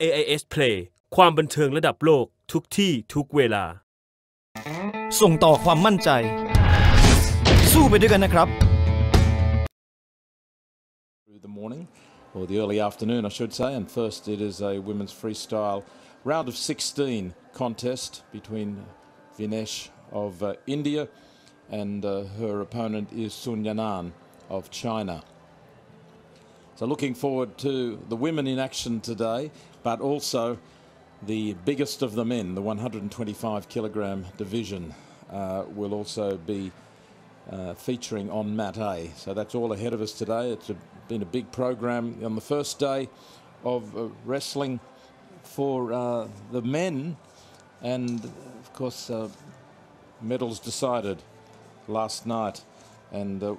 AIS Play ความบันเทิงระดับโลกทุกที่ทุกเวลาส่งต่อความมั่นใจสู้ไปด้วยกันนะครับ The morning or the early afternoon I should say, and first it is a women's freestyle round of 16 contest between Vinesh of India and her opponent is Sun Yanan of China. So looking forward to the women in action today, but also the biggest of the men, the 125 kilogram division, will also be featuring on Mat A. So that's all ahead of us today. It's been a big program on the first day of wrestling for the men, and of course medals decided last night, and a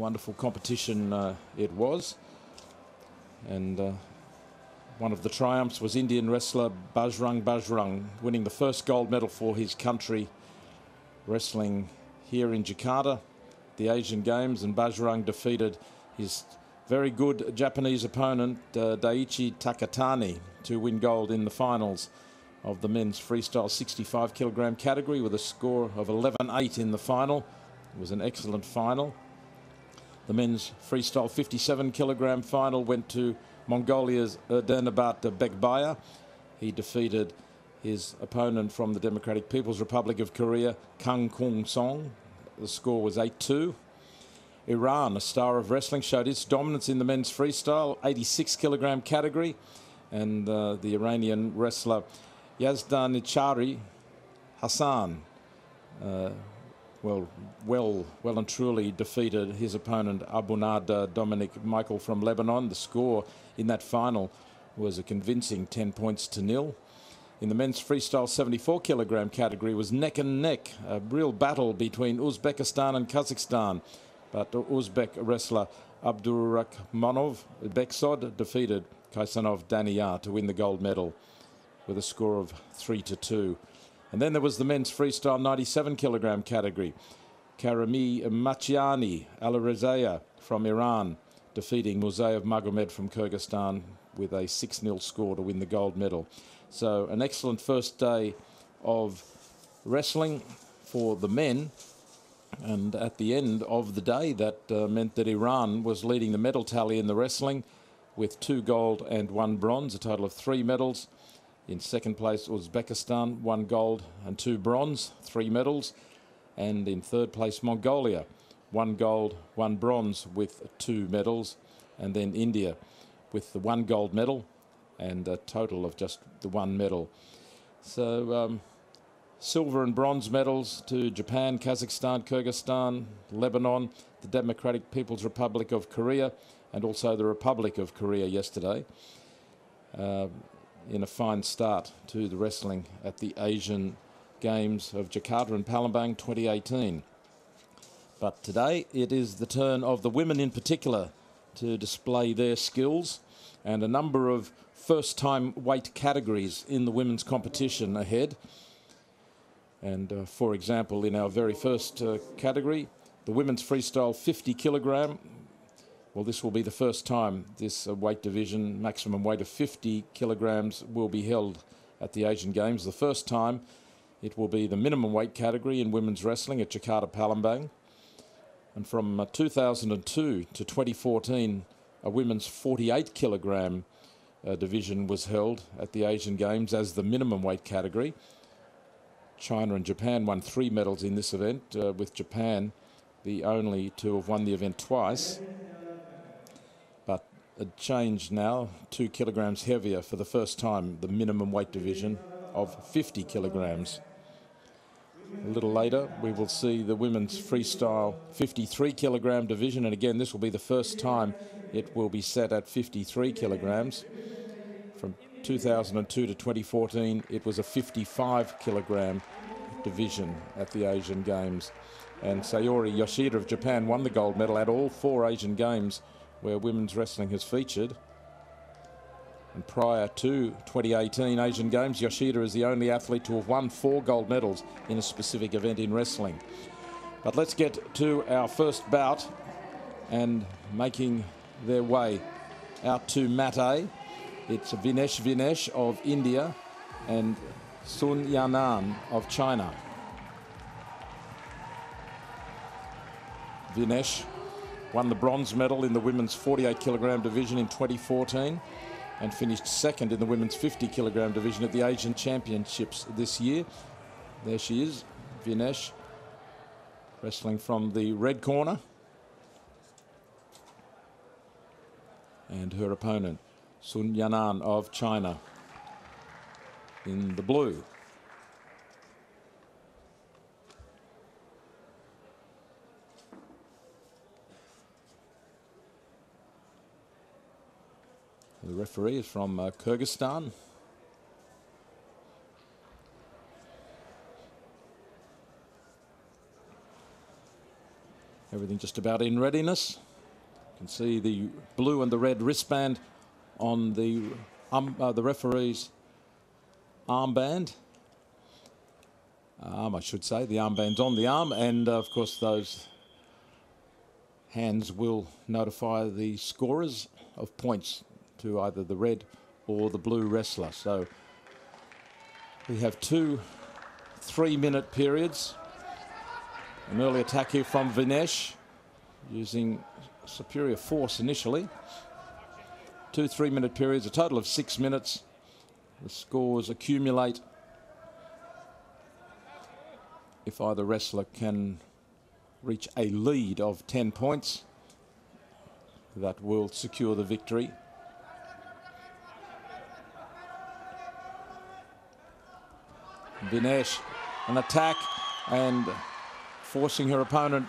wonderful competition it was. And one of the triumphs was Indian wrestler Bajrang winning the first gold medal for his country, wrestling here in Jakarta, the Asian Games, and Bajrang defeated his very good Japanese opponent Daiichi Takatani to win gold in the finals of the men's freestyle 65 kilogram category with a score of 11-8 in the final. It was an excellent final. The men's freestyle 57 kilogram final went to Mongolia's Erdenabat Bekbaya. He defeated his opponent from the Democratic People's Republic of Korea, Kang Kung Song. The score was 8-2. Iran, a star of wrestling, showed its dominance in the men's freestyle 86 kilogram category, and the Iranian wrestler Yazdan Ichari Hassan well and truly defeated his opponent Abunad Dominic Michael from Lebanon. The score in that final was a convincing 10-0. In the men's freestyle 74 kilogram category was neck and neck, a real battle between Uzbekistan and Kazakhstan, but Uzbek wrestler Abdurakhmanov Beksod defeated Kaisanov Daniyar to win the gold medal with a score of 3-2. And then there was the men's freestyle 97 kilogram category. Karami Machiani Alarizaya from Iran defeating Muzayev Magomed from Kyrgyzstan with a 6-0 score to win the gold medal. So an excellent first day of wrestling for the men. And at the end of the day, that meant that Iran was leading the medal tally in the wrestling with 2 gold and 1 bronze, a total of 3 medals. In second place, Uzbekistan, 1 gold and 2 bronze, 3 medals. And in third place, Mongolia, 1 gold, 1 bronze with 2 medals. And then India with the 1 gold medal and a total of just the 1 medal. So silver and bronze medals to Japan, Kazakhstan, Kyrgyzstan, Lebanon, the Democratic People's Republic of Korea, and also the Republic of Korea yesterday. In a fine start to the wrestling at the Asian Games of Jakarta and Palembang 2018. But today it is the turn of the women in particular to display their skills, and a number of first-time weight categories in the women's competition ahead. And for example, in our very first category, the women's freestyle 50 kilogram, well, this will be the first time this weight division, maximum weight of 50 kilograms, will be held at the Asian Games. The first time it will be the minimum weight category in women's wrestling at Jakarta Palembang. And from 2002 to 2014, a women's 48 kilogram division was held at the Asian Games as the minimum weight category. China and Japan won 3 medals in this event, with Japan the only to have won the event twice. But a change now, 2 kilograms heavier for the first time, the minimum weight division of 50 kilograms. A little later, we will see the women's freestyle 53 kilogram division, and again, this will be the first time it will be set at 53 kilograms. From 2002 to 2014, it was a 55 kilogram division at the Asian Games. And Sayori Yoshida of Japan won the gold medal at all 4 Asian Games where women's wrestling has featured. And prior to 2018 Asian Games, Yoshida is the only athlete to have won 4 gold medals in a specific event in wrestling. But let's get to our first bout, and making their way out to Mat A It's Vinesh of India and Sun Yanan of China. Vinesh won the bronze medal in the women's 48 kilogram division in 2014 and finished second in the women's 50 kilogram division at the Asian Championships this year. There she is, Vinesh, wrestling from the red corner. And her opponent, Sun Yanan of China, in the blue. The referee is from Kyrgyzstan. Everything just about in readiness. You can see the blue and the red wristband on the referee's armband. I should say, the armband's on the arm, and of course those hands will notify the scorers of points to either the red or the blue wrestler. So we have 2 3-minute periods. An early attack here from Vinesh, using superior force initially. 2 3-minute periods, a total of 6 minutes. The scores accumulate if either wrestler can reach a lead of 10 points. That will secure the victory. Vinesh, an attack and forcing her opponent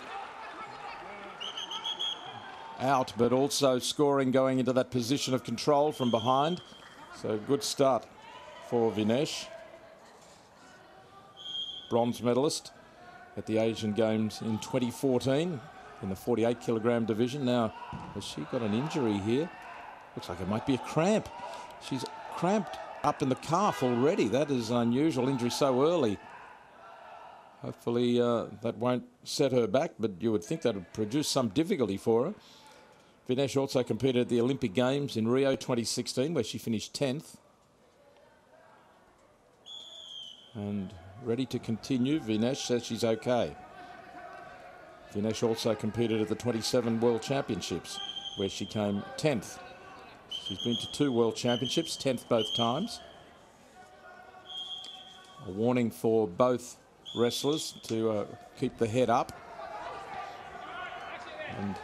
out, but also scoring, going into that position of control from behind. So good start for Vinesh, bronze medalist at the Asian Games in 2014 in the 48 kilogram division. Now, has she got an injury here? Looks like it might be a cramp. She's cramped up in the calf already. That is an unusual injury so early. Hopefully that won't set her back, but you would think that would produce some difficulty for her. Vinesh also competed at the Olympic Games in Rio 2016, where she finished 10th. And ready to continue. Vinesh says she's okay. Vinesh also competed at the 27 World Championships, where she came 10th. She's been to 2 World Championships, 10th both times. A warning for both wrestlers to keep the head up. And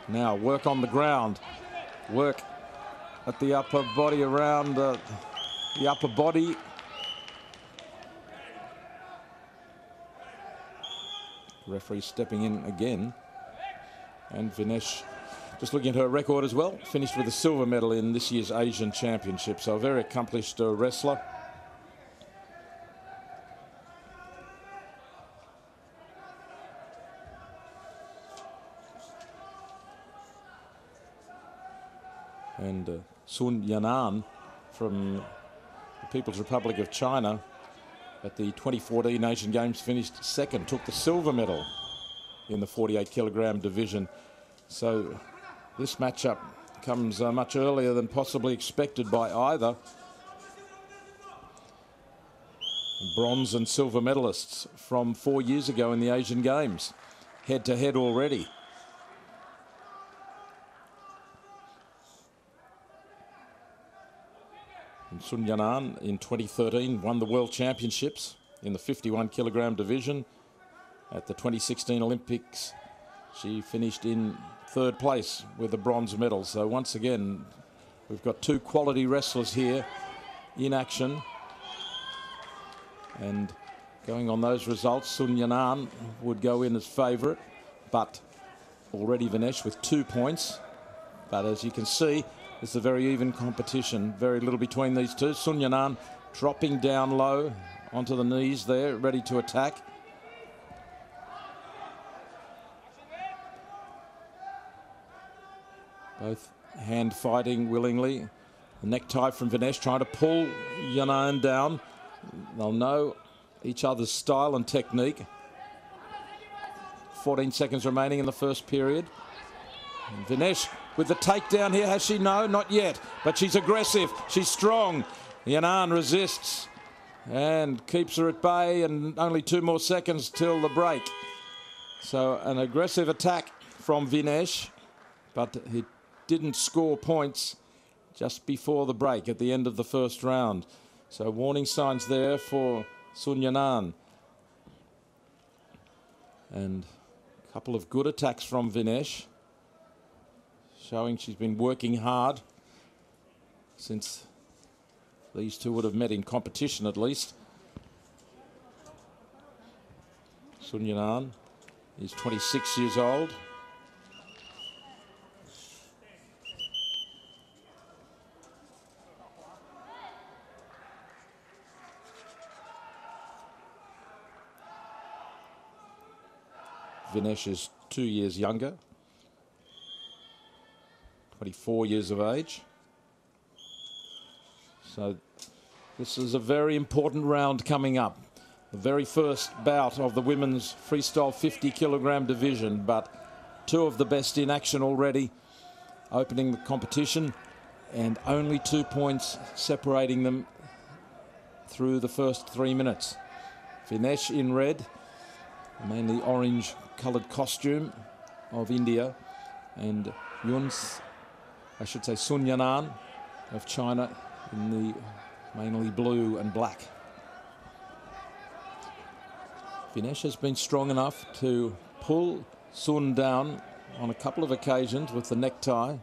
now work on the ground. Work at the upper body, around the upper body. Referee stepping in again. And Vinesh, just looking at her record as well, finished with a silver medal in this year's Asian Championship. So a very accomplished wrestler. And Sun Yanan from the People's Republic of China at the 2014 Asian Games finished second, took the silver medal in the 48 kilogram division. So this matchup comes much earlier than possibly expected by either. Bronze and silver medalists from 4 years ago in the Asian Games, head to head already. And Sun Yanan in 2013 won the World Championships in the 51 kilogram division. At the 2016 Olympics, she finished in 3rd place with a bronze medal. So once again, we've got 2 quality wrestlers here in action. And going on those results, Sun Yanan would go in as favourite, but already Vinesh with 2 points. But as you can see, it's a very even competition, very little between these two. Sun Yanan dropping down low onto the knees there, ready to attack. Both hand fighting willingly. The necktie from Vinesh trying to pull Yanan down. They'll know each other's style and technique. 14 seconds remaining in the first period. And Vinesh with the takedown here. Has she? No, not yet. But she's aggressive. She's strong. Yanan resists and keeps her at bay, and only 2 more seconds till the break. So an aggressive attack from Vinesh, but he didn't score points just before the break at the end of the first round. So warning signs there for Sun Yanan. And a couple of good attacks from Vinesh, showing she's been working hard since these two would have met in competition at least. Sun Yanan is 26 years old. Vinesh is 2 years younger, 24 years of age. So this is a very important round coming up. The very first bout of the women's freestyle 50 kilogram division, but 2 of the best in action already opening the competition, and only 2 points separating them through the first 3 minutes. Vinesh in red, mainly orange coloured costume of India, and Sun Yanan of China in the mainly blue and black. Vinesh has been strong enough to pull Sun down on a couple of occasions with the necktie,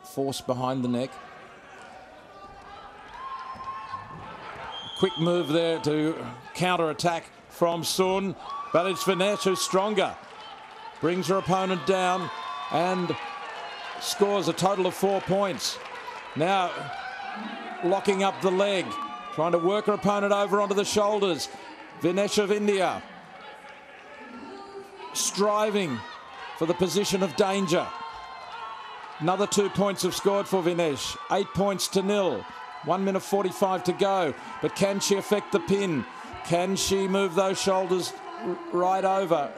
force behind the neck. Quick move there to counter-attack from Sun, but it's Vinesh who's stronger. Brings her opponent down and scores a total of 4 points. Now locking up the leg, trying to work her opponent over onto the shoulders. Vinesh of India striving for the position of danger. Another 2 points have scored for Vinesh. 8 points to 0. 1 minute 45 to go. But can she affect the pin? Can she move those shoulders right over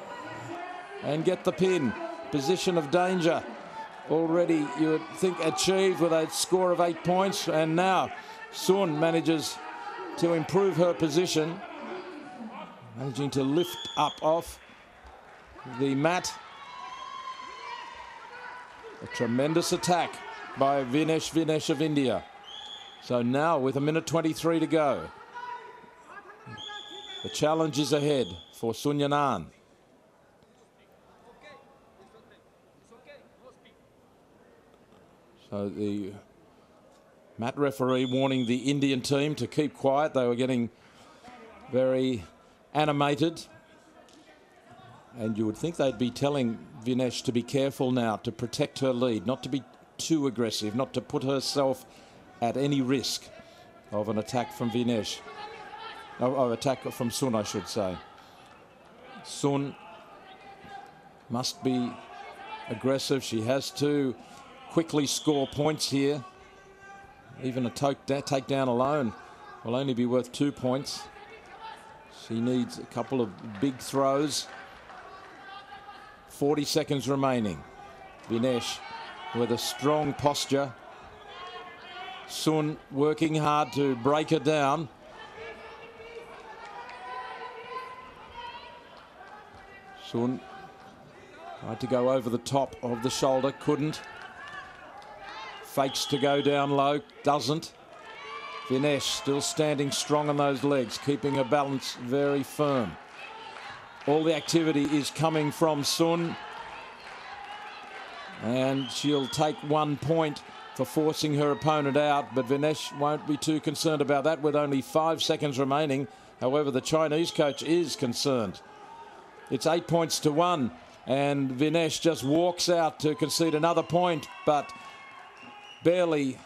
and get the pin? Position of danger already, you would think, achieved with a score of 8 points. And now Sun manages to improve her position, managing to lift up off the mat. A tremendous attack by Vinesh of India. So now with 1 minute 23 to go, the challenge is ahead for Sun Yanan. So the mat referee warning the Indian team to keep quiet. They were getting very animated, and you would think they'd be telling Vinesh to be careful now, to protect her lead, not to be too aggressive, not to put herself at any risk of an attack from Vinesh. Of attack from Sun, I should say. Sun must be aggressive. She has to quickly score points here. Even a takedown alone will only be worth 2 points. She needs a couple of big throws. 40 seconds remaining. Vinesh with a strong posture. Sun working hard to break her down. Sun tried to go over the top of the shoulder, couldn't. Fakes to go down low, doesn't. Vinesh still standing strong on those legs, keeping her balance very firm. All the activity is coming from Sun, and she'll take 1 point for forcing her opponent out, but Vinesh won't be too concerned about that with only 5 seconds remaining. However, the Chinese coach is concerned. It's 8 points to 1, and Vinesh just walks out to concede another point, but barely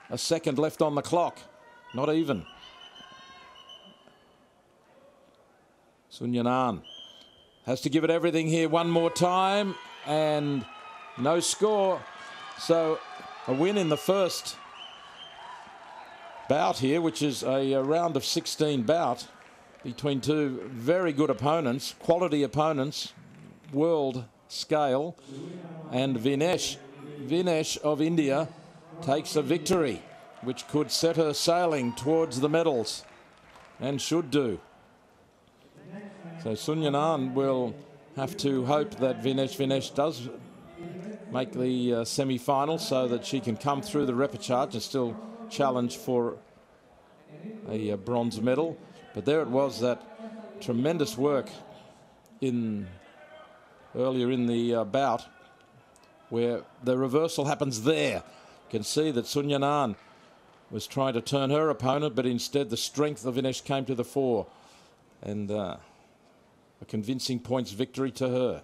a second left on the clock, not even. Sun Yanan has to give it everything here one more time, and no score. So a win in the first bout here, which is a round of 16 bout between two very good opponents, quality opponents, world scale, and Vinesh Vinesh of India takes a victory, which could set her sailing towards the medals, and should do. So Sunyanan will have to hope that Vinesh does make the semi-final so that she can come through the repechage and still challenge for a bronze medal. But there it was, that tremendous work earlier in the bout, where the reversal happens there. You can see that Sunyanan was trying to turn her opponent, but instead the strength of Vinesh came to the fore, and a convincing points victory to her.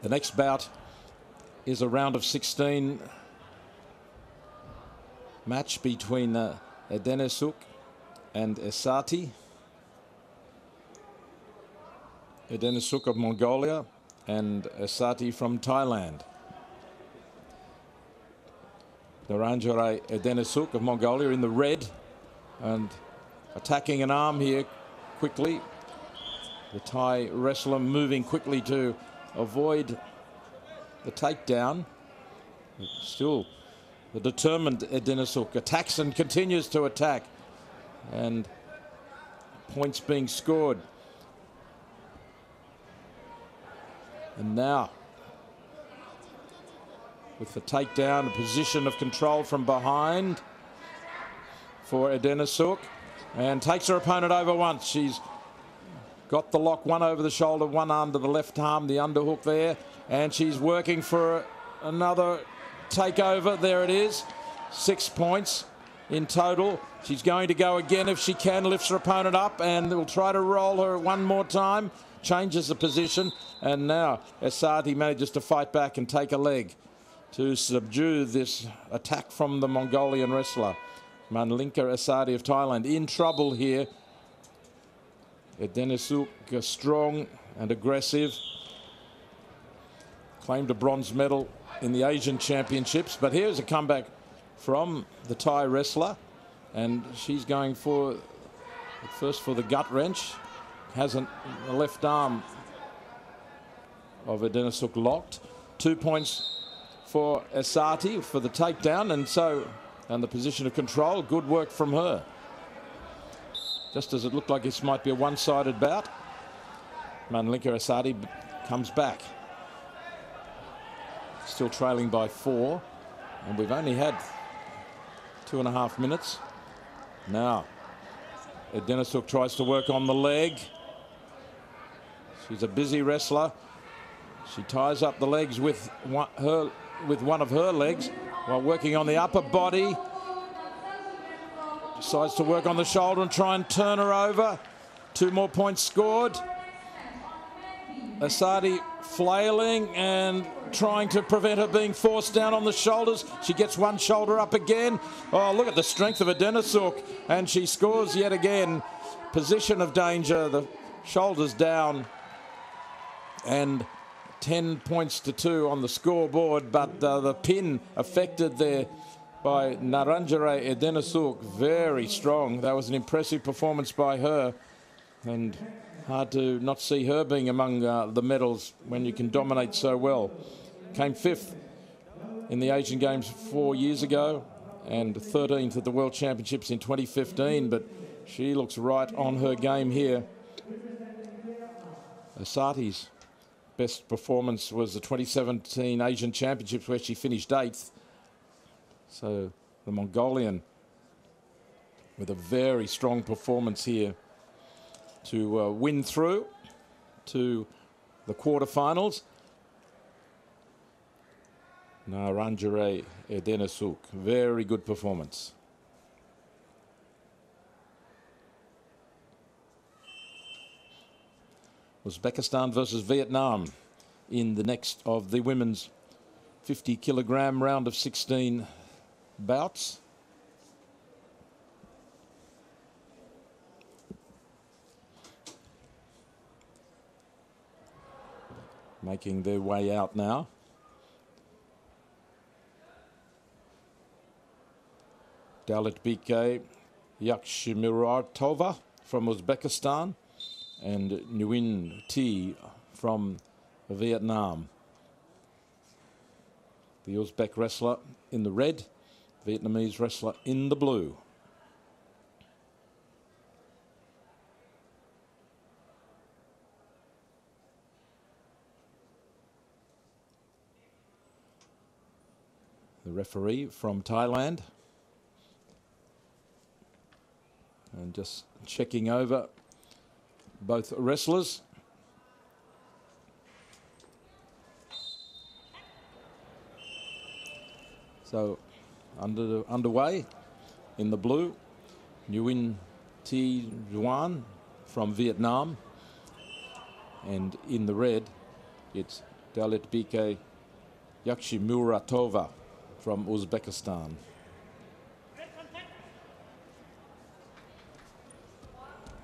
The next bout is a round of 16 match between Edenesuk and Esati. Edenesuk of Mongolia and Esati from Thailand. Naranjare Edenesuk of Mongolia in the red and attacking an arm here quickly. The Thai wrestler moving quickly to avoid the takedown. Still, the determined Edenesuk attacks and continues to attack, and points being scored. And now, with the takedown, a position of control from behind for Edenesuk, and takes her opponent over once. She's got the lock, one over the shoulder, one under the left arm, the underhook there, and she's working for another takeover. There it is, 6 points in total. She's going to go again if she can, lifts her opponent up, and will try to roll her one more time, changes the position, and now Esati manages to fight back and take a leg to subdue this attack from the Mongolian wrestler. Manlinka Esati of Thailand in trouble here. Edenesuk strong and aggressive. Claimed a bronze medal in the Asian Championships, but here's a comeback from the Thai wrestler, and she's going for first for the gut wrench. Has a left arm of Edenesuk locked. 2 points for Esati for the takedown, and the position of control. Good work from her. Just as it looked like this might be a one-sided bout, Manlinka Esati comes back. Still trailing by 4, and we've only had 2.5 minutes. Now, Edenesuk tries to work on the leg. She's a busy wrestler. She ties up the legs with one of her legs while working on the upper body. Decides to work on the shoulder and try and turn her over. 2 more points scored. Esati flailing and trying to prevent her being forced down on the shoulders. She gets one shoulder up again. Oh, look at the strength of Edenesuk, and she scores yet again. Position of danger, the shoulders down, and 10 points to 2 on the scoreboard, but the pin affected there by Naranjare Edenesuk, very strong. That was an impressive performance by her, and hard to not see her being among the medals when you can dominate so well. Came 5th in the Asian Games 4 years ago and 13th at the World Championships in 2015, but she looks right on her game here. Esati's best performance was the 2017 Asian Championships, where she finished 8th. So the Mongolian with a very strong performance here to win through to the quarterfinals. Naranjare Edenesuk, very good performance. Uzbekistan versus Vietnam in the next of the women's 50-kilogram round of 16 bouts. Making their way out now. Dalitbike Yakshimuratova from Uzbekistan and Nguyen T from Vietnam. The Uzbek wrestler in the red, Vietnamese wrestler in the blue. The referee from Thailand. And just checking over both wrestlers. So underway in the blue, Nguyen Thi Duan from Vietnam, and in the red, it's Dalitbike Yakshimuratova from Uzbekistan.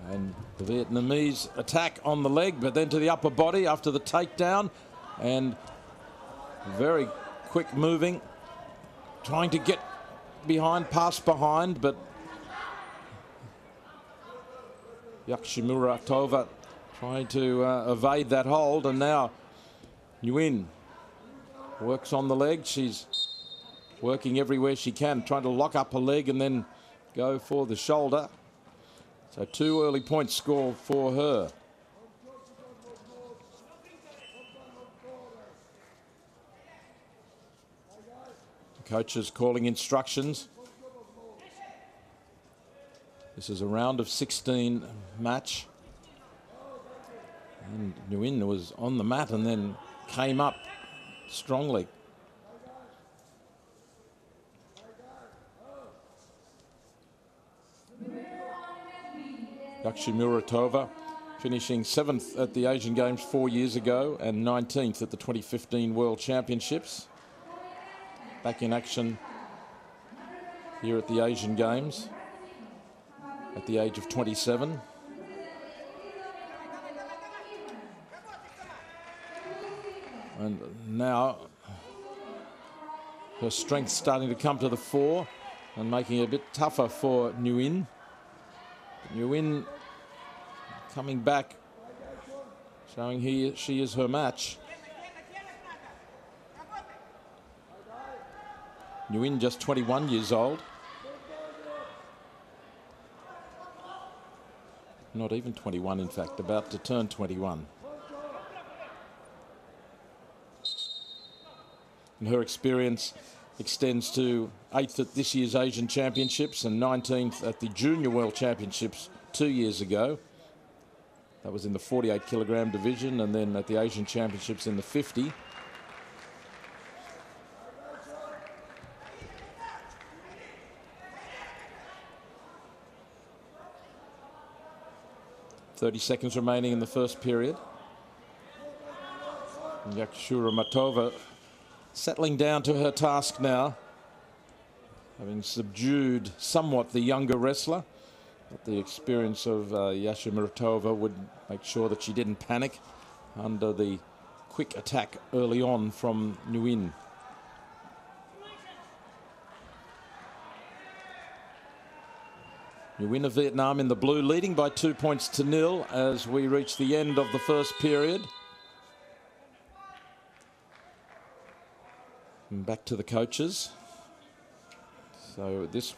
And the Vietnamese attack on the leg, but then to the upper body after the takedown, and very quick moving, trying to get behind, pass behind, but Yakshimuratova trying to evade that hold, and now Nguyen works on the leg. She's working everywhere she can, trying to lock up her leg and then go for the shoulder. So 2 early points score for her. The coaches calling instructions. This is a round of 16 match. And Nguyen was on the mat and then came up strongly. Yakshimuratova finishing 7th at the Asian Games 4 years ago and 19th at the 2015 World Championships. Back in action here at the Asian Games at the age of 27. And now her strength starting to come to the fore and making it a bit tougher for Nguyen. Nguyen coming back, showing she is her match. Nguyen just 21 years old. Not even 21, in fact, about to turn 21. And her experience extends to 8th at this year's Asian Championships and 19th at the Junior World Championships 2 years ago. That was in the 48 kilogram division, and then at the Asian Championships in the 50. .30 seconds remaining in the first period. Yakshimuratova settling down to her task now, having subdued somewhat the younger wrestler. But the experience of Yakshimuratova would make sure that she didn't panic under the quick attack early on from Nguyen. Nguyen of Vietnam in the blue, leading by 2 points to 0 as we reach the end of the first period. And back to the coaches. So this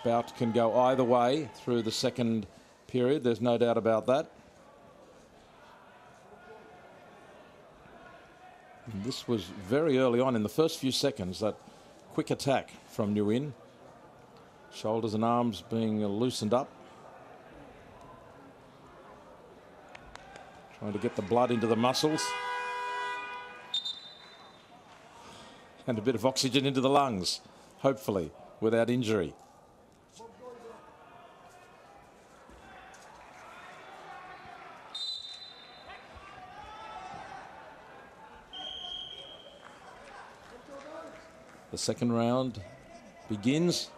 bout can go either way through the second period, there's no doubt about that. And this was very early on in the first few seconds, that quick attack from Nguyen. Shoulders and arms being loosened up. Trying to get the blood into the muscles. And a bit of oxygen into the lungs, hopefully, without injury. The second round begins.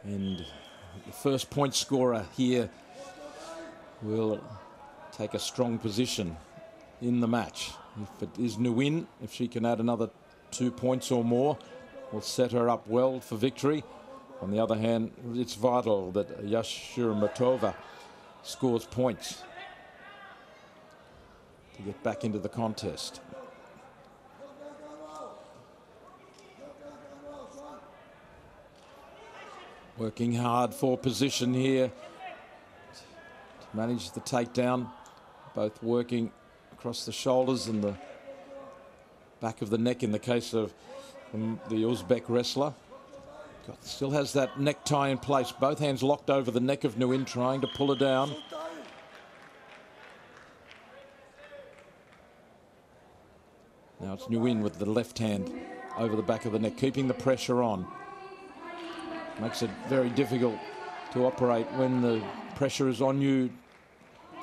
And the first point scorer here will take a strong position in the match. If it is Nguyen, if she can add another 2 points or more, will set her up well for victory. On the other hand, it's vital that Yashuramatova scores points to get back into the contest. Working hard for position here to manage the takedown, both working across the shoulders and the back of the neck in the case of the Uzbek wrestler. Still has that necktie in place, both hands locked over the neck of Nguyen, trying to pull her down. Now it's Nguyen with the left hand over the back of the neck, keeping the pressure on. Makes it very difficult to operate when the pressure is on you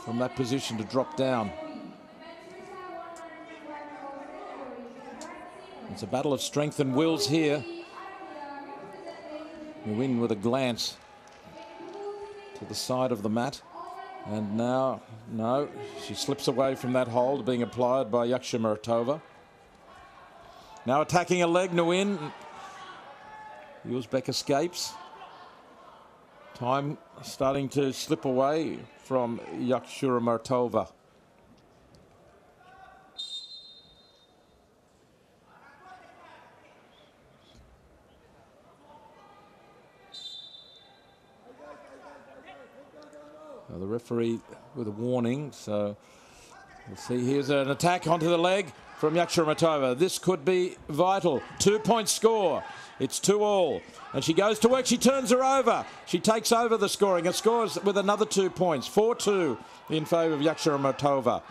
from that position to drop down. It's a battle of strength and wills here. Nguyen with a glance to the side of the mat. And now, no, she slips away from that hold being applied by Yashuramatova. Now attacking a leg, Nguyen. The Uzbek escapes. Time starting to slip away from Yashuramatova. The referee with a warning, so we'll see. Here's an attack onto the leg from Yashuramatova. This could be vital. 2 point score. It's 2-all. And she goes to work. She turns her over. She takes over the scoring and scores with another 2 points. 4-2 in favour of Yashuramatova.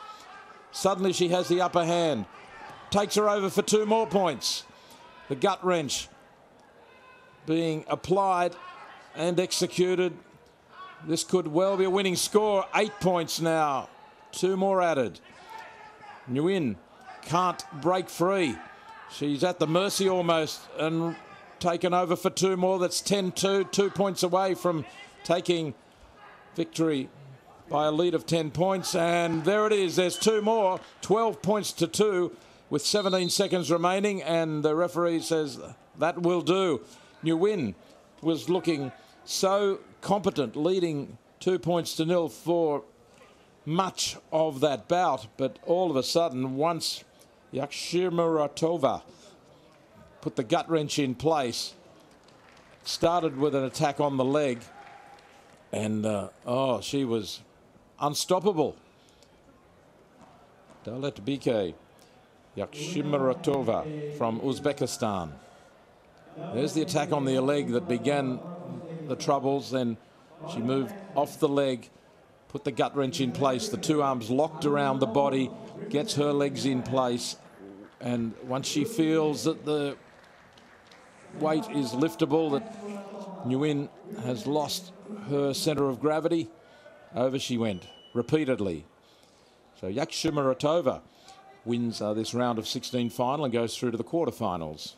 Suddenly she has the upper hand. Takes her over for 2 more points. The gut wrench being applied and executed. This could well be a winning score. 8 points now. 2 more added. Nguyen can't break free. She's at the mercy almost and taken over for 2 more. That's 10-2. 2 points away from taking victory by a lead of 10 points. And there it is. There's 2 more. 12 points to 2 with 17 seconds remaining. And the referee says that will do. Nguyen was looking so competent, leading 2 points to 0 for much of that bout, but all of a sudden, once Yashuramatova put the gut wrench in place, started with an attack on the leg, and she was unstoppable. Dalet Bike, Yashuramatova from Uzbekistan. There's the attack on the leg that began the troubles. Then she moved off the leg, put the gut wrench in place, the 2 arms locked around the body, gets her legs in place, and once she feels that the weight is liftable, that Nguyen has lost her centre of gravity, over she went repeatedly. So Yashuramatova wins this round of 16 final and goes through to the quarterfinals.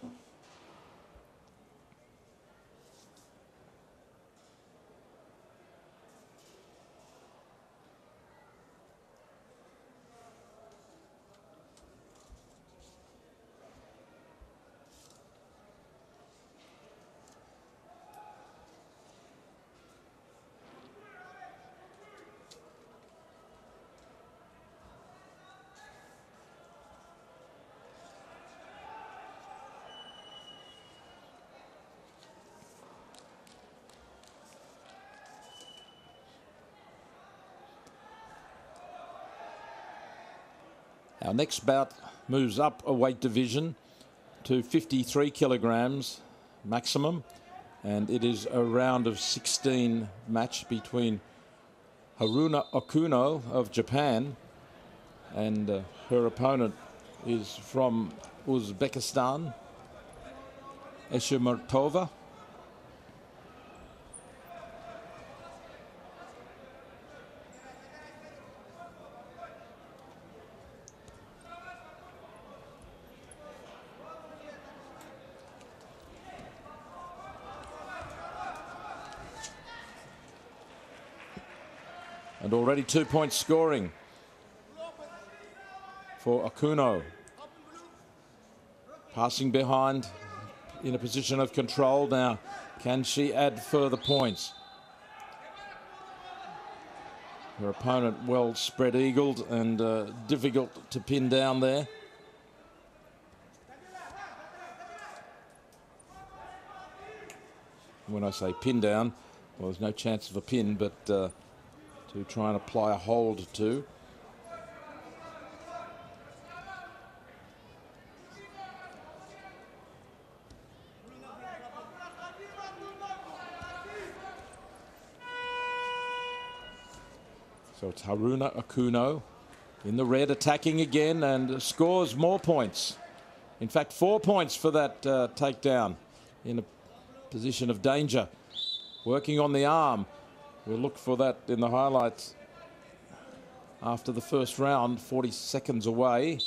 Our next bout moves up a weight division to 53 kilograms maximum, and it is a round of 16 match between Haruna Okuno of Japan, and her opponent is from Uzbekistan, Yashuramatova. And already 2 points scoring for Okuno. Passing behind in a position of control now. Can she add further points? Her opponent well spread-eagled and difficult to pin down there. When I say pin down, well, there's no chance of a pin, but to try and apply a hold to. So it's Haruna Okuno in the red, attacking again, and scores more points. In fact, 4 points for that takedown in a position of danger. Working on the arm. We'll look for that in the highlights after the first round, 40 seconds away.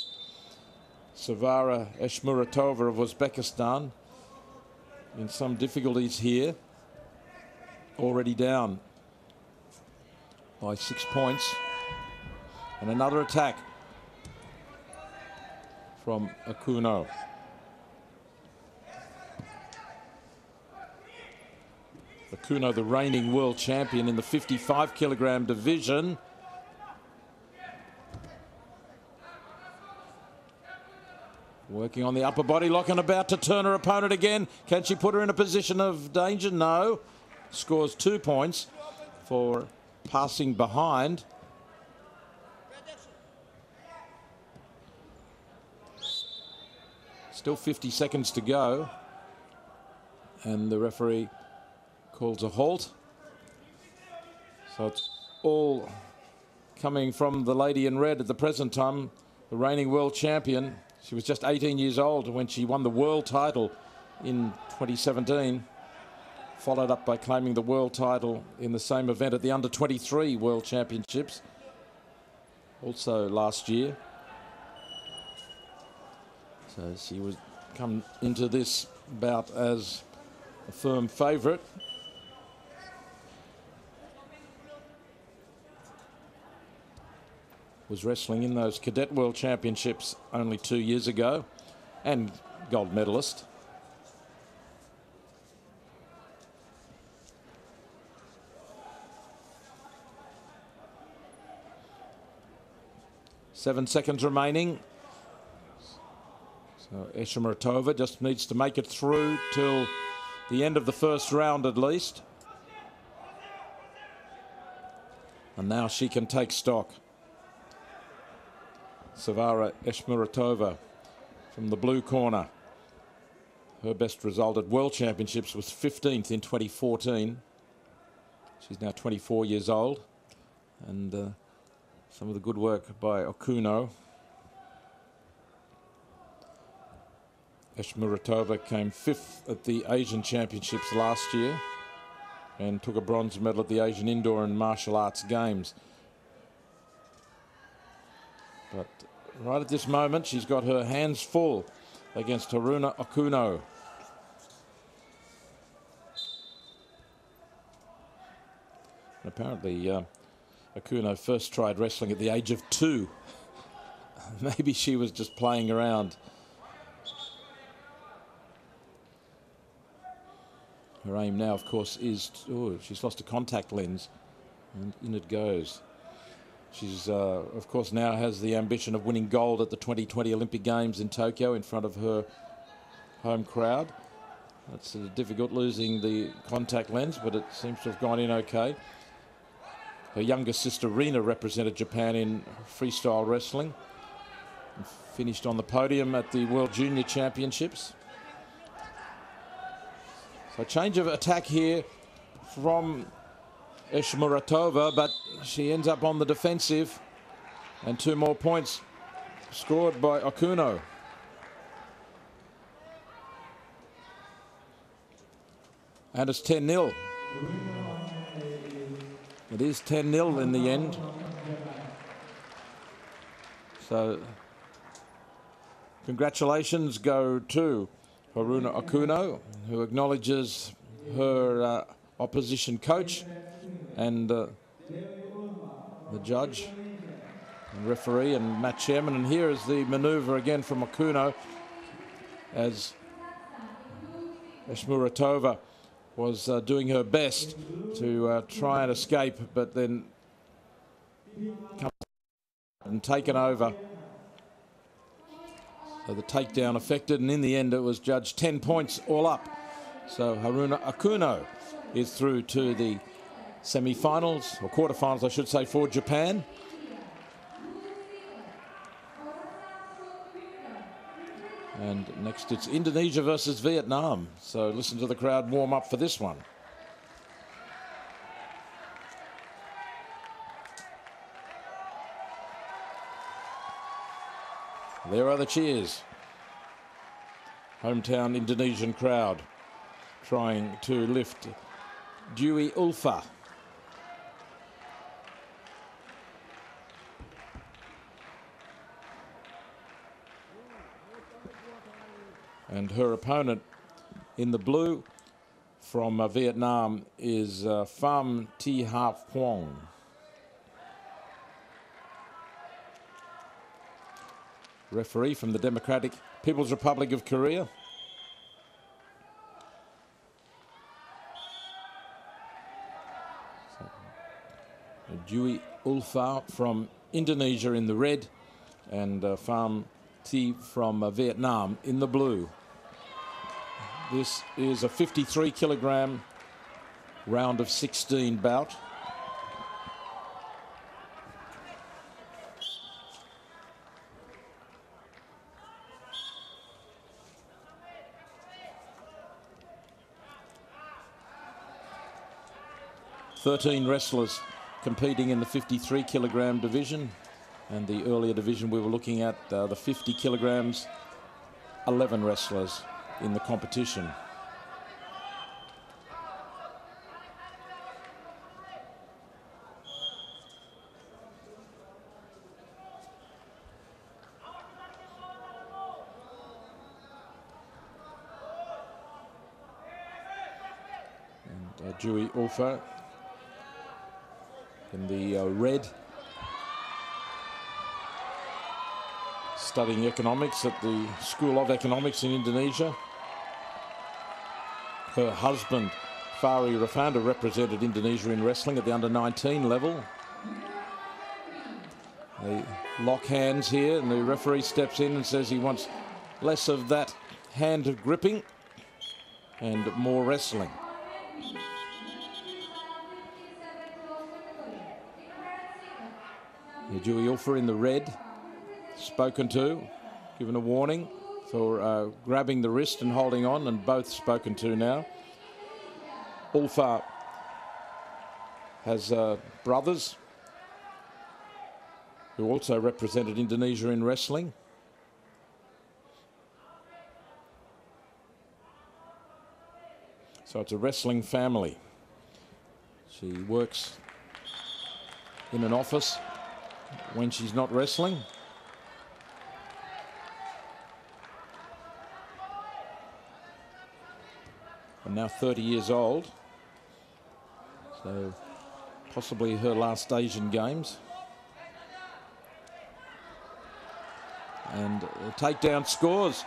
Savara Eshmuratova of Uzbekistan in some difficulties here. Already down by 6 points. And another attack from Okuno. Okuno, the reigning world champion in the 55-kilogram division. Working on the upper body lock and about to turn her opponent again. Can she put her in a position of danger? No. Scores 2 points for passing behind. Still 50 seconds to go. And the referee calls a halt. So it's all coming from the lady in red at the present time, the reigning world champion. She was just 18 years old when she won the world title in 2017. Followed up by claiming the world title in the same event at the Under-23 World Championships, also last year. So she was come into this bout as a firm favourite. Was wrestling in those Cadet World Championships only 2 years ago, and gold medalist. Seven seconds remaining. So Eshmuratova just needs to make it through till the end of the first round at least. And now she can take stock. Savara Eshmuratova from the blue corner. Her best result at World Championships was 15th in 2014. She's now 24 years old. And some of the good work by Okuno. Eshmuratova came 5th at the Asian Championships last year and took a bronze medal at the Asian Indoor and Martial Arts Games. But right at this moment, she's got her hands full against Haruna Okuno. And apparently, Okuno first tried wrestling at the age of 2. Maybe she was just playing around. Her aim now, of course, is... Oh, she's lost a contact lens, and in it goes. She's, of course, now has the ambition of winning gold at the 2020 Olympic Games in Tokyo in front of her home crowd. That's difficult losing the contact lens, but it seems to have gone in okay. Her younger sister Rina represented Japan in freestyle wrestling and finished on the podium at the World Junior Championships. So change of attack here from Eshmuratova, but she ends up on the defensive, and 2 more points scored by Okuno. And it's 10-0. It is 10-0 in the end. So congratulations go to Haruna Okuno, who acknowledges her opposition coach and the judge and referee and match chairman. And here is the manoeuvre again from Akuno as Eshmuratova was doing her best to try and escape, but then come and taken over. So the takedown affected, and in the end it was judged 10 points all up. So Haruna Akuno is through to the semi-finals, or quarterfinals I should say, for Japan. And next it's Indonesia versus Vietnam. So listen to the crowd warm up for this one. There are the cheers. Hometown Indonesian crowd trying to lift Dwi Ulfa. And her opponent in the blue from Vietnam is Pham Thi Hap Huong. Referee from the Democratic People's Republic of Korea. Dwi Ulfa from Indonesia in the red, and Pham Thi from Vietnam in the blue. This is a 53 kilogram round of 16 bout. Thirteen wrestlers competing in the 53 kilogram division, and the earlier division we were looking at, the 50 kilograms, 11 wrestlers in the competition. And Dwi Ulfa in the red, studying economics at the School of Economics in Indonesia. Her husband, Fahri Rafanda, represented Indonesia in wrestling at the under-19 level. They lock hands here, and the referee steps in and says he wants less of that hand gripping and more wrestling. Dwi Ulfa in the red, spoken to, given a warning for grabbing the wrist and holding on, and both spoken to now. Ulfa has brothers who also represented Indonesia in wrestling. So it's a wrestling family. She works in an office when she's not wrestling. And now 30 years old, so possibly her last Asian Games. And takedown scores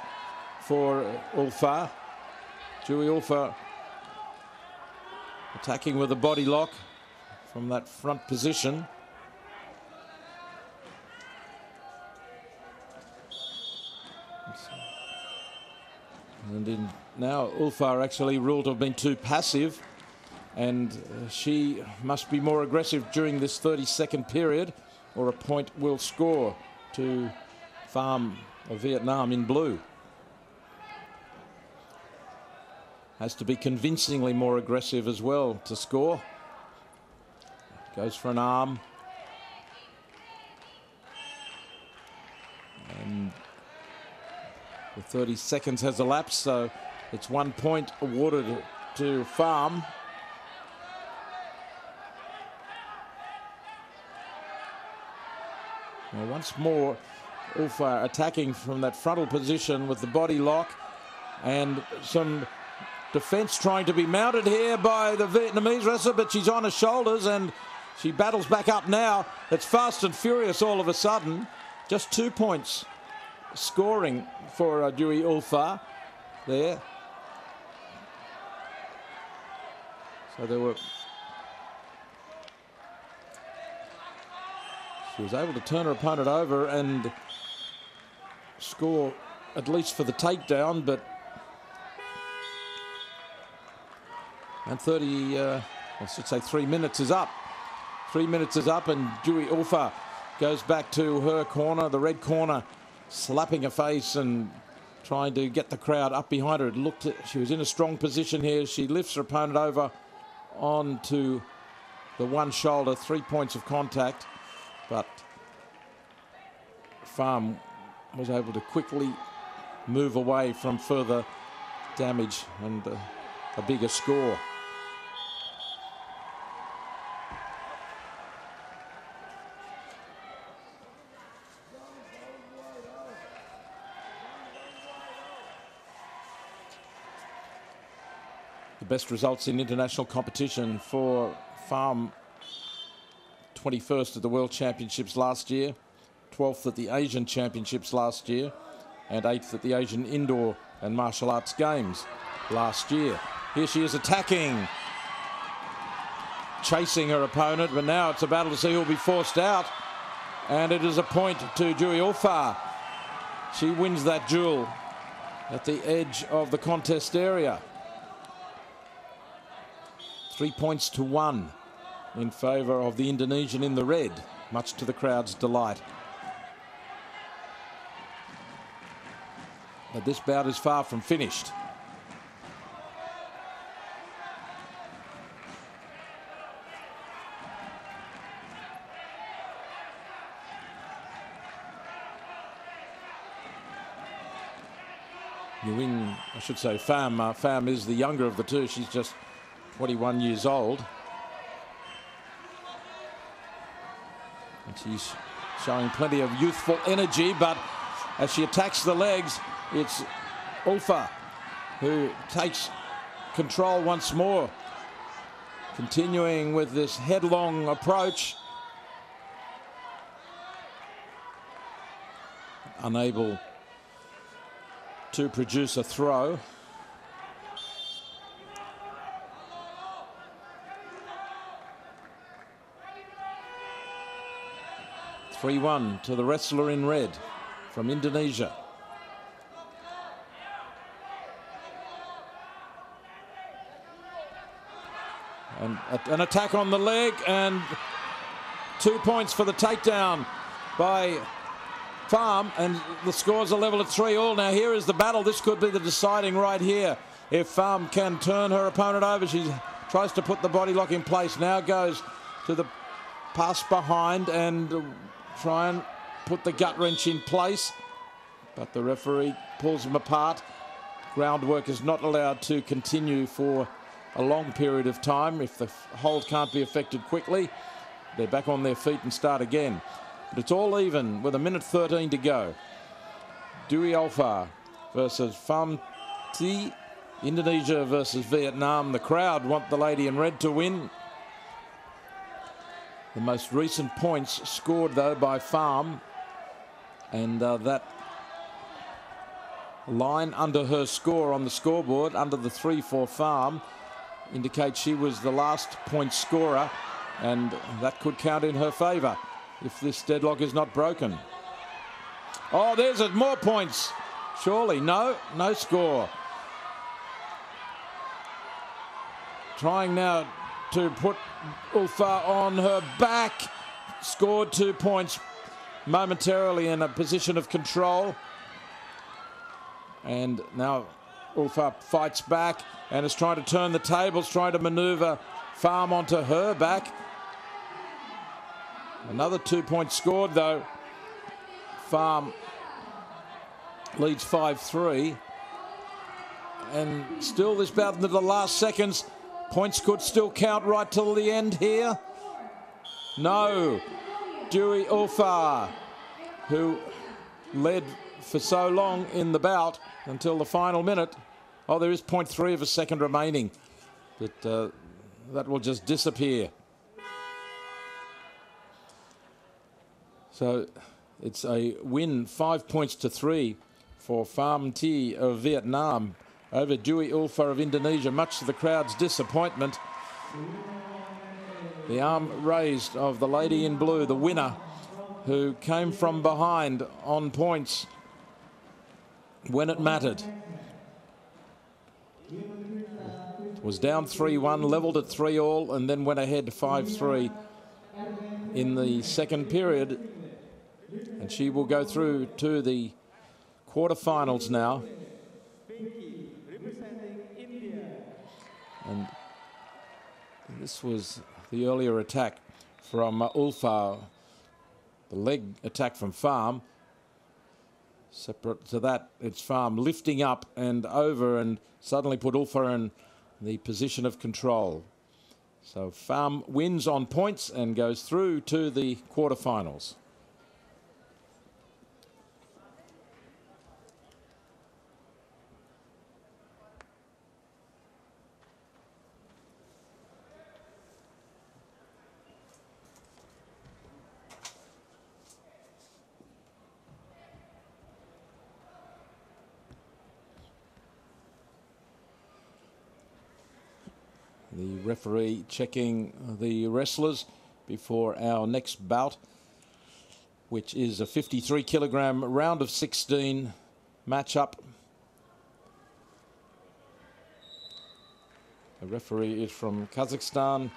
for Ulfa. Dwi Ulfa attacking with a body lock from that front position. And now Ulfa actually ruled to have been too passive, and she must be more aggressive during this 30-second period, or a point will score to Pham of Vietnam in blue. Has to be convincingly more aggressive as well to score. Goes for an arm. And the 30 seconds has elapsed, so it's 1 point awarded to Pham. Now once more, Ulfa attacking from that frontal position with the body lock, and some defense trying to be mounted here by the Vietnamese wrestler, but she's on her shoulders, and She battles back up now. It's fast and furious all of a sudden. Just 2 points scoring for Dewey Ulfa there. So there were... She was able to turn her opponent over and score at least for the takedown, but... And 3 minutes is up. 3 minutes is up and Dewey Ulfa goes back to her corner, the red corner, slapping her face and trying to get the crowd up behind her. It looked, she was in a strong position here. She lifts her opponent over onto the one shoulder, 3 points of contact, but Pham was able to quickly move away from further damage and a bigger score. The best results in international competition for Pham: 21st at the World Championships last year, 12th at the Asian Championships last year, and 8th at the Asian Indoor and Martial Arts Games last year. Here she is attacking, chasing her opponent, but now it's a battle to see who will be forced out, and it is a point to Dewey Ulfa. She wins that duel at the edge of the contest area. 3 points to 1 in favour of the Indonesian in the red, much to the crowd's delight. But this bout is far from finished. Yewing, I should say Pham. Pham is the younger of the two. She's just 21 years old. And she's showing plenty of youthful energy, but as she attacks the legs, it's Ulfa who takes control once more, continuing with this headlong approach. Unable to produce a throw. (3-1) to the wrestler in red from Indonesia. And an attack on the leg, and 2 points for the takedown by Pham, and the scores are level at 3-3. Now here is the battle. This could be the deciding right here. If Pham can turn her opponent over, she tries to put the body lock in place. Now goes to the pass behind and try and put the gut wrench in place, but the referee pulls them apart. Groundwork is not allowed to continue for a long period of time. If the hold can't be effected quickly, they're back on their feet and start again. But it's all even with 1:13 to go. Dewey Ulfa versus Pham Thi. Indonesia versus Vietnam. The crowd want the lady in red to win. The most recent points scored, though, by Pham, and that line under her score on the scoreboard, under the 3 for Pham, indicates she was the last point scorer, and that could count in her favour if this deadlock is not broken. Oh, there's it, more points. Surely, no score. Trying now to put Ulfa on her back. Scored 2 points momentarily in a position of control. And now Ulfa fights back and is trying to turn the tables, trying to manoeuvre Pham onto her back. Another 2 points scored, though. Pham leads 5-3. And still this bout into the last seconds. Points could still count right till the end here. No. Dewey Ulfa, who led for so long in the bout until the final minute. Oh, there is 0.3 of a second remaining. But that will just disappear. So it's a win, 5 points to 3 for Pham Thi of Vietnam over Dewey Ulfa of Indonesia, much to the crowd's disappointment. The arm raised of the lady in blue, the winner, who came from behind on points when it mattered. Was down 3-1, levelled at 3-all, and then went ahead 5-3 in the second period. And she will go through to the quarterfinals now. And this was the earlier attack from Ulfa, the leg attack from Pham. Separate to that, it's Pham lifting up and over and suddenly put Ulfa in the position of control. So Pham wins on points and goes through to the quarterfinals. The referee checking the wrestlers before our next bout, which is a 53-kilogram round of 16 matchup. The referee is from Kazakhstan,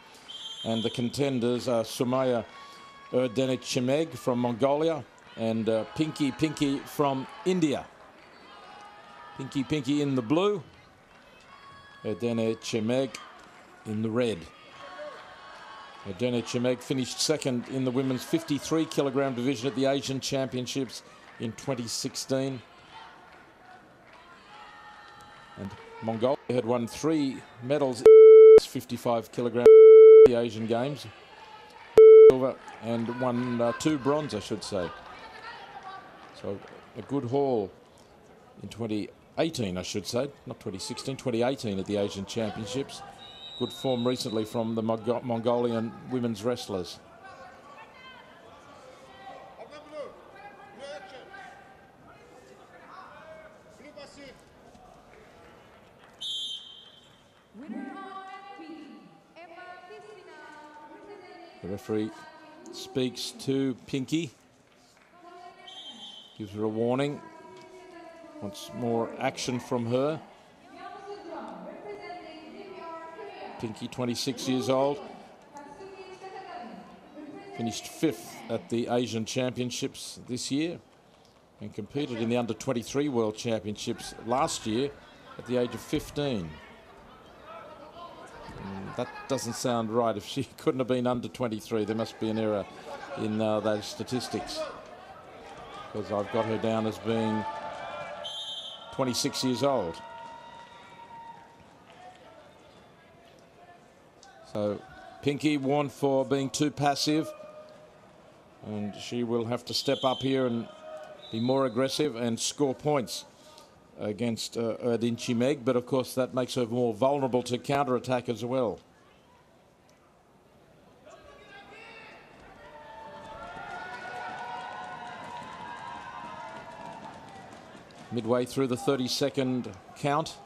and the contenders are Sumaya Erdenechimeg from Mongolia and Pinky from India. Pinky in the blue, Erdenechimeg in the red. Erdenechimeg finished second in the women's 53-kilogram division at the Asian Championships in 2016. And Mongolia had won 3 medals in 55-kilogram the Asian Games, silver, and won 2 bronze, I should say. So a good haul in 2018, I should say, not 2016, 2018 at the Asian Championships. Good form recently from the Mongolian women's wrestlers. The referee speaks to Pinky, gives her a warning, wants more action from her. Pinky, 26 years old, finished 5th at the Asian Championships this year and competed in the under-23 World Championships last year at the age of 15. That doesn't sound right. If she couldn't have been under 23, there must be an error in those statistics, because I've got her down as being 26 years old. So Pinky warned for being too passive, and she will have to step up here and be more aggressive and score points against Erdenechimeg, but of course that makes her more vulnerable to counter-attack as well. Midway through the 30-second count.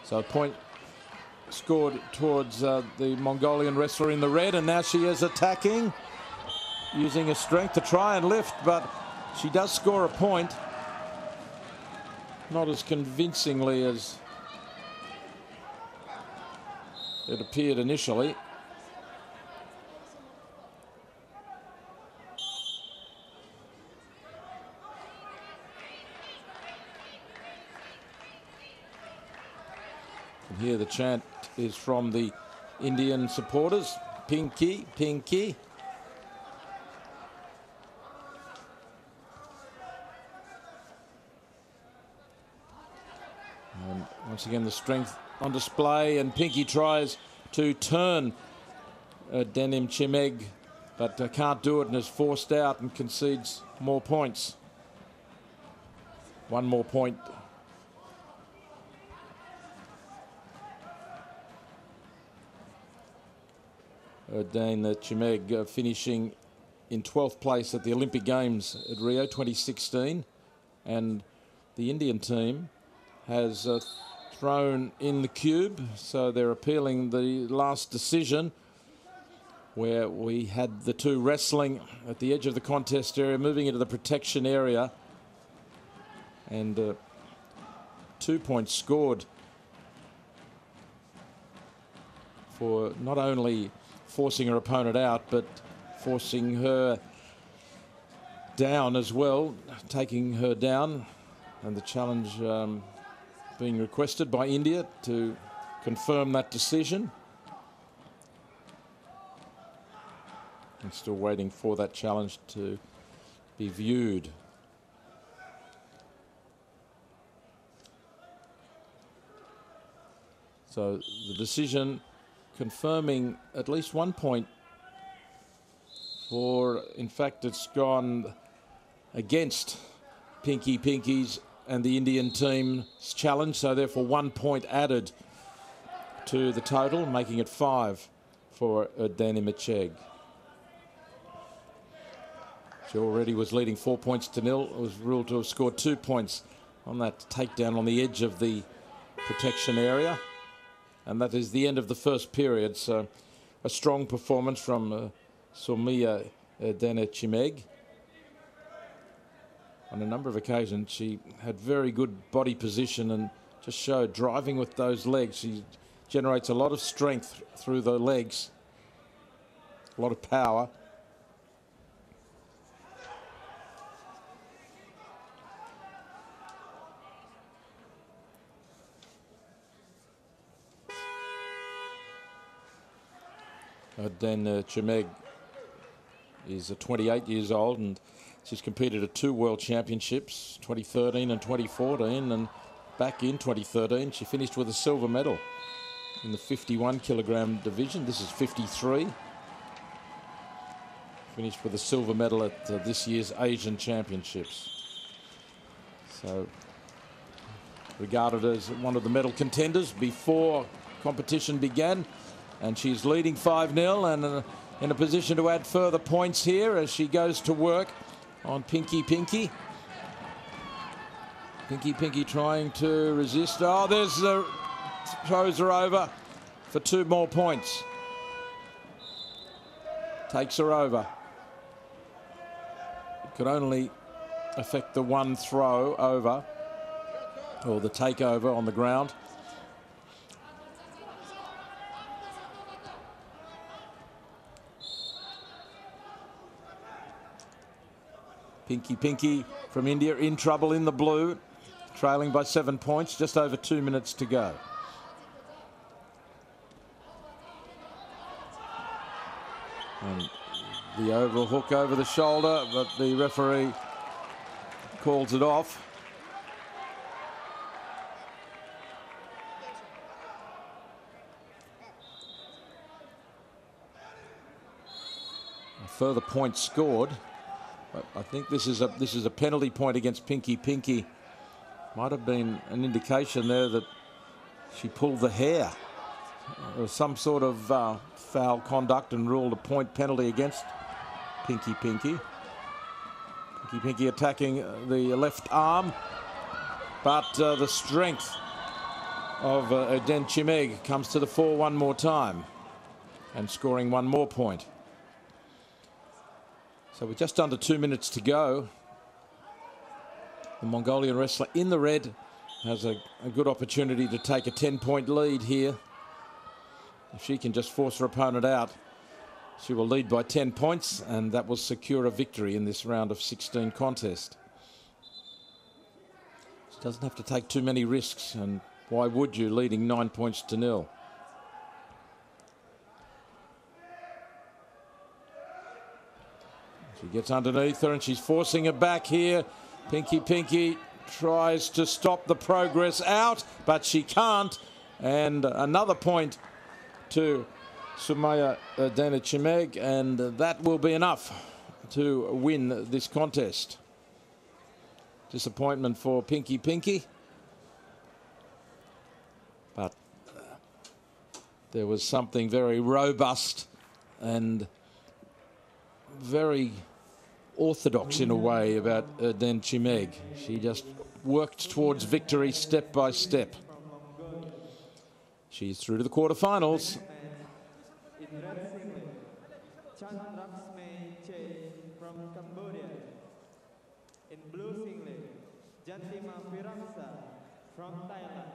So a point scored towards the Mongolian wrestler in the red, and now she is attacking, using her strength to try and lift, but she does score a point. Not as convincingly as it appeared initially. And here the chant is from the Indian supporters, Pinky, Pinky. And once again the strength on display, and Pinky tries to turn Erdenechimeg, but can't do it and is forced out and concedes more points. one more point. Dane Chimeg finishing in 12th place at the Olympic Games at Rio 2016, and the Indian team has thrown in the cube, so they're appealing the last decision where we had the two wrestling at the edge of the contest area, moving into the protection area, and 2 points scored for not only forcing her opponent out, but forcing her down as well, taking her down, and the challenge being requested by India to confirm that decision. I'm still waiting for that challenge to be viewed. So the decision confirming at least 1 point for, in fact, it's gone against Pinky's and the Indian team's challenge, so therefore 1 point added to the total, making it 5 for Dani Macheg. She already was leading 4 points to nil. It was ruled to have scored 2 points on that takedown on the edge of the protection area. And that is the end of the first period. So a strong performance from Soumya Chimeg. On a number of occasions, she had very good body position and just showed driving with those legs. She generates a lot of strength through the legs, a lot of power. Dan Chimeg is 28 years old, and she's competed at 2 World Championships, 2013 and 2014, and back in 2013 she finished with a silver medal in the 51 kilogram division. This is 53. Finished with a silver medal at this year's Asian Championships. So regarded as one of the medal contenders before competition began. And she's leading 5-0 and in a position to add further points here as she goes to work on Pinky. Pinky trying to resist. Oh, there's the throws her over for 2 more points. Takes her over. It could only affect the one throw over, or the takeover on the ground. Pinky from India in trouble in the blue, trailing by 7 points, just over 2 minutes to go. And the overhook over the shoulder, but the referee calls it off. A further point scored. But I think this is a penalty point against Pinky. Might have been an indication there that she pulled the hair. There was some sort of foul conduct and ruled a point penalty against Pinky. Pinky attacking the left arm, but the strength of Dan Chimeg comes to the fore one more time and scoring 1 more point. So with just under 2 minutes to go, the Mongolian wrestler in the red has a good opportunity to take a 10-point lead here. If she can just force her opponent out, she will lead by 10 points, and that will secure a victory in this round of 16 contest. She doesn't have to take too many risks, and why would you, leading 9 points to nil? She gets underneath her and she's forcing her back here. Pinky tries to stop the progress out, but she can't. And another point to Soumya Chimeg, and that will be enough to win this contest. disappointment for Pinky. But there was something very robust and very orthodox in a way about Den Chimeg. She just worked towards victory step by step. She's through to the quarterfinals. From Cambodia. In blue singlet, Jantima Piraksa from Thailand.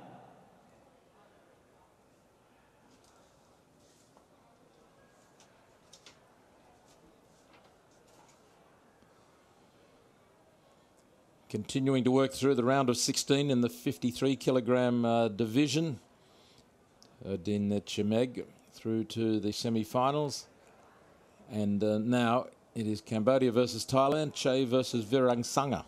Continuing to work through the round of 16 in the 53 kilogram division. Din Chimeg through to the semi-finals. And now it is Cambodia versus Thailand, Che versus Virangsanga.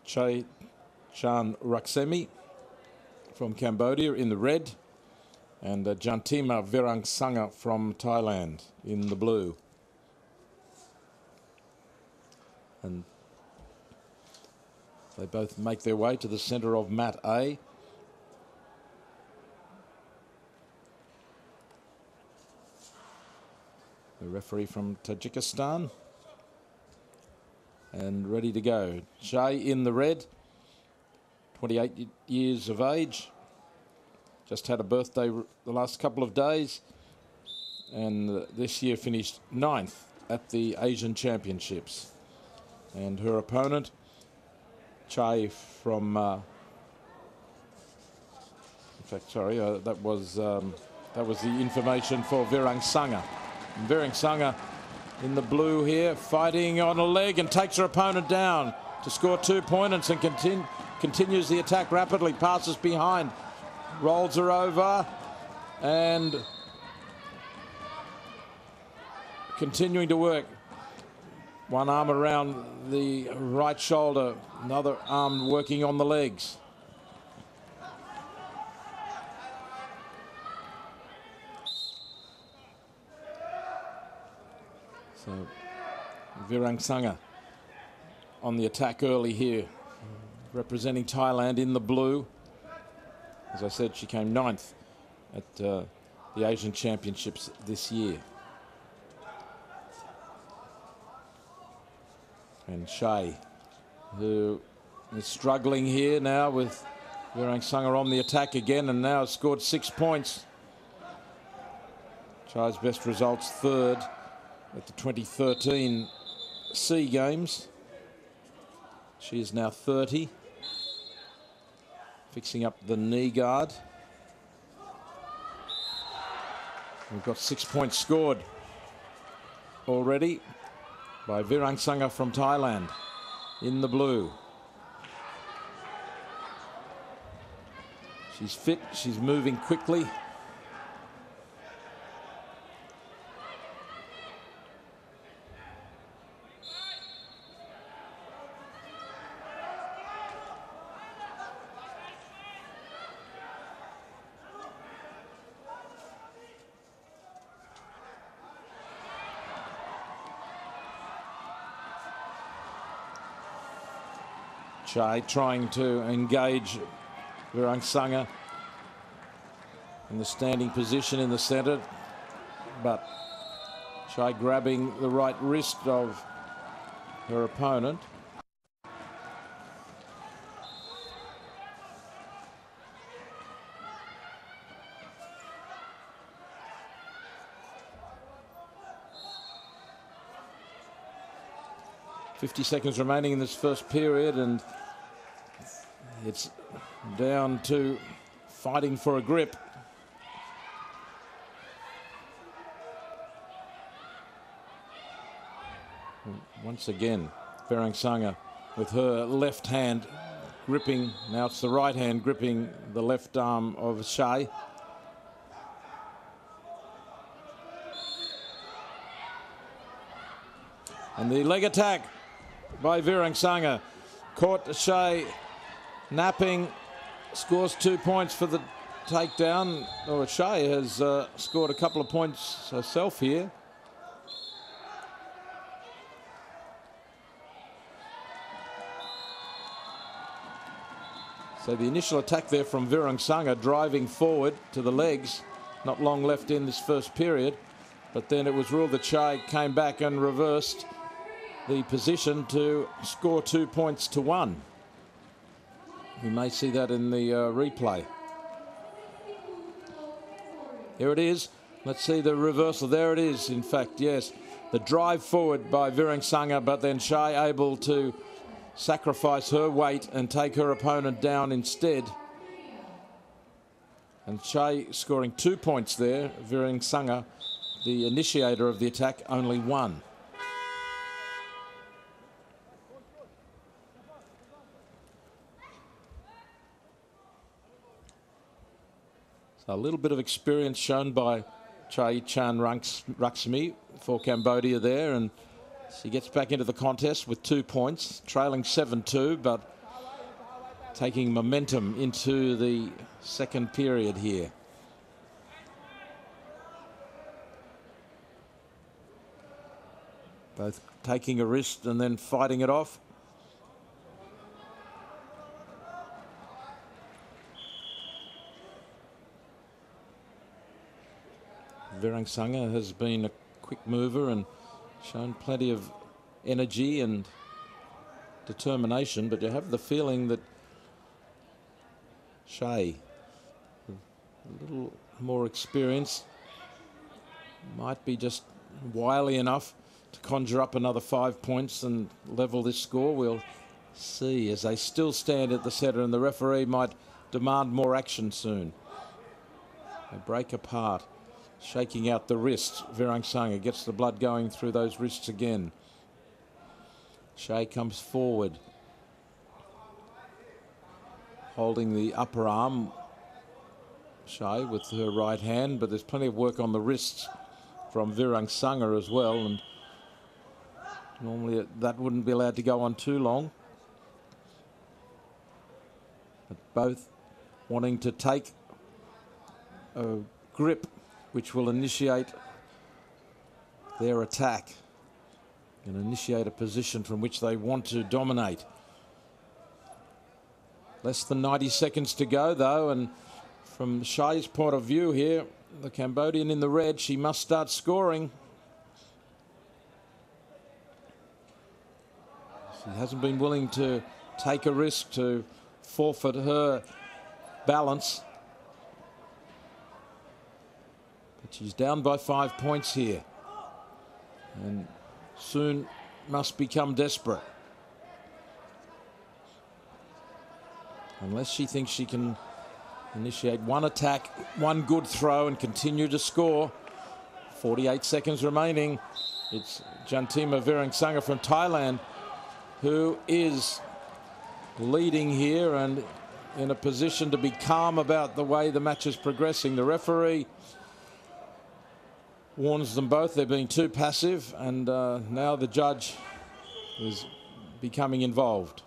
Che Chan Raksemi from Cambodia in the red, and Jantima Virangsanga from Thailand in the blue. And they both make their way to the centre of mat A. The referee from Tajikistan. And ready to go. Che in the red, 28 years of age. Just had a birthday the last couple of days. And this year finished 9th at the Asian Championships. And her opponent, Che from, in fact, sorry, that was the information for Virangsanga. And Virangsanga in the blue here, fighting on a leg and takes her opponent down to score 2 points and continues the attack rapidly, passes behind, rolls her over and continuing to work. One arm around the right shoulder, another arm working on the legs. So Virangsanga on the attack early here, representing Thailand in the blue. As I said, she came 9th at the Asian Championships this year. And Che, who is struggling here now with Virangsanga on the attack again, and now has scored 6 points. Che's best results 3rd at the 2013 SEA Games. She is now 30, fixing up the knee guard. We've got 6 points scored already by Virangsanga from Thailand in the blue. She's fit, she's moving quickly. Che trying to engage Virangsanga in the standing position in the centre, but Che grabbing the right wrist of her opponent. .50 seconds remaining in this first period, and it's down to fighting for a grip. Once again, Virangsanga with her left hand gripping, now it's the right hand gripping the left arm of Che. And the leg attack by Virangsanga caught Che napping scores 2 points for the takedown. Or Shea has scored a couple of points herself here. So the initial attack there from Virangsanga, driving forward to the legs. Not long left in this first period. But then it was ruled that Shea came back and reversed the position to score 2 points to 1. We may see that in the replay. Here it is. Let's see the reversal. There it is, in fact, yes. The drive forward by Virangsanga, but then Shea able to sacrifice her weight and take her opponent down instead. And Shea scoring 2 points there. Virangsanga, the initiator of the attack, only 1. So a little bit of experience shown by Chai-Chan Raksmi for Cambodia there, and she gets back into the contest with 2 points, trailing 7-2, but taking momentum into the second period here. Both taking a risk and then fighting it off. Virangsanga has been a quick mover and shown plenty of energy and determination, but you have the feeling that Shea, a little more experience, might be just wily enough to conjure up another 5 points and level this score. We'll see as they still stand at the centre, and the referee might demand more action soon. They break apart, shaking out the wrists. Virangsanga gets the blood going through those wrists again. Shea comes forward, holding the upper arm, Shea, with her right hand, but there's plenty of work on the wrists from Virangsanga as well, and normally that wouldn't be allowed to go on too long. But both wanting to take a grip which will initiate their attack and initiate a position from which they want to dominate. Less than 90 seconds to go, though, and from Shea's point of view here, the Cambodian in the red, she must start scoring. She hasn't been willing to take a risk to forfeit her balance. But she's down by 5 points here, and soon must become desperate. Unless she thinks she can initiate one attack, one good throw and continue to score. 48 seconds remaining. It's Jantima Virangsanga from Thailand who is leading here and in a position to be calm about the way the match is progressing. The referee warns them both they're being too passive, and now the judge is becoming involved.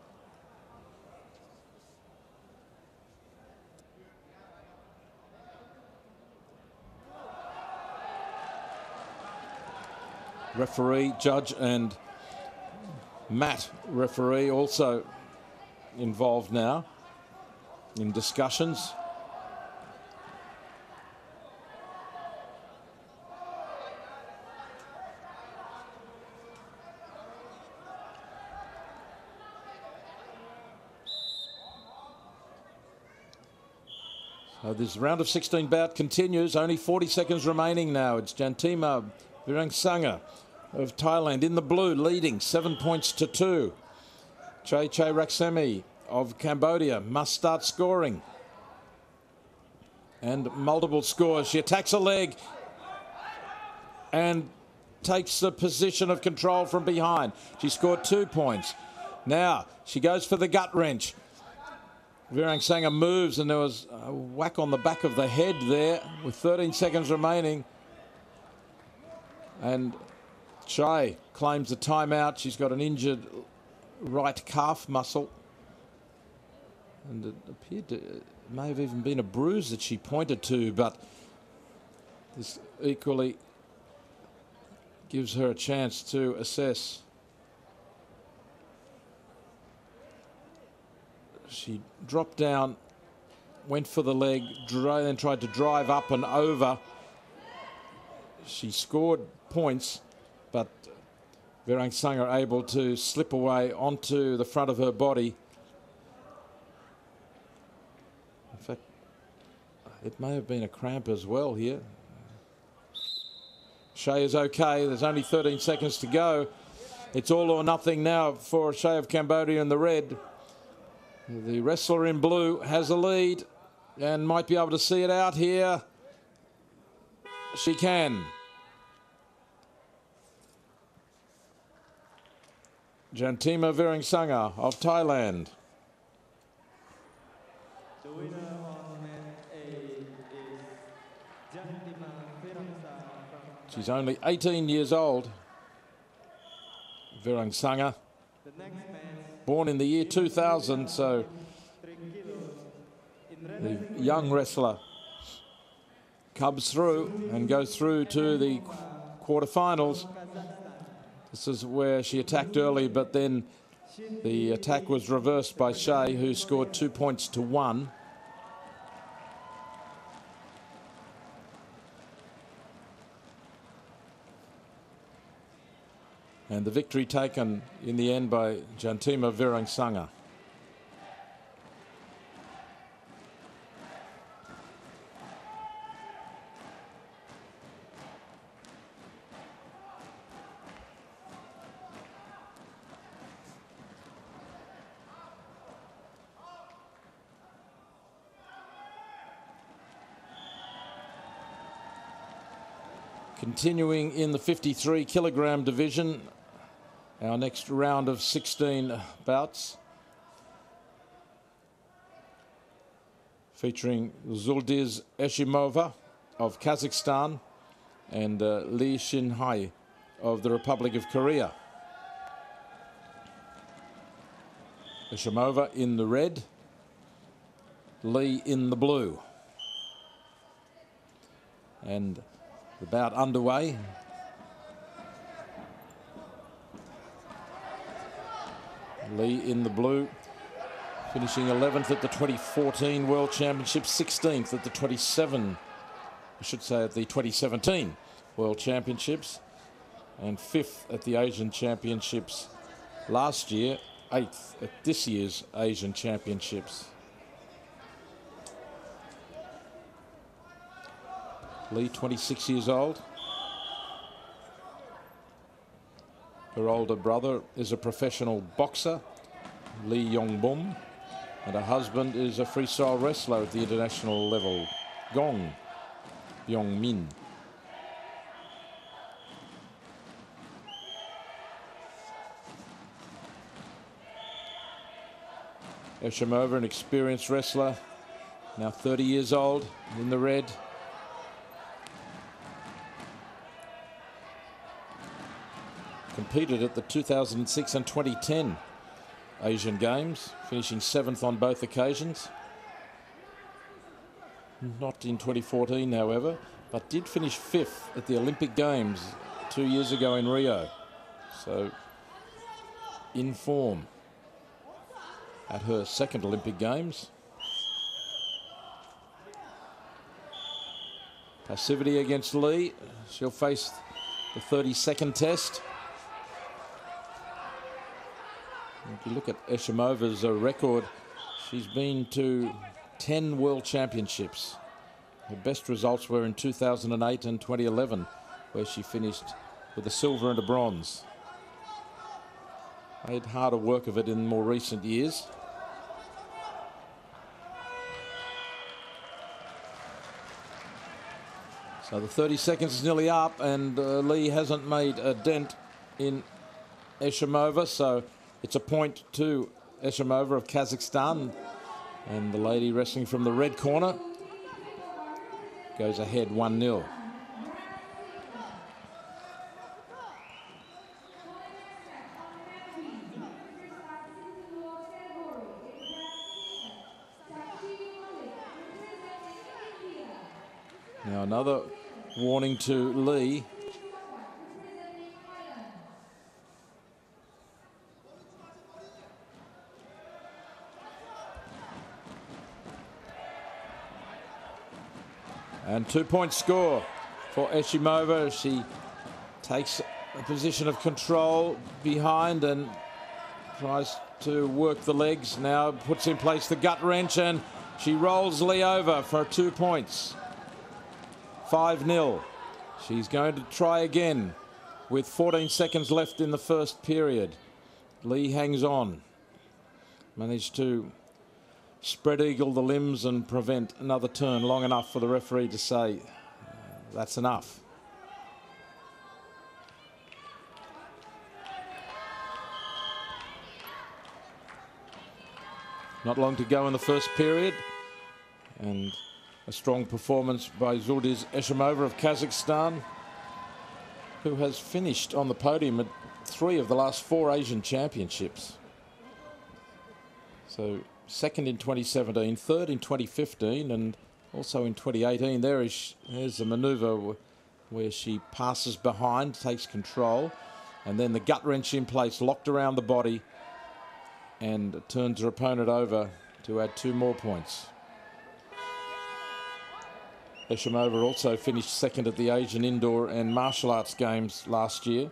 Referee, judge and mat referee also involved now in discussions. So this round of 16 bout continues. Only 40 seconds remaining now. It's Jantima Virangsanga of Thailand in the blue, leading 7 points to 2. Chai Raksemi of Cambodia must start scoring. And multiple scores. She attacks a leg and takes the position of control from behind. She scored 2 points. Now she goes for the gut wrench. Virangsanga moves, and there was a whack on the back of the head there with 13 seconds remaining. And Chai claims a timeout. She's got an injured right calf muscle. And it appeared to, it may have even been a bruise that she pointed to, but this equally gives her a chance to assess. She dropped down, went for the leg, then tried to drive up and over. She scored points, but Virangsanga able to slip away onto the front of her body. In fact, it may have been a cramp as well here. Shea is okay. There's only 13 seconds to go. It's all or nothing now for Shea of Cambodia in the red. The wrestler in blue has a lead and might be able to see it out here. She can. Jantima Virangsanga of Thailand. The winner of match A is Jantima Virangsanga from She's only 18 years old. Virangsanga, the next match. born in the year 2000, so 3 kilos the young wrestler comes through and goes through to the quarterfinals. This is where she attacked early, but then the attack was reversed by Shea, who scored 2 points to 1. And the victory taken in the end by Jantima Virangsanga. Continuing in the 53 kilogram division, our next round of 16 bouts, featuring Zuldiz Eshimova of Kazakhstan and Lee Shin-hai of the Republic of Korea. Eshimova in the red, Lee in the blue. And the bout underway. Lee in the blue, finishing 11th at the 2014 World Championships, 16th at the 2017 World Championships, and 5th at the Asian Championships last year, 8th at this year's Asian Championships. Lee, 26 years old. Her older brother is a professional boxer, Lee Yongbom, and her husband is a freestyle wrestler at the international level, Gong Yongmin. Eshimova, an experienced wrestler, now 30 years old, in the red. Competed at the 2006 and 2010 Asian Games, finishing 7th on both occasions. Not in 2014, however, but did finish 5th at the Olympic Games 2 years ago in Rio. So, in form at her second Olympic Games. Passivity against Lee. She'll face the 32nd test. If you look at Eshimova's record, she's been to 10 World Championships. Her best results were in 2008 and 2011, where she finished with a silver and a bronze. Made harder work of it in more recent years. So the 30 seconds is nearly up, and Lee hasn't made a dent in Eshimova, so it's a point to Eshimova of Kazakhstan, and the lady wrestling from the red corner goes ahead 1-0. Now another warning to Lee. And 2-point score for Eshimova. She takes a position of control behind and tries to work the legs. Now puts in place the gut wrench and she rolls Lee over for 2 points. 5-0. She's going to try again with 14 seconds left in the first period. Lee hangs on. Managed to spread eagle the limbs and prevent another turn long enough for the referee to say that's enough. Not long to go in the first period, and a strong performance by Zuldiz Eshimova of Kazakhstan, who has finished on the podium at 3 of the last 4 Asian Championships. So second in 2017, third in 2015, and also in 2018. There's a manoeuvre where she passes behind, takes control, and then the gut wrench in place, locked around the body, and turns her opponent over to add 2 more points. Eshimova also finished second at the Asian Indoor and Martial Arts Games last year.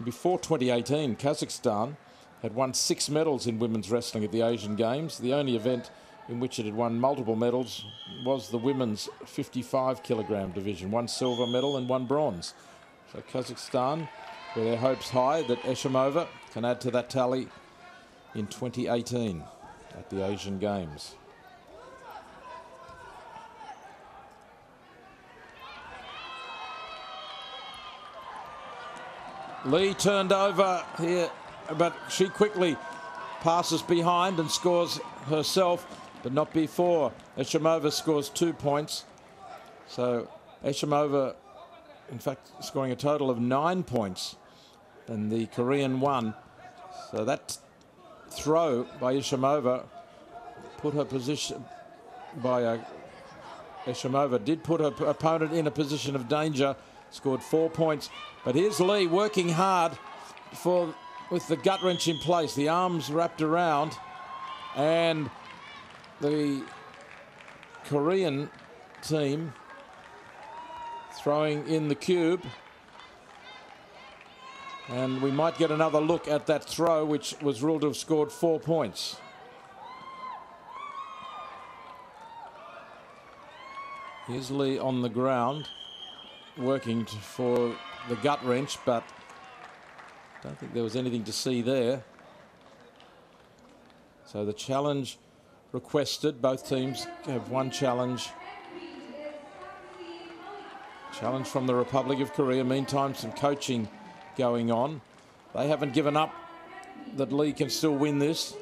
Before 2018, Kazakhstan had won 6 medals in women's wrestling at the Asian Games. The only event in which it had won multiple medals was the women's 55-kilogram division, 1 silver medal and 1 bronze. So Kazakhstan, with their hopes high that Eshimova can add to that tally in 2018 at the Asian Games. Lee turned over here, but she quickly passes behind and scores herself, but not before. Eshimova scores 2 points. So Eshimova, in fact, scoring a total of 9 points, and the Korean won. So that throw by Eshimova put her position Eshimova did put her opponent in a position of danger, scored 4 points. But here's Lee working hard with the gut wrench in place, the arms wrapped around, and the Korean team throwing in the cube. And we might get another look at that throw, which was ruled to have scored 4 points. Here's Lee on the ground, working for the gut wrench, but I don't think there was anything to see there. So the challenge requested. Both teams have one challenge. Challenge from the Republic of Korea. Meantime, some coaching going on. They haven't given up that Lee can still win this.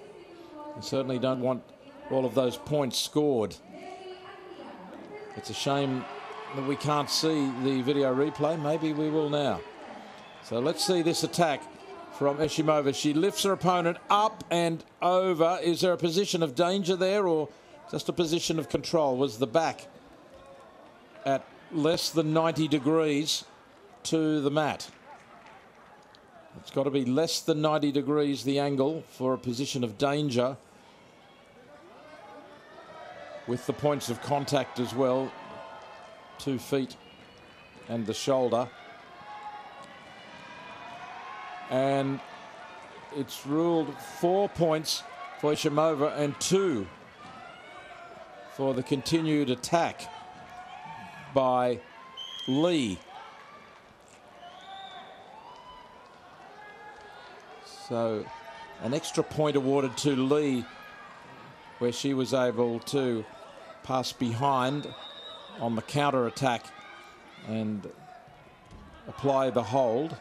They certainly don't want all of those points scored. It's a shame that we can't see the video replay. Maybe we will now. So let's see this attack from Eshimova. She lifts her opponent up and over. Is there a position of danger there or just a position of control? Was the back at less than 90 degrees to the mat? It's got to be less than 90 degrees the angle for a position of danger, with the points of contact as well, 2 feet and the shoulder. And it's ruled 4 points for Eshimova and 2 for the continued attack by Lee. So an extra point awarded to Lee, where she was able to pass behind on the counter attack and apply the hold.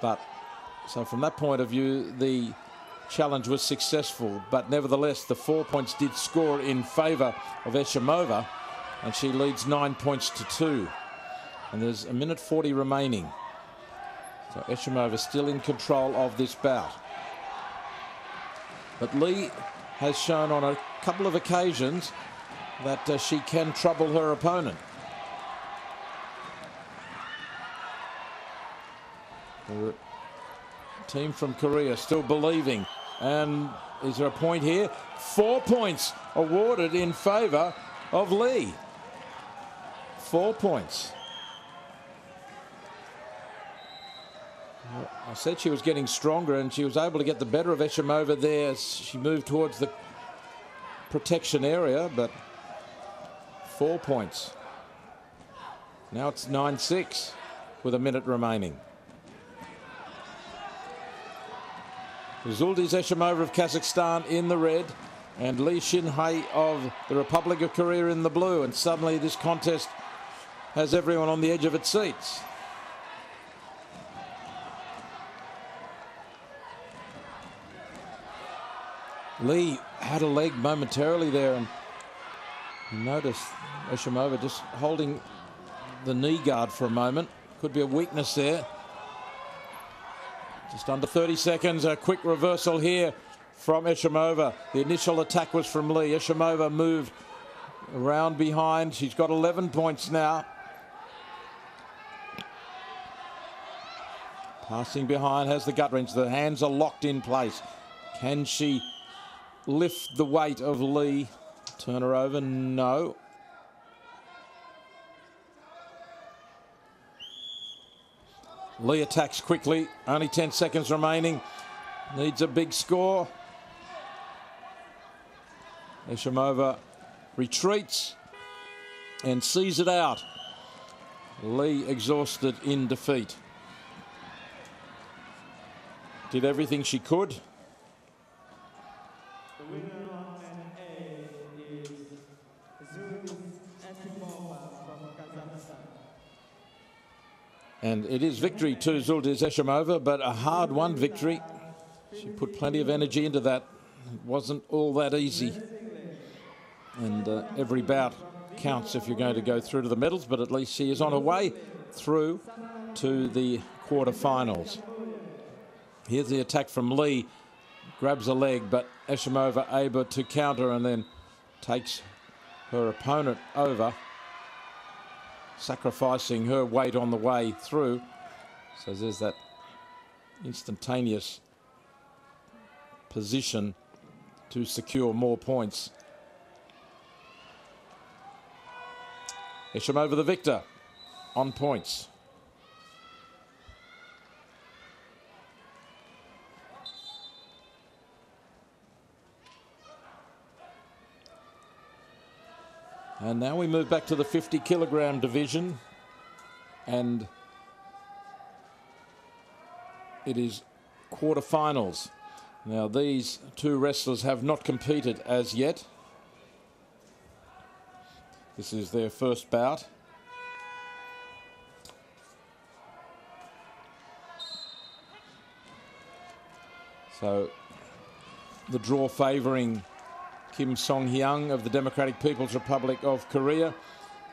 But so from that point of view, the challenge was successful, but nevertheless the 4 points did score in favour of Eshimova, and she leads 9 points to 2. And there's a minute 40 remaining. So Eshimova still in control of this bout. But Lee has shown on a couple of occasions that she can trouble her opponent. The team from Korea still believing. And is there a point here? 4 points awarded in favour of Lee. 4 points. I said she was getting stronger and she was able to get the better of Eshimova there as she moved towards the protection area, but 4 points. Now it's 9-6 with a minute remaining. Zuldiz Eshimova of Kazakhstan in the red and Lee Shin-hae of the Republic of Korea in the blue, and suddenly this contest has everyone on the edge of its seats. Lee had a leg momentarily there, and you notice Eshimova just holding the knee guard for a moment. Could be a weakness there. Just under 30 seconds, a quick reversal here from Eshimova. The initial attack was from Lee. Eshimova moved around behind. She's got 11 points now. Passing behind, has the gut wrench. The hands are locked in place. Can she lift the weight of Lee? Turn her over? No. Lee attacks quickly. Only 10 seconds remaining. Needs a big score. Eshimova retreats and sees it out. Lee exhausted in defeat. Did everything she could. The winner of Mat A is from Kazakhstan. And it is victory to Zuldiz Eshimova, but a hard-won victory. She put plenty of energy into that. It wasn't all that easy. And every bout counts if you're going to go through to the medals, but at least she is on her way through to the quarterfinals. Here's the attack from Lee. Grabs a leg, but Eshimova able to counter and then takes her opponent over, sacrificing her weight on the way through. So there's that instantaneous position to secure more points. Eshimova the victor on points. And now we move back to the 50-kilogram division, and it is quarterfinals. Now these two wrestlers have not competed as yet. This is their first bout. So the draw favouring Kim Song-hyang of the Democratic People's Republic of Korea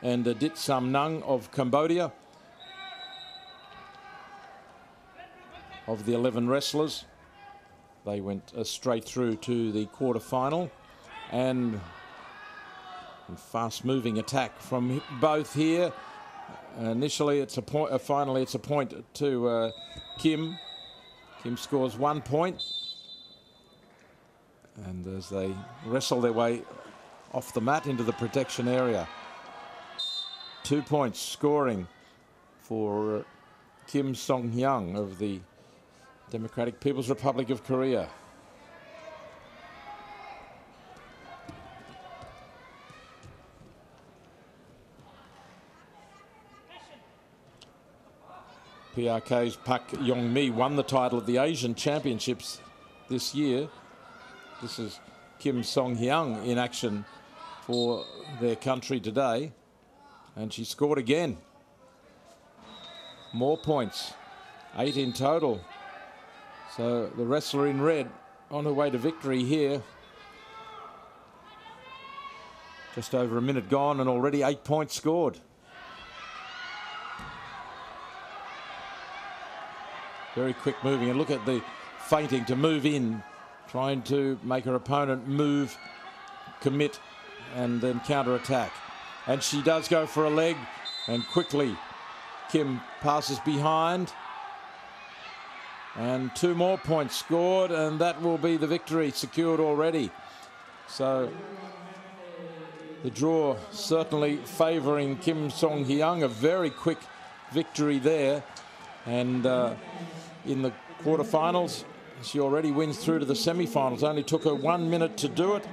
and Dit Sam-nang of Cambodia. Of the 11 wrestlers, they went straight through to the quarterfinal, and fast-moving attack from both here. Initially, it's a point. Finally, it's a point to Kim. Kim scores 1 point. And as they wrestle their way off the mat into the protection area, 2 points scoring for Kim Song-hyang of the Democratic People's Republic of Korea. PRK's Pak Yong-mi won the title at the Asian Championships this year. This is Kim Song-hyang in action for their country today, and she scored again. More points, 8 in total. So the wrestler in red on her way to victory here. Just over a minute gone and already 8 points scored. Very quick moving, and look at the feinting to move in, trying to make her opponent move, commit, and then counter-attack. And she does go for a leg, and quickly Kim passes behind. And 2 more points scored, and that will be the victory secured already. So the draw certainly favouring Kim Song-hyang, a very quick victory there. And in the quarterfinals, she already wins through to the semi-finals. Only took her 1 minute to do it.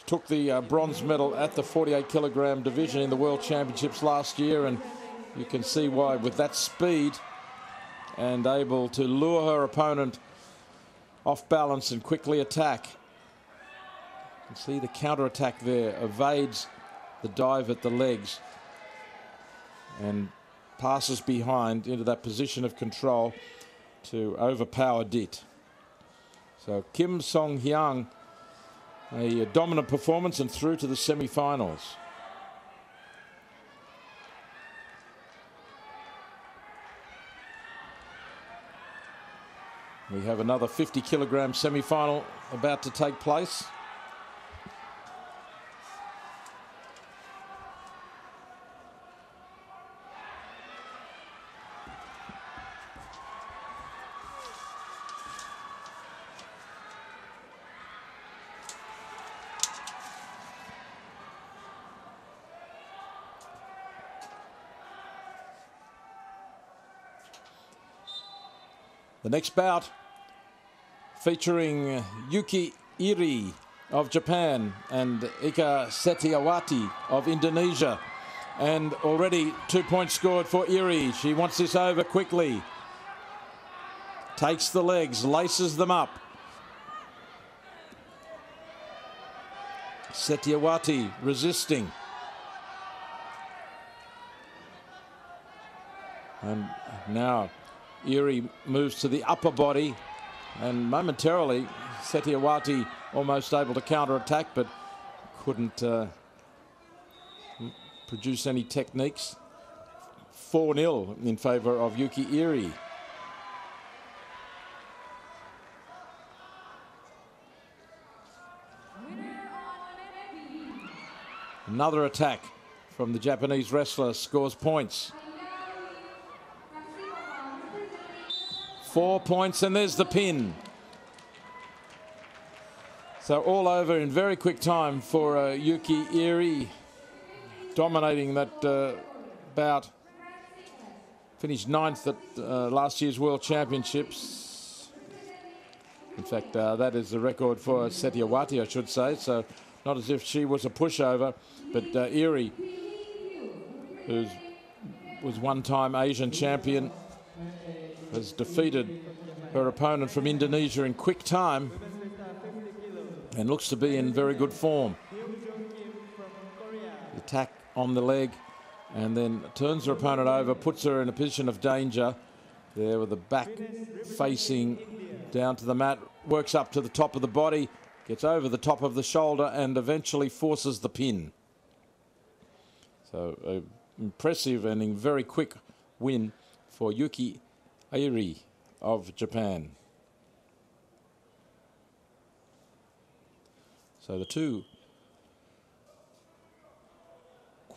Took the bronze medal at the 48 kilogram division in the World Championships last year, and you can see why with that speed and able to lure her opponent off balance and quickly attack. You can see the counter-attack there, evades the dive at the legs and passes behind into that position of control to overpower Dit. So Kim Song-hyang, a dominant performance and through to the semi-finals. We have another 50 kilogram semi-final about to take place. The next bout featuring Yuki Iri of Japan and Ika Setiawati of Indonesia. And already 2 points scored for Iri. She wants this over quickly. Takes the legs, laces them up. Setiawati resisting. And now Iri moves to the upper body, and momentarily Setiawati almost able to counter-attack, but couldn't produce any techniques. 4-0 in favour of Yuki Iri. Another attack from the Japanese wrestler scores points. 4 points, and there's the pin. So all over in very quick time for Yuki Iri, dominating that bout. Finished 9th at last year's World Championships. In fact, that is the record for Setiawati, I should say. So not as if she was a pushover, but Iri, who was one-time Asian champion, has defeated her opponent from Indonesia in quick time and looks to be in very good form. Attack on the leg and then turns her opponent over, puts her in a position of danger there with the back facing down to the mat, works up to the top of the body, gets over the top of the shoulder and eventually forces the pin. So an impressive and very quick win for Yuki Iri of Japan. So the two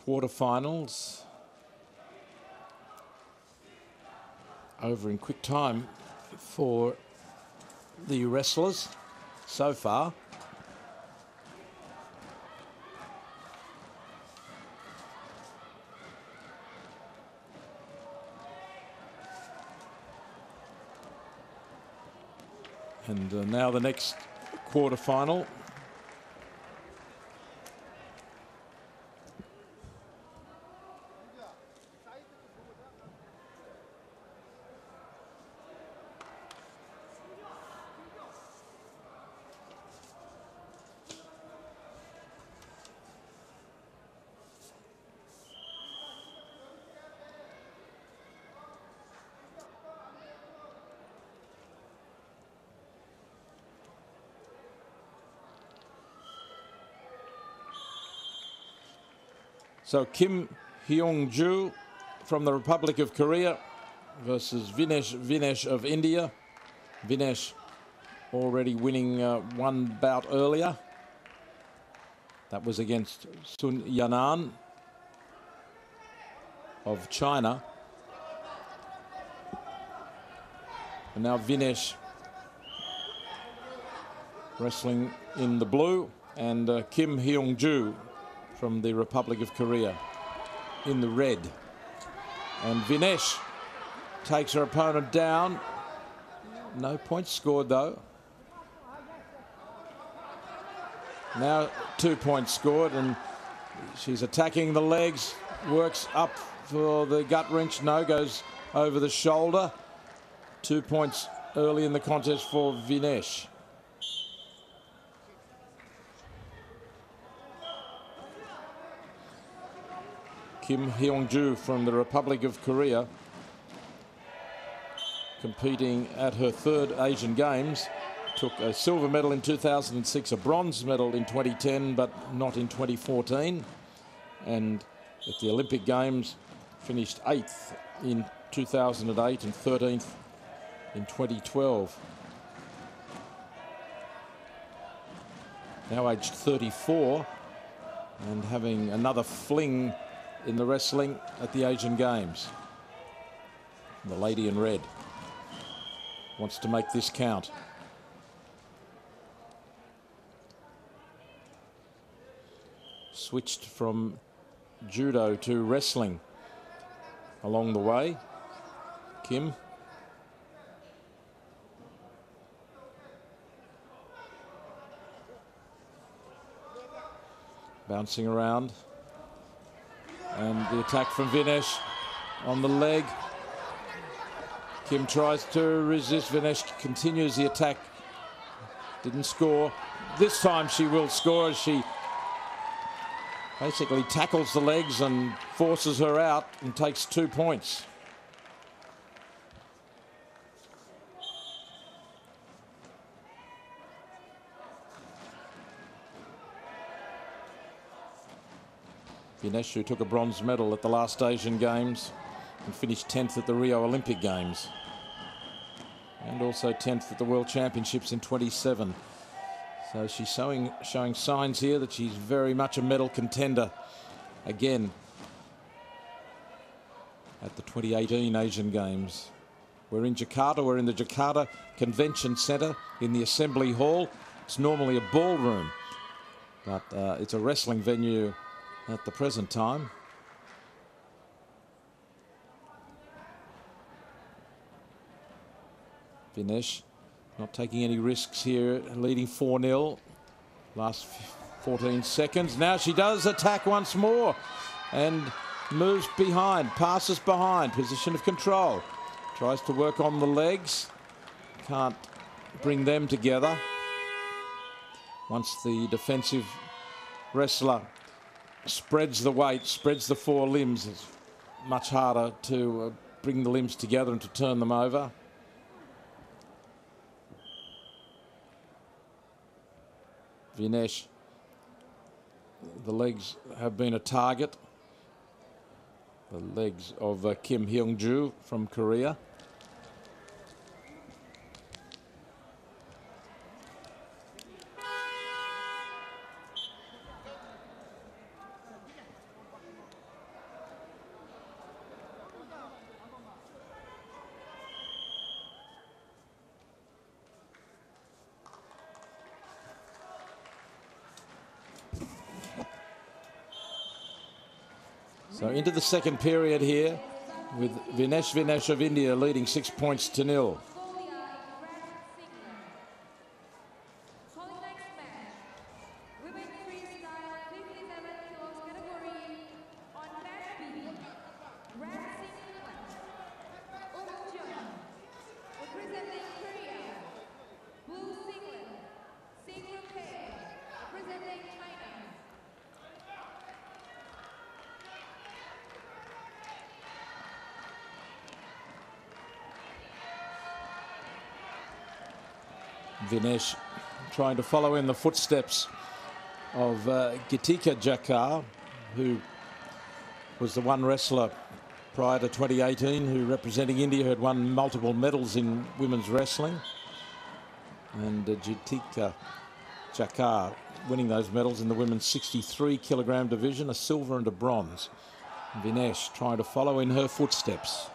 quarterfinals over in quick time for the wrestlers so far. And now the next quarterfinal. So Kim Hyung-joo from the Republic of Korea versus Vinesh of India. Vinesh already winning one bout earlier. That was against Sun Yanan of China. And now Vinesh wrestling in the blue, and Kim Hyung-ju from the Republic of Korea in the red. And Vinesh takes her opponent down. No points scored though. Now 2 points scored, and she's attacking the legs, works up for the gut wrench, no, goes over the shoulder. 2 points early in the contest for Vinesh. Kim Hyung-ju from the Republic of Korea, competing at her third Asian Games, took a silver medal in 2006, a bronze medal in 2010, but not in 2014. And at the Olympic Games, finished 8th in 2008 and 13th in 2012. Now aged 34 and having another fling in the wrestling at the Asian Games. The lady in red wants to make this count. Switched from judo to wrestling along the way. Kim. Bouncing around. And the attack from Vinesh on the leg. Kim tries to resist. Vinesh continues the attack. Didn't score. This time she will score as she basically tackles the legs and forces her out and takes 2 points. Vinesh, who took a bronze medal at the last Asian Games and finished 10th at the Rio Olympic Games, and also 10th at the World Championships in 27. So she's showing signs here that she's very much a medal contender again at the 2018 Asian Games. We're in Jakarta. We're in the Jakarta Convention Centre in the Assembly Hall. It's normally a ballroom, but it's a wrestling venue at the present time. Vinesh not taking any risks here, leading 4-0. Last 14 seconds. Now she does attack once more and moves behind, passes behind, position of control. Tries to work on the legs. Can't bring them together. Once the defensive wrestler spreads the weight, spreads the four limbs, it's much harder to bring the limbs together and to turn them over. Vinesh, the legs have been a target. The legs of Kim Hyung-ju from Korea. So into the second period here with Vinesh of India leading 6 points to 0. Vinesh trying to follow in the footsteps of Gitika Jakar, who was the one wrestler prior to 2018 who, representing India, had won multiple medals in women's wrestling. And Gitika Jakar winning those medals in the women's 63 kilogram division, a silver and a bronze. Vinesh trying to follow in her footsteps.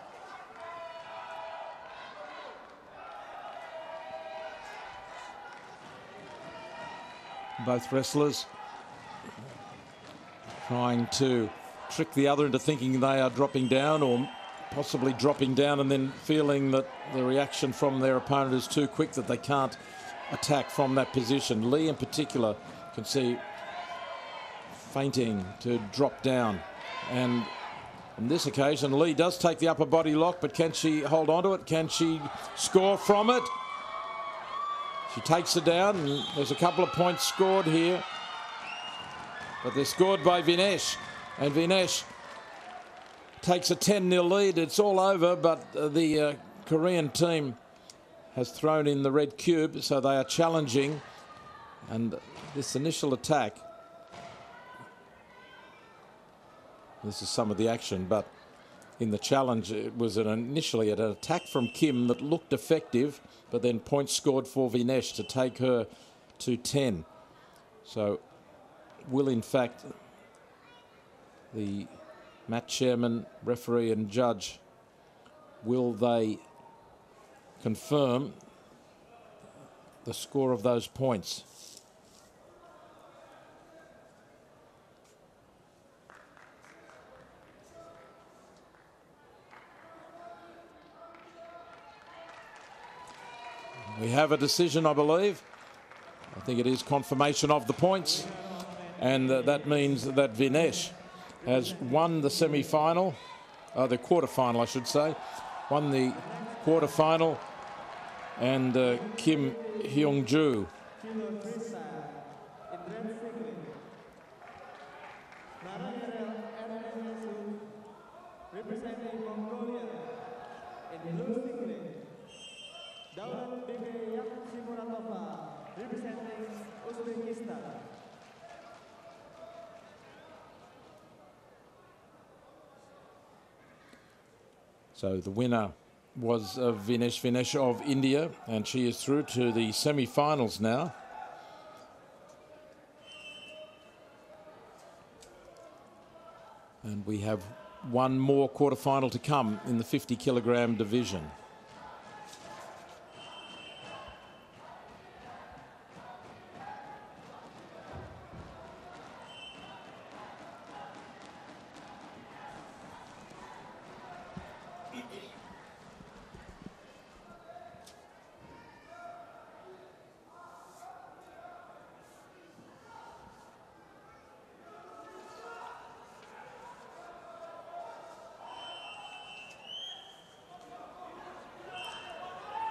both wrestlers trying to trick the other into thinking they are dropping down, or possibly dropping down and then feeling that the reaction from their opponent is too quick, that they can't attack from that position. Lee in particular can see feinting to drop down, and on this occasion Lee does take the upper body lock, but can she hold on to it? Can she score from it? She takes it down, and there's a couple of points scored here, but they're scored by Vinesh, and Vinesh takes a 10-0 lead. It's all over, but the Korean team has thrown in the red cube, so they are challenging, and this initial attack, this is some of the action, but in the challenge it was initially an attack from Kim that looked effective, but then points scored for Vinesh to take her to 10. So will in fact the match chairman, referee and judge, will they confirm the score of those points? We have a decision, I believe. I think it is confirmation of the points, and that means that Vinesh has won the semi-final, the quarter-final, I should say, won the quarter-final, and Kim Hyung-joo representing Mongolia in blue singlet. Daulat Bibi Yaksimuratova representing Uzbekistan. So the winner was Vinesh of India, and she is through to the semi-finals now. And we have one more quarter-final to come in the 50-kilogram division.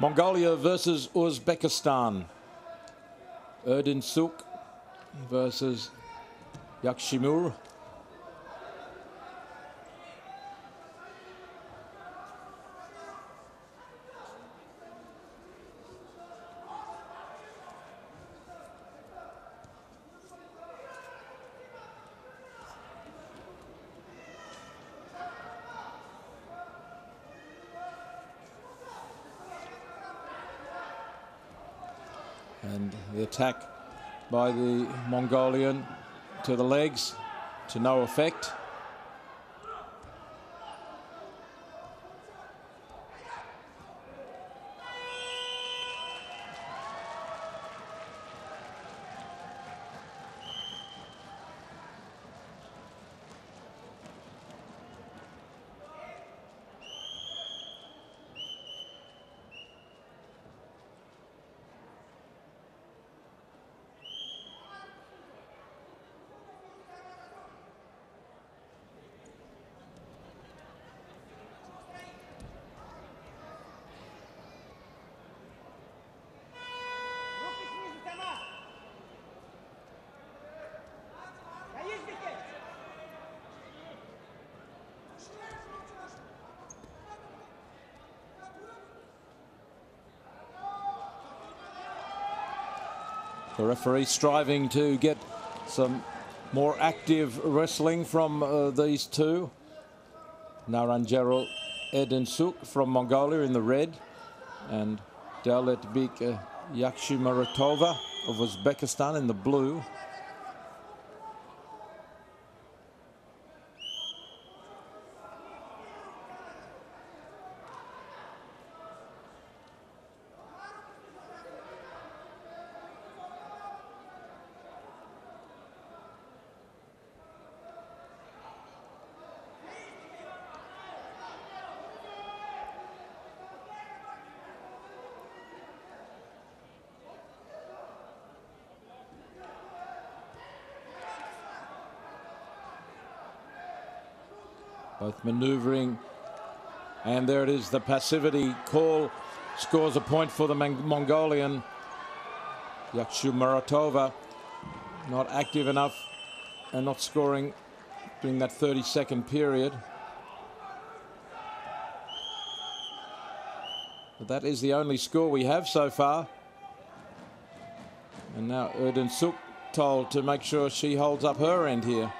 Mongolia versus Uzbekistan. Erdinsuk versus Yakshimur. And the attack by the Mongolian to the legs, to no effect. The referee striving to get some more active wrestling from these two. Naranjaro Erdinsuk from Mongolia in the red, and Daulatbek Yakshimuratova of Uzbekistan in the blue. both manoeuvring, and there it is, the passivity call scores a point for the Mongolian. Yakshu Muratova not active enough and not scoring during that 30-second period. But that is the only score we have so far. And now Erdin Suk told to make sure she holds up her end here.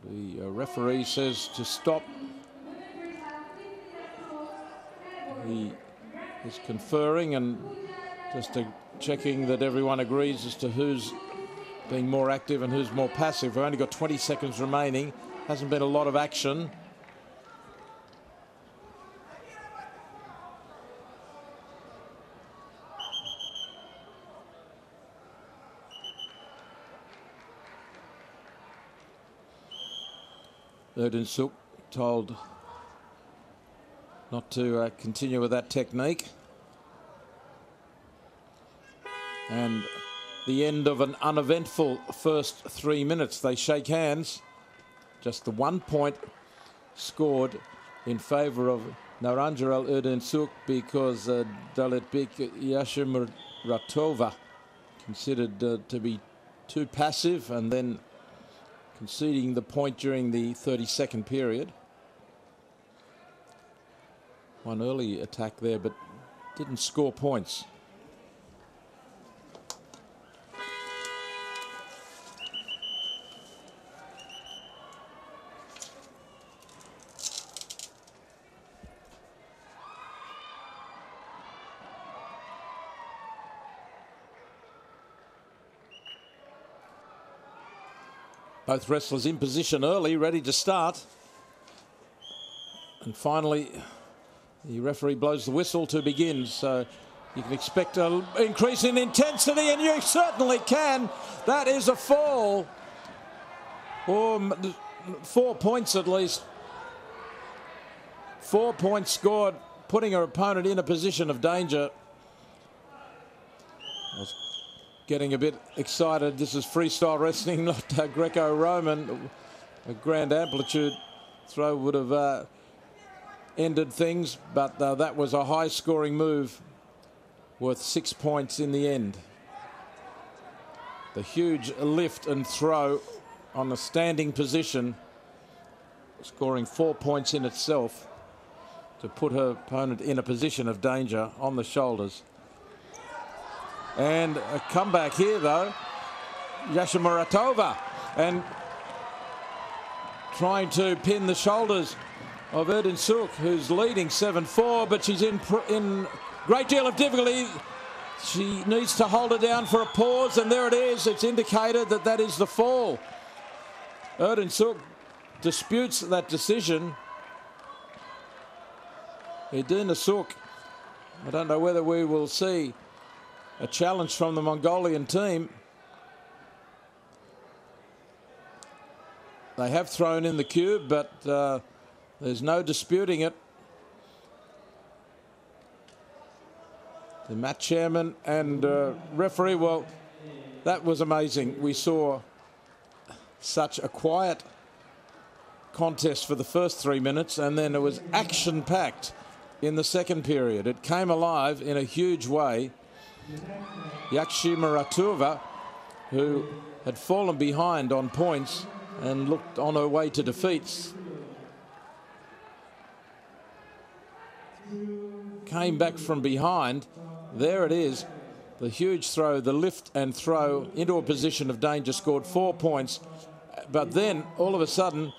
The referee says to stop. He is conferring and just checking that everyone agrees as to who's being more active and who's more passive. We've only got 20 seconds remaining. Hasn't been a lot of action. Erdin Suk told not to continue with that technique. And the end of an uneventful first 3 minutes. They shake hands. Just the 1 point scored in favour of Naranjarel Erdin Suk because Dalitbek Yashimuratova considered to be too passive and then conceding the point during the 30-second period. One early attack there, but didn't score points. Both wrestlers in position early, ready to start. And finally, the referee blows the whistle to begin. So you can expect an increase in intensity, and you certainly can. That is a fall. Or 4 points at least. 4 points scored, putting her opponent in a position of danger. Getting a bit excited. This is freestyle wrestling, not Greco-Roman. A grand amplitude throw would have ended things, but that was a high-scoring move worth 6 points in the end. The huge lift and throw on a standing position, scoring 4 points in itself to put her opponent in a position of danger on the shoulders. And a comeback here, though. Yashimuratova and trying to pin the shoulders of Erdin Suk, who's leading 7-4, but she's in great deal of difficulty. She needs to hold her down for a pause, and there it is. It's indicated that that is the fall. Erdin Suk disputes that decision. Erdin Suk, I don't know whether we will see a challenge from the Mongolian team. They have thrown in the cube, but there's no disputing it. The match chairman and referee, well, that was amazing. We saw such a quiet contest for the first 3 minutes, and then it was action-packed in the second period. It came alive in a huge way. Yashimuratova, who had fallen behind on points and looked on her way to defeats, came back from behind. There it is, the huge throw, the lift and throw into a position of danger, scored 4 points. But then, all of a sudden,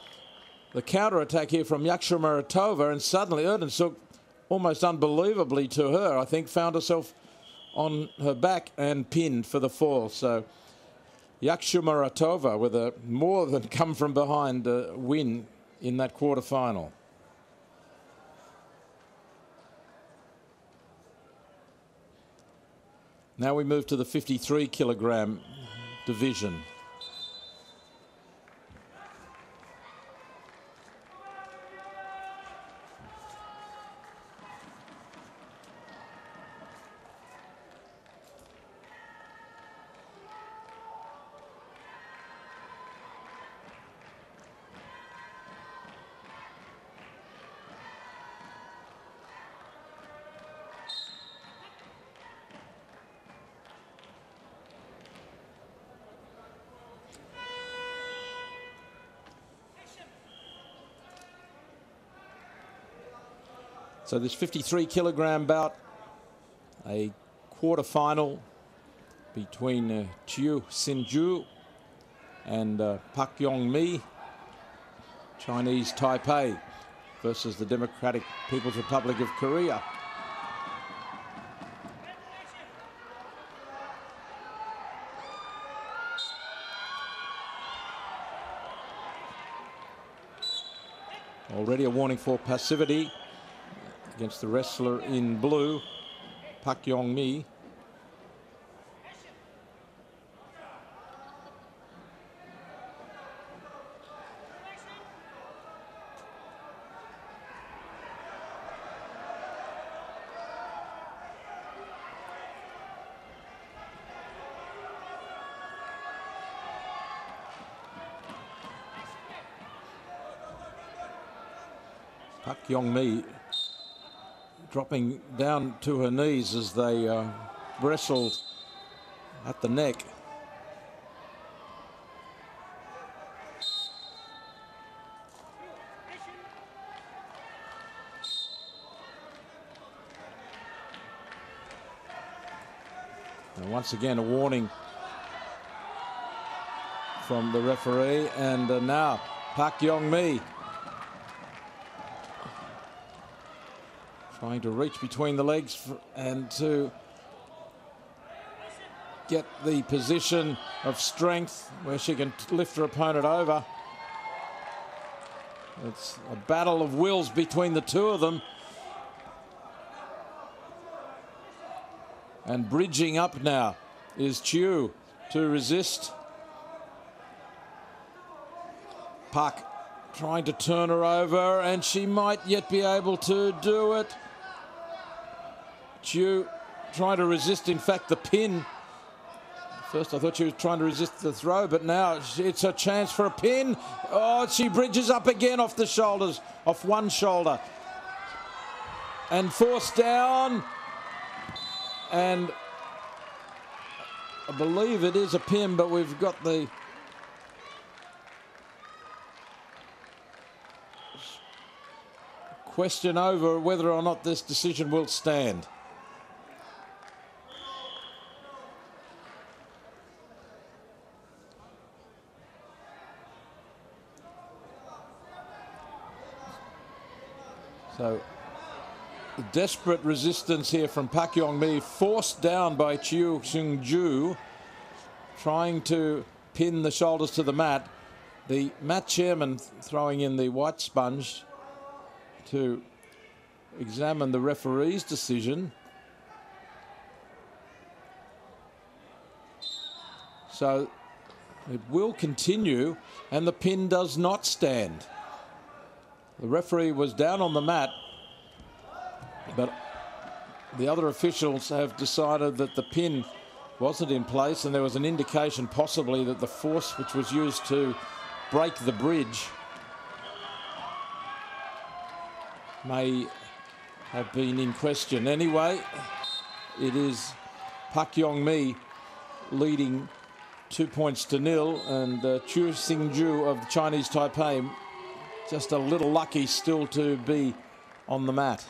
the counter-attack here from Yashimuratova, and suddenly Erdin Suk, almost unbelievably to her, I think, found herself on her back and pinned for the fall. So Yashimuratova with a more than come from behind win in that quarter-final. Now we move to the 53-kilogram division. So this 53-kilogram bout, a quarter-final between Chiu Sin-ju and Pak Yong-mi, Chinese Taipei versus the Democratic People's Republic of Korea. Already a warning for passivity against the wrestler in blue, Pak Yong-mi. Pak Yong-mi dropping down to her knees as they wrestled at the neck. And once again, a warning from the referee, and now Pak Yong-mi trying to reach between the legs and to get the position of strength where she can lift her opponent over. It's a battle of wills between the two of them. And bridging up now is Chiu to resist. Pak trying to turn her over, and she might yet be able to do it. Chiu trying to resist, in fact, the pin. First I thought she was trying to resist the throw, but now it's a chance for a pin. Oh, she bridges up again off the shoulders, off one shoulder. And forced down. And I believe it is a pin, but we've got the question over whether or not this decision will stand. So, desperate resistance here from Pak Yong-mi, forced down by Chiu Sin-ju, trying to pin the shoulders to the mat. The mat chairman throwing in the white sponge to examine the referee's decision. So it will continue, and the pin does not stand. The referee was down on the mat, but the other officials have decided that the pin wasn't in place, and there was an indication possibly that the force which was used to break the bridge may have been in question. Anyway, it is Pak Yong-mi leading 2-0, and Chiu Sin-ju of the Chinese Taipei just a little lucky still to be on the mat.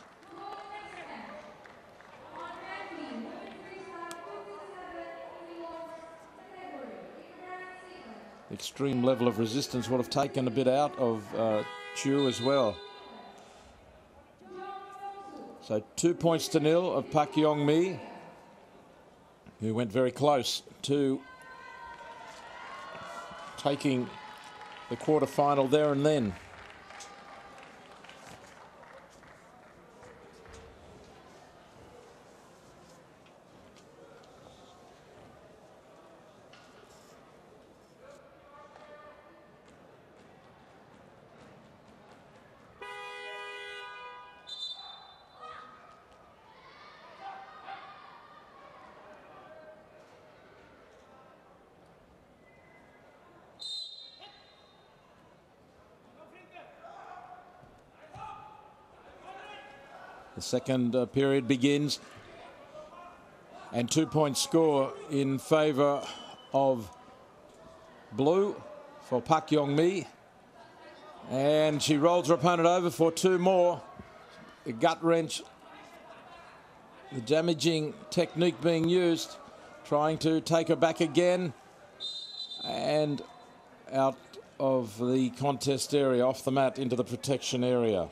Extreme level of resistance would have taken a bit out of Chiu as well. So 2-0 of Pak Yong-mi, who went very close to taking the quarter-final there and then. The second period begins, and 2-point score in favour of blue for Pak Yong-mi, and she rolls her opponent over for two more. the gut wrench, the damaging technique being used, trying to take her back again and out of the contest area, off the mat into the protection area.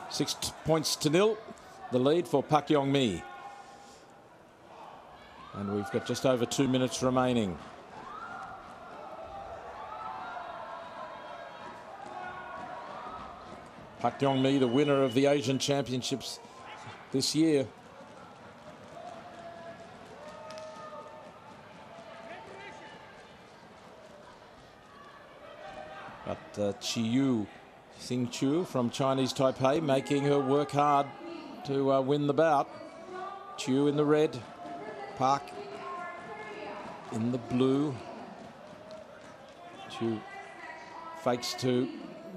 Six points to nil, the lead for Pak Yong-mi. And we've got just over 2 minutes remaining. Pak Yong-mi, the winner of the Asian Championships this year. But Xing Chu from Chinese Taipei making her work hard to win the bout. Chu in the red, Park in the blue. Chu fakes to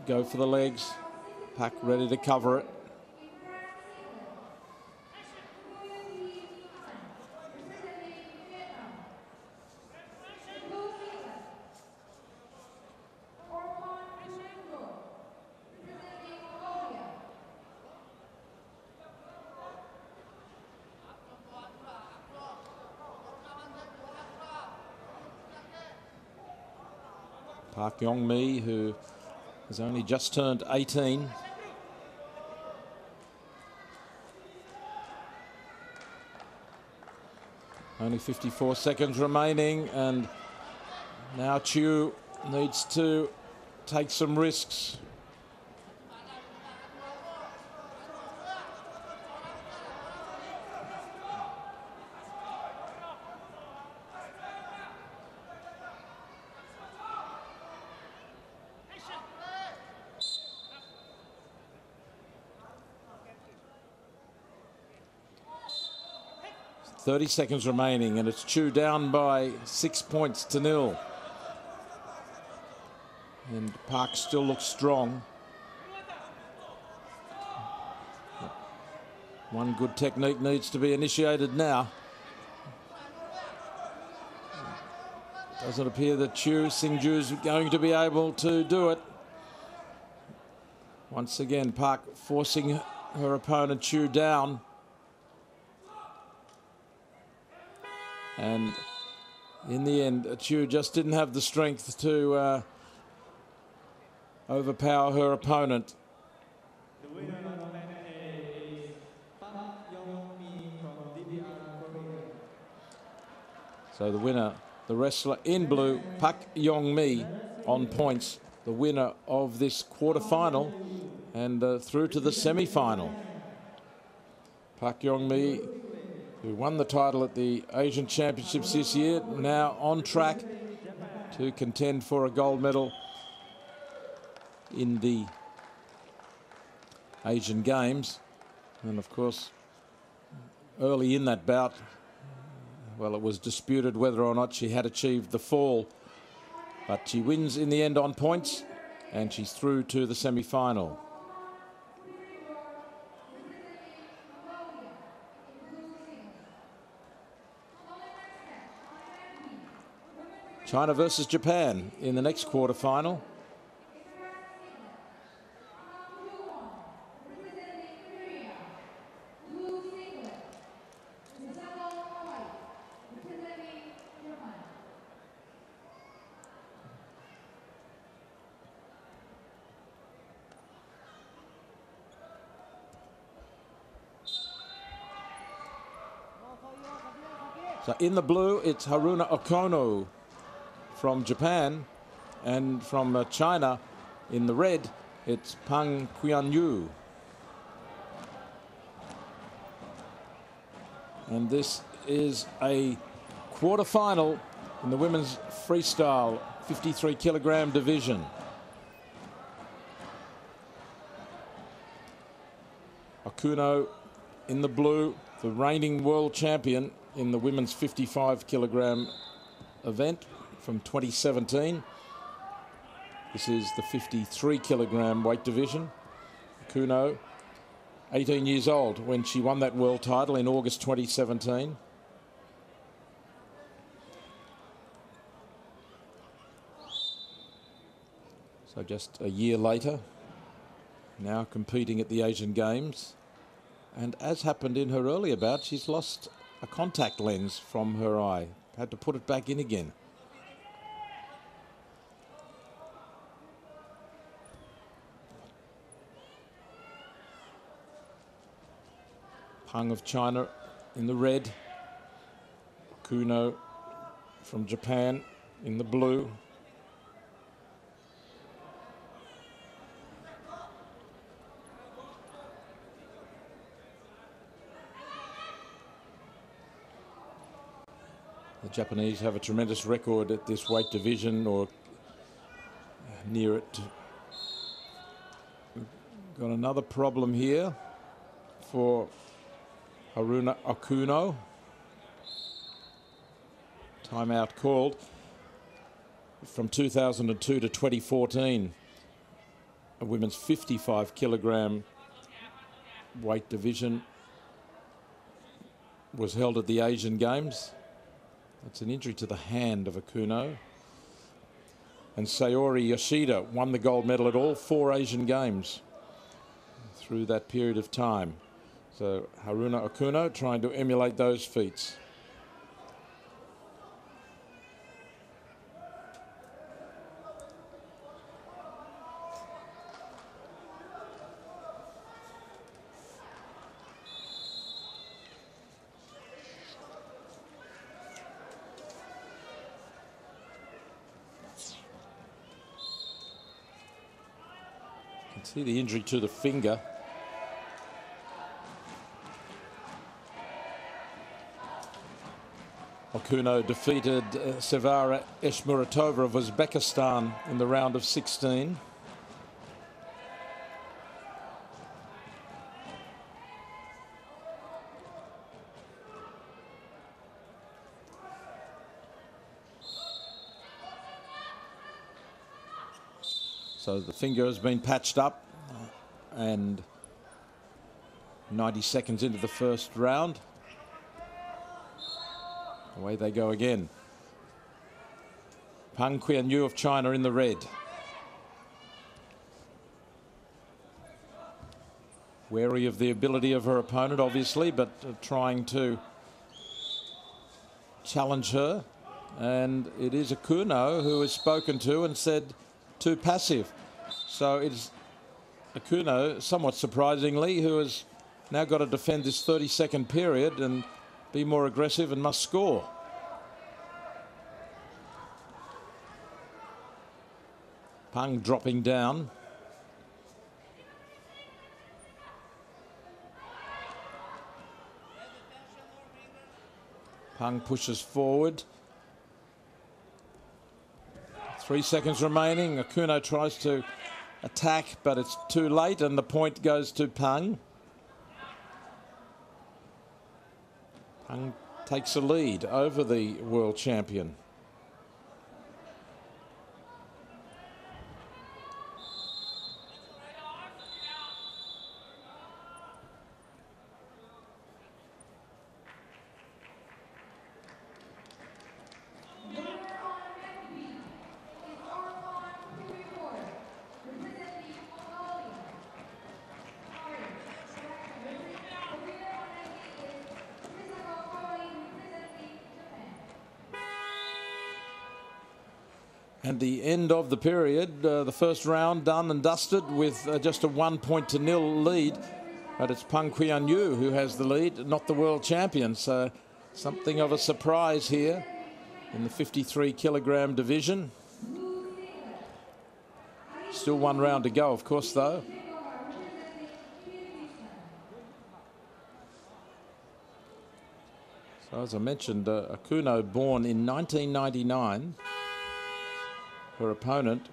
go for the legs. Park ready to cover it. Pak Yong-mi, who has only just turned 18. Only 54 seconds remaining, and now Chu needs to take some risks. .30 seconds remaining, and it's Chu down by 6 points to nil. And Park still looks strong. One good technique needs to be initiated now. Doesn't appear that Xing Ju's going to be able to do it. Once again, Park forcing her opponent Chu down. And in the end, Chu just didn't have the strength to overpower her opponent. The winner of the match is Pak Yong-mi from DDR Korea. So the winner, the wrestler in blue, Pak Yong-mi, on points, the winner of this quarterfinal and through to the semi-final. Pak Yong-mi, who won the title at the Asian Championships this year, now on track to contend for a gold medal in the Asian Games. And of course, early in that bout, well, it was disputed whether or not she had achieved the fall, but she wins in the end on points, and she's through to the semi-final. China versus Japan in the next quarterfinal. So in the blue, it's Haruna Okono from Japan, and from China in the red, it's Pang Qianyu. And this is a quarter-final in the women's freestyle 53-kilogram division. Okuno in the blue, the reigning world champion in the women's 55-kilogram event from 2017. This is the 53 kilogram weight division. Kuno, 18 years old when she won that world title in August 2017. So just a year later, now competing at the Asian Games. And as happened in her earlier bout, she's lost a contact lens from her eye. Had to put it back in again. Pang of China in the red. Kuno from Japan in the blue. The Japanese have a tremendous record at this weight division or near it. Got another problem here for Haruna Okuno. Timeout called. From 2002 to 2014, a women's 55 kilogram weight division was held at the Asian Games. That's an injury to the hand of Okuno. And Sayori Yoshida won the gold medal at all 4 Asian Games through that period of time. So Haruna Okuno trying to emulate those feats. You can see the injury to the finger. Okuno defeated Sevara Eshmuratova of Uzbekistan in the round of 16. So the finger has been patched up and 90 seconds into the first round. Away they go again. Pang Qianyu of China in the red. Wary of the ability of her opponent, obviously, but trying to challenge her. And it is Okuno who is spoken to and said too passive. So it's Okuno, somewhat surprisingly, who has now got to defend this 30-second period and be more aggressive and must score. Pang dropping down. Pang pushes forward. 3 seconds remaining. Okuno tries to attack, but it's too late, and the point goes to Pang. Pang takes a lead over the world champion. And the end of the period, the first round done and dusted with just a 1-0 lead. But it's Pang Qianyu who has the lead, not the world champion. So something of a surprise here in the 53 kilogram division. Still 1 round to go, of course, though. So as I mentioned, Okuno born in 1999. Her opponent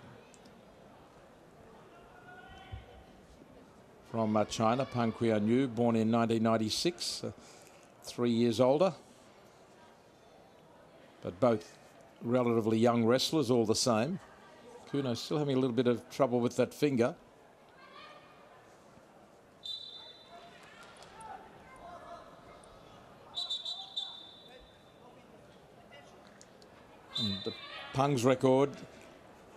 from China, Pang Qianyu, born in 1996, 3 years older. But both relatively young wrestlers all the same. Kuno still having a little bit of trouble with that finger. And the Pung's record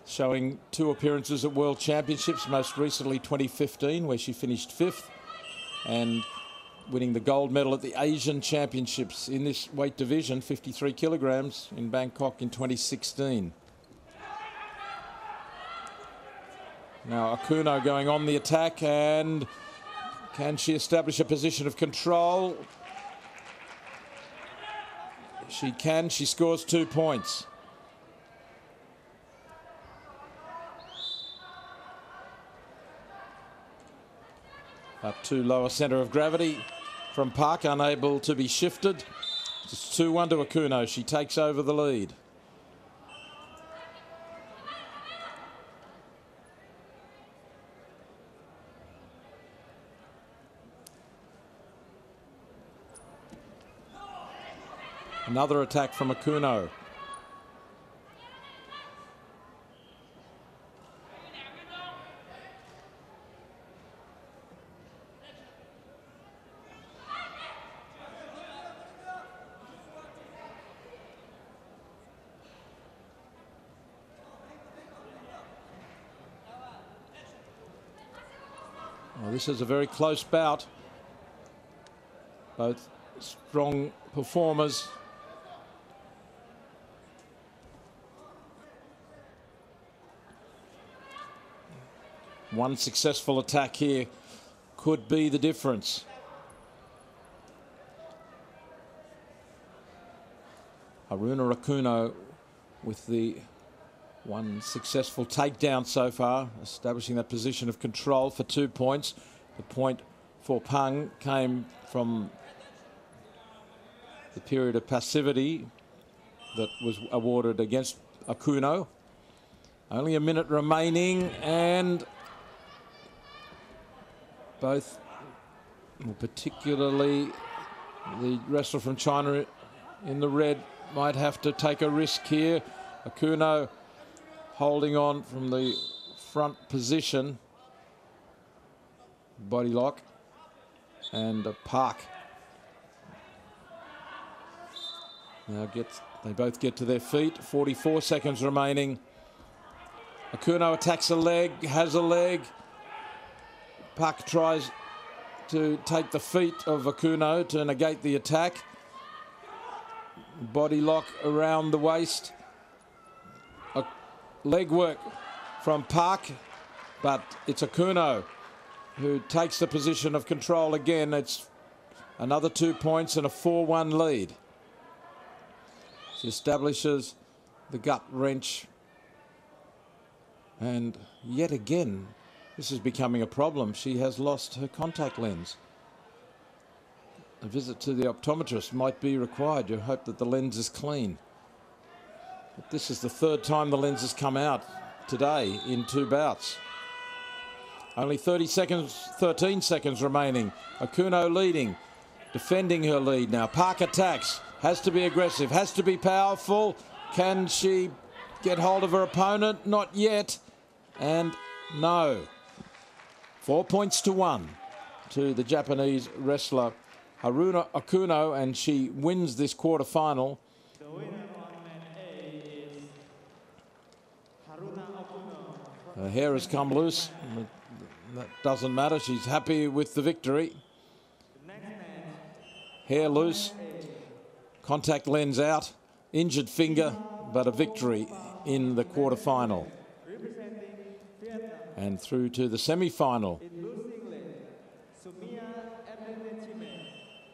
showing 2 appearances at World Championships, most recently 2015, where she finished 5th, and winning the gold medal at the Asian Championships in this weight division, 53 kilograms, in Bangkok in 2016. Now Akuno going on the attack, and can she establish a position of control? She can. She scores 2 points. Up to lower centre of gravity from Park, unable to be shifted. It's 2-1 to Akuno. She takes over the lead. Another attack from Akuno. Well, this is a very close bout. Both strong performers. One successful attack here could be the difference. Haruna Akuno with the one successful takedown so far, establishing that position of control for 2 points. The point for Pung came from the period of passivity that was awarded against Akuno. Only a minute remaining, and both, well, particularly the wrestler from China in the red, might have to take a risk here. Akuno holding on from the front position, body lock, and Park now they both get to their feet. 44 seconds remaining. Akuno attacks a leg, has a leg. Park tries to take the feet of Akuno to negate the attack. Body lock around the waist. Leg work from Park, but it's Akuno who takes the position of control again. It's another 2 points and a 4-1 lead. She establishes the gut wrench, and yet again this is becoming a problem. She has lost her contact lens. A visit to the optometrist might be required. You hope that the lens is clean. But this is the 3rd time the lens has come out today in 2 bouts. Only 13 seconds remaining. Akuno leading, defending her lead now. Park attacks, has to be aggressive, has to be powerful. Can she get hold of her opponent? Not yet. And no. 4 points to 1 to the Japanese wrestler Haruna Akuno, and she wins this quarterfinal. The winner on mat A is Haruna Akuno. Her hair has come loose. That doesn't matter. She's happy with the victory. Next match, Hair loose, contact lens out, injured finger, but a victory in the quarterfinal. representing Vietnam And through to the semi-final. in blue singlet, Sumia Advantage,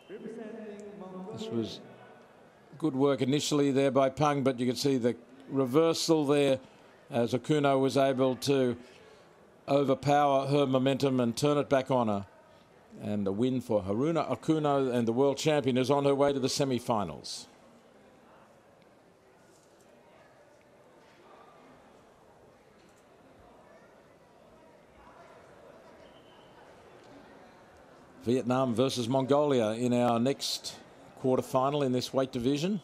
representing Mongolia. This was good work initially there by Pung, but you can see the reversal there as Akuno was able to overpower her momentum and turn it back on her. And a win for Haruna Akuno, and the world champion is on her way to the semi-finals. Vietnam versus Mongolia in our next quarterfinal in this weight division.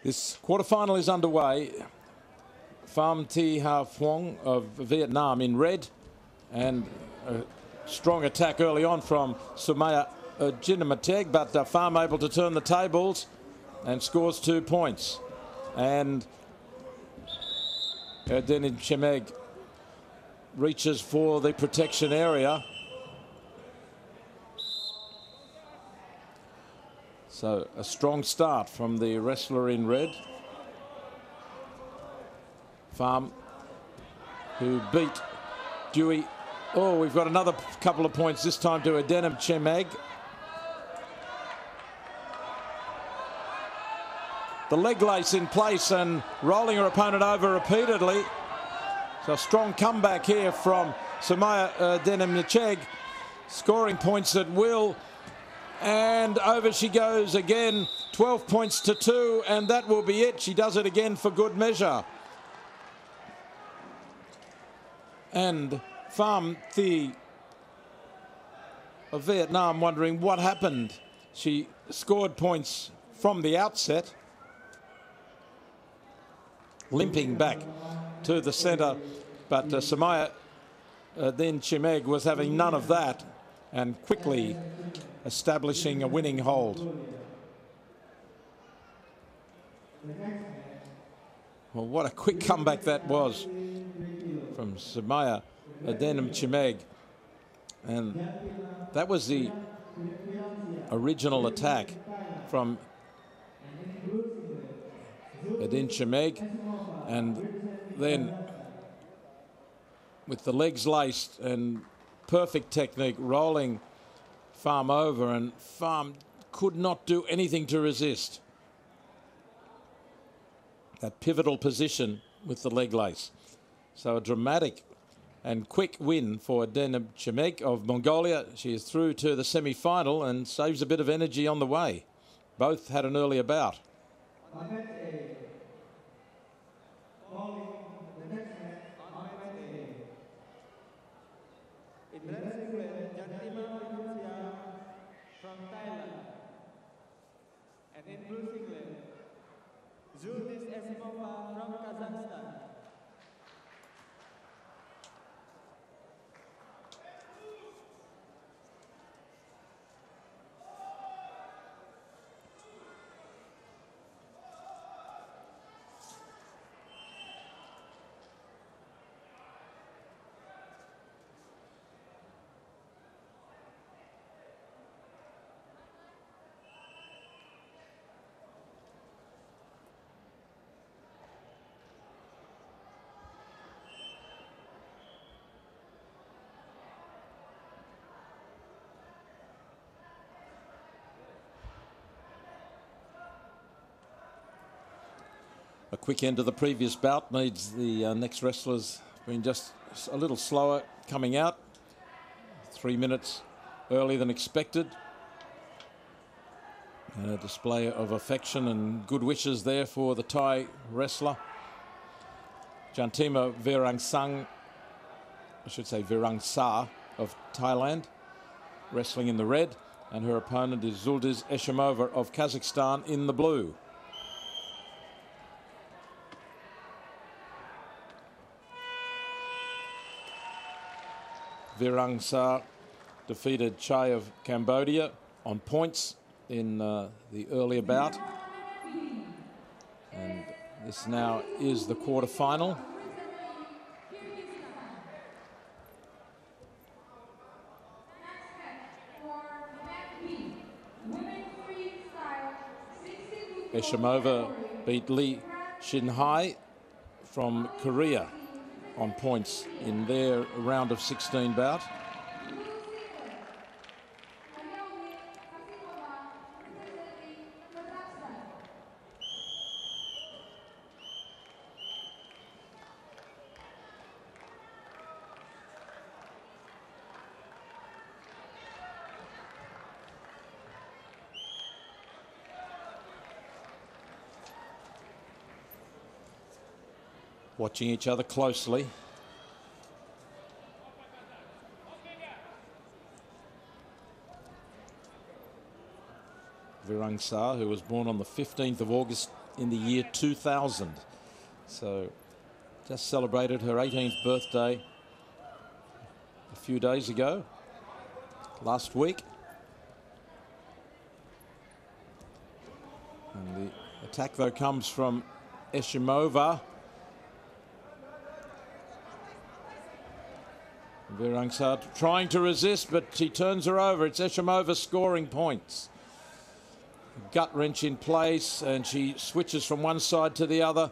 This quarterfinal is underway. Pham Thi Ha Phuong of Vietnam in red, and a strong attack early on from Sumaya Jinamateg, but Pham able to turn the tables and scores 2 points. And Denim Chemeg reaches for the protection area. So a strong start from the wrestler in red. Pham, who beat Dewey. Oh, we've got another couple of points, this time to Adenim Chemeg. The leg lace in place and rolling her opponent over repeatedly. So a strong comeback here from Sumaya Denim Chemeg, scoring points at will. And over she goes again, 12 points to 2, and that will be it. She does it again for good measure. And Pham Thi of Vietnam wondering what happened. She scored points from the outset, limping back to the centre, but Sumaya then Chemeg was having none of that and quickly establishing a winning hold. Well, what a quick comeback that was from Sumaya Adenim Chemeg. And that was the original attack from Adenim Chemeg. And then with the legs laced and perfect technique, rolling Pham over, and Pham could not do anything to resist that pivotal position with the leg lace. So a dramatic and quick win for Adenim Chemeg of Mongolia. She is through to the semi-final and saves a bit of energy on the way. Both had an earlier bout. From Thailand, and in blue singlet, Zultis Esimova from Kazakhstan. A quick end to the previous bout needs the next wrestlers being just a little slower coming out. 3 minutes earlier than expected. And a display of affection and good wishes there for the Thai wrestler. Jantima Virangsang, I should say Virangsa of Thailand, wrestling in the red. And her opponent is Zuldiz Eshimova of Kazakhstan in the blue. Virangsa defeated Chai of Cambodia on points in the earlier bout. And this now is the quarter-final. Eshimova beat Lee Shinhai from Korea on points in their round of 16 bout. Watching each other closely. Virangsa, who was born on the 15th of August in the year 2000. So just celebrated her 18th birthday a few days ago, last week. And the attack, though, comes from Eshimova. Virangsa trying to resist, but she turns her over. It's Eshimova scoring points. Gut wrench in place, and she switches from one side to the other.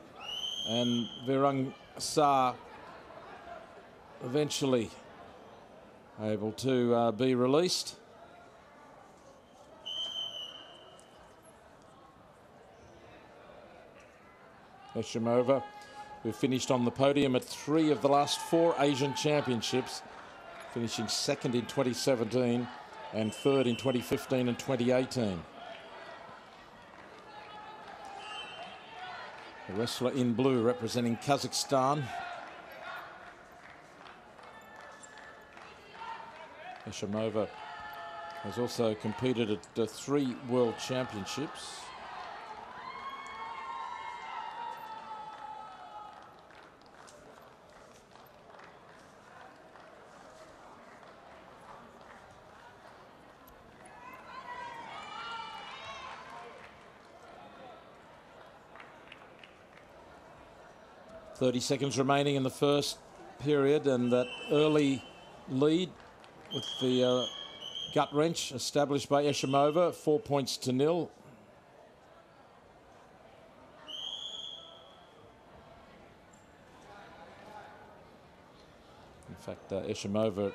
And Virangsa eventually able to be released. Eshimova, who finished on the podium at 3 of the last 4 Asian Championships, finishing second in 2017 and third in 2015 and 2018. The wrestler in blue representing Kazakhstan. Eshimova has also competed at the 3 World Championships. .30 seconds remaining in the first period, and that early lead with the gut wrench established by Eshimova, 4 points to 0. In fact, Eshimova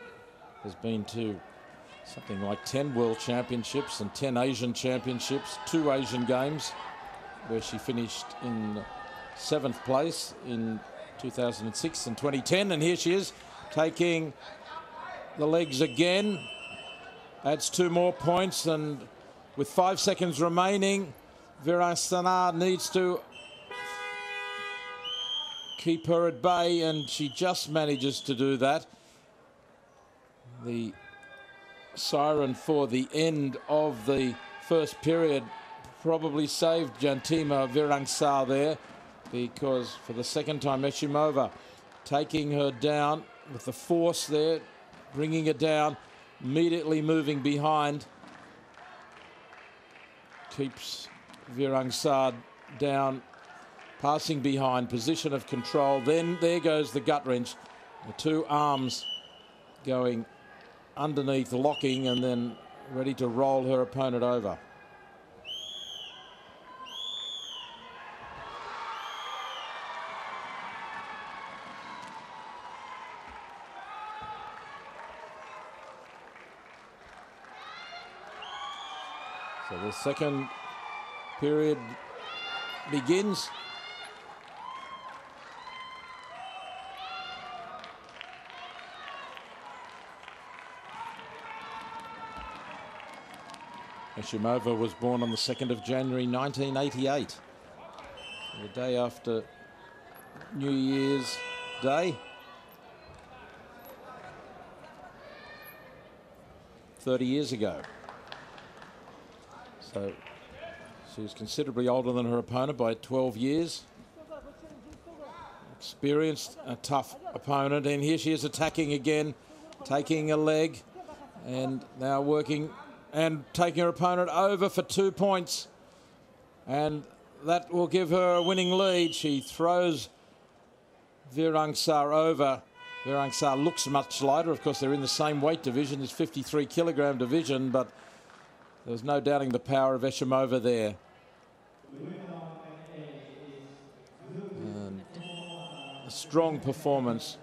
has been to something like 10 World Championships and 10 Asian Championships, 2 Asian Games, where she finished in 7th place in 2006 and 2010, and here she is taking the legs again, adds 2 more points, and with 5 seconds remaining, Virangsa needs to keep her at bay, and she just manages to do that. The siren for the end of the first period probably saved Jantima Virangsa there, because for the second time Eshimova taking her down with the force there, bringing her down, immediately moving behind, keeps Virangsa down, passing behind, position of control. Then there goes the gut wrench, the 2 arms going underneath, locking, and then ready to roll her opponent over. So the second period begins. Eshimova was born on the 2nd of January 1988, the day after New Year's Day. 30 years ago. So she's considerably older than her opponent by 12 years. Experienced, a tough opponent, and here she is attacking again, taking a leg, and now working and taking her opponent over for 2 points. And that will give her a winning lead. She throws Virangsa over. Virangsa looks much lighter. Of course, they're in the same weight division, this 53 kilogram division, but there's no doubting the power of Eshimova there. And a strong performance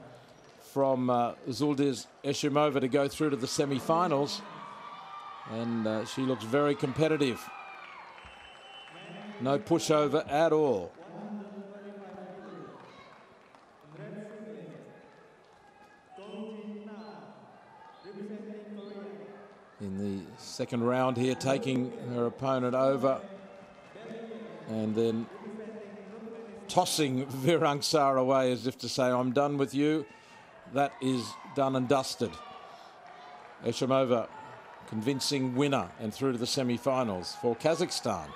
from Zuldiz Eshimova to go through to the semi-finals. And she looks very competitive. No pushover at all. In the second round here, taking her opponent over and then tossing Virangsa away as if to say, I'm done with you. That is done and dusted. Eshimova convincing winner and through to the semi-finals for Kazakhstan.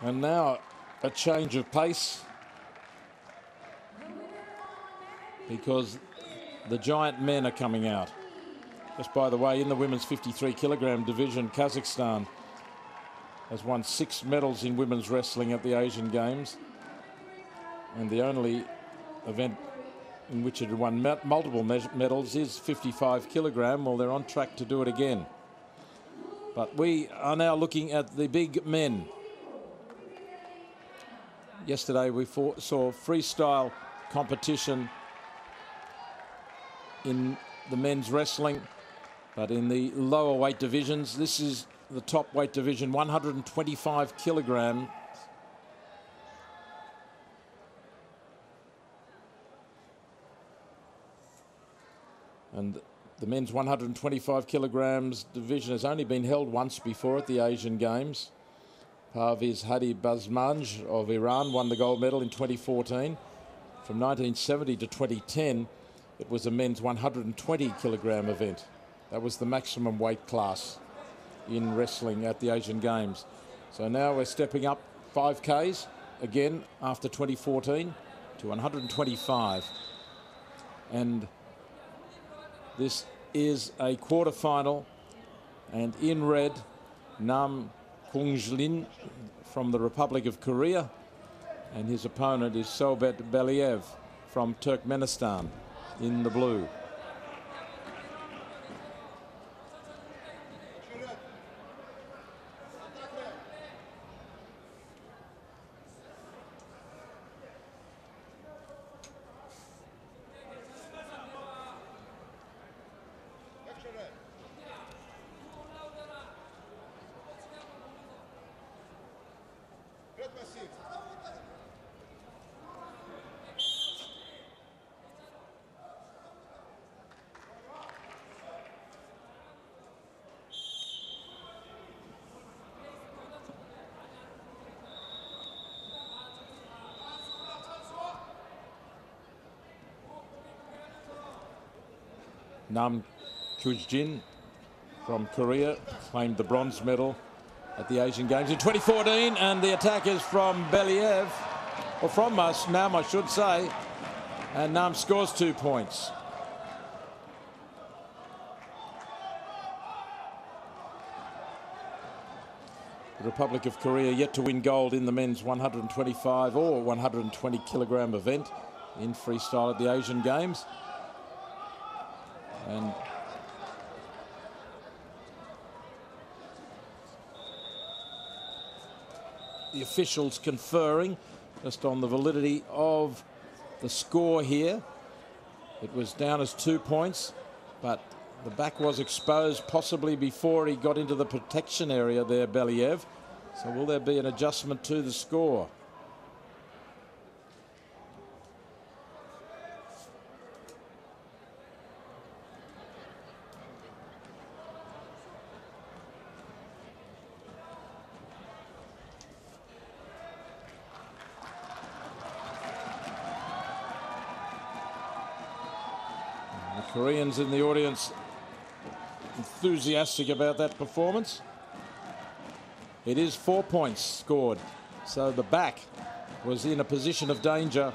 And now a change of pace, because the giant men are coming out. Just by the way, in the women's 53 kilogram division, Kazakhstan has won 6 medals in women's wrestling at the Asian Games, and the only event in which it had won multiple medals is 55 kilogram. Well, they're on track to do it again. But we are now looking at the big men. Yesterday we saw freestyle competition in the men's wrestling, but in the lower weight divisions, this is the top weight division, 125 kilograms. And the men's 125 kilograms division has only been held once before at the Asian Games. Parviz Hadi Bazmanj of Iran won the gold medal in 2014. From 1970 to 2010, it was a men's 120 kilogram event. That was the maximum weight class in wrestling at the Asian Games. So now we're stepping up 5Ks again after 2014 to 125. And this is a quarter-final, and in red, Nam Kungjlin from the Republic of Korea, and his opponent is Sobet Believ from Turkmenistan in the blue. Nam Kyujin from Korea claimed the bronze medal at the Asian Games in 2014, and the attack is from Believ, or from us, Nam I should say, and Nam scores 2 points. The Republic of Korea yet to win gold in the men's 125 or 120 kilogram event in freestyle at the Asian Games. And the officials conferring just on the validity of the score here. It was down as 2 points, but the back was exposed possibly before he got into the protection area there, Believ. So will there be an adjustment to the score? Koreans in the audience enthusiastic about that performance. It is 4 points scored, so the back was in a position of danger,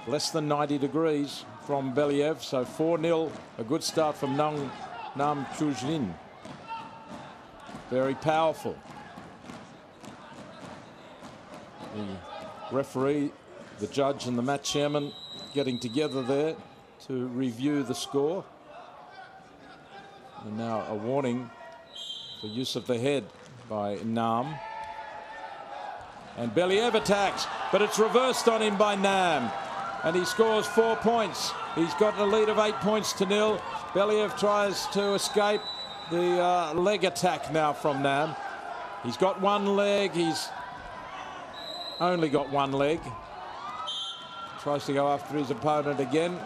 less than 90 degrees from Believ, so 4-0, a good start from Nam Kyujin. Very powerful. The referee, the judge and the match chairman getting together there to review the score. And now a warning for use of the head by Nam. And Believ attacks, but it's reversed on him by Nam. And he scores 4 points. He's got a lead of 8 points to 0. Believ tries to escape the leg attack now from Nam. He's got one leg. He's only got one leg. Tries to go after his opponent again,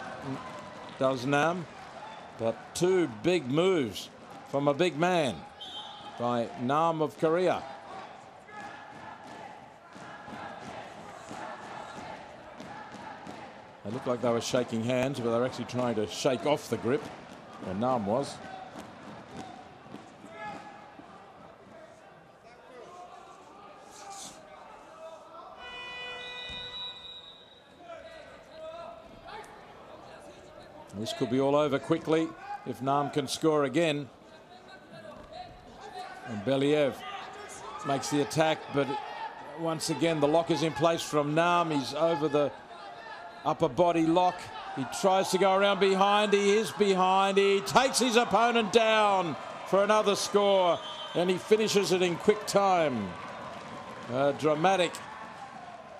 does Nam. But 2 big moves from a big man by Nam of Korea. They looked like they were shaking hands, but they were actually trying to shake off the grip, or Nam was. This could be all over quickly if Nam can score again. And Believ makes the attack, but once again the lock is in place from Nam. He's over the upper body lock. He tries to go around behind. He is behind. He takes his opponent down for another score, and he finishes it in quick time. A dramatic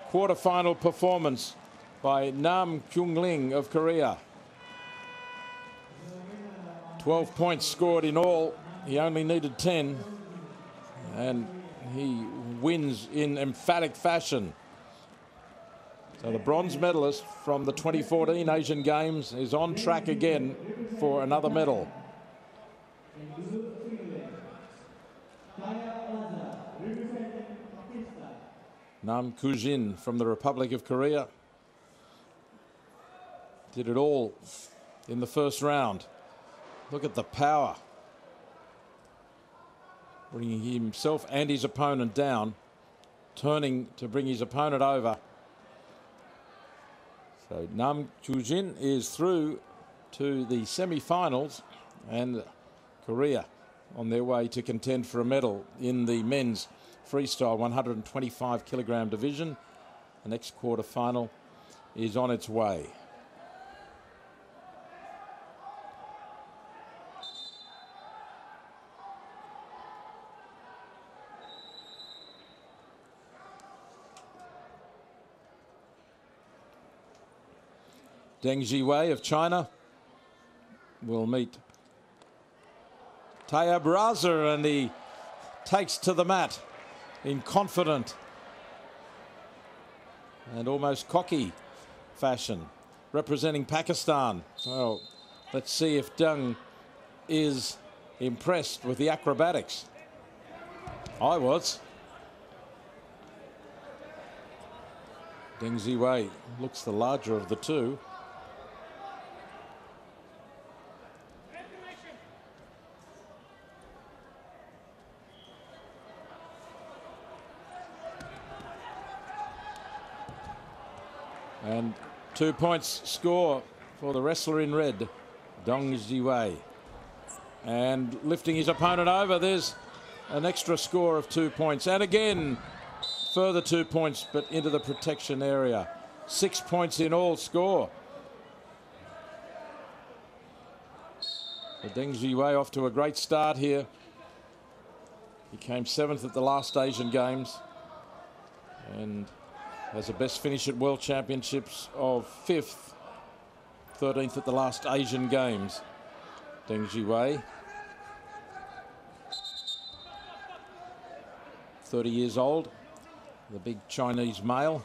quarter-final performance by Nam Kyung-ling of Korea. 12 points scored in all. He only needed 10, and he wins in emphatic fashion. So the bronze medalist from the 2014 Asian Games is on track again for another medal. Nam Kyu-jin from the Republic of Korea did it all in the first round. Look at the power. Bringing himself and his opponent down, turning to bring his opponent over. So Nam Kyu-jin is through to the semi-finals, and Korea on their way to contend for a medal in the men's freestyle 125 kilogram division. The next quarter final is on its way. Deng Jiwei of China will meet Taya Braza, and he takes to the mat in confident and almost cocky fashion, representing Pakistan. Well, let's see if Deng is impressed with the acrobatics. I was. Deng Jiwei looks the larger of the two. And 2 points score for the wrestler in red, Deng Jiwei. And lifting his opponent over, there's an extra score of 2 points. And again, further 2 points, but into the protection area. 6 points in all score. So Deng Jiwei off to a great start here. He came 7th at the last Asian Games, and has a best finish at World Championships of 5th, 13th at the last Asian Games. Deng Jiwei, 30 years old, the big Chinese male.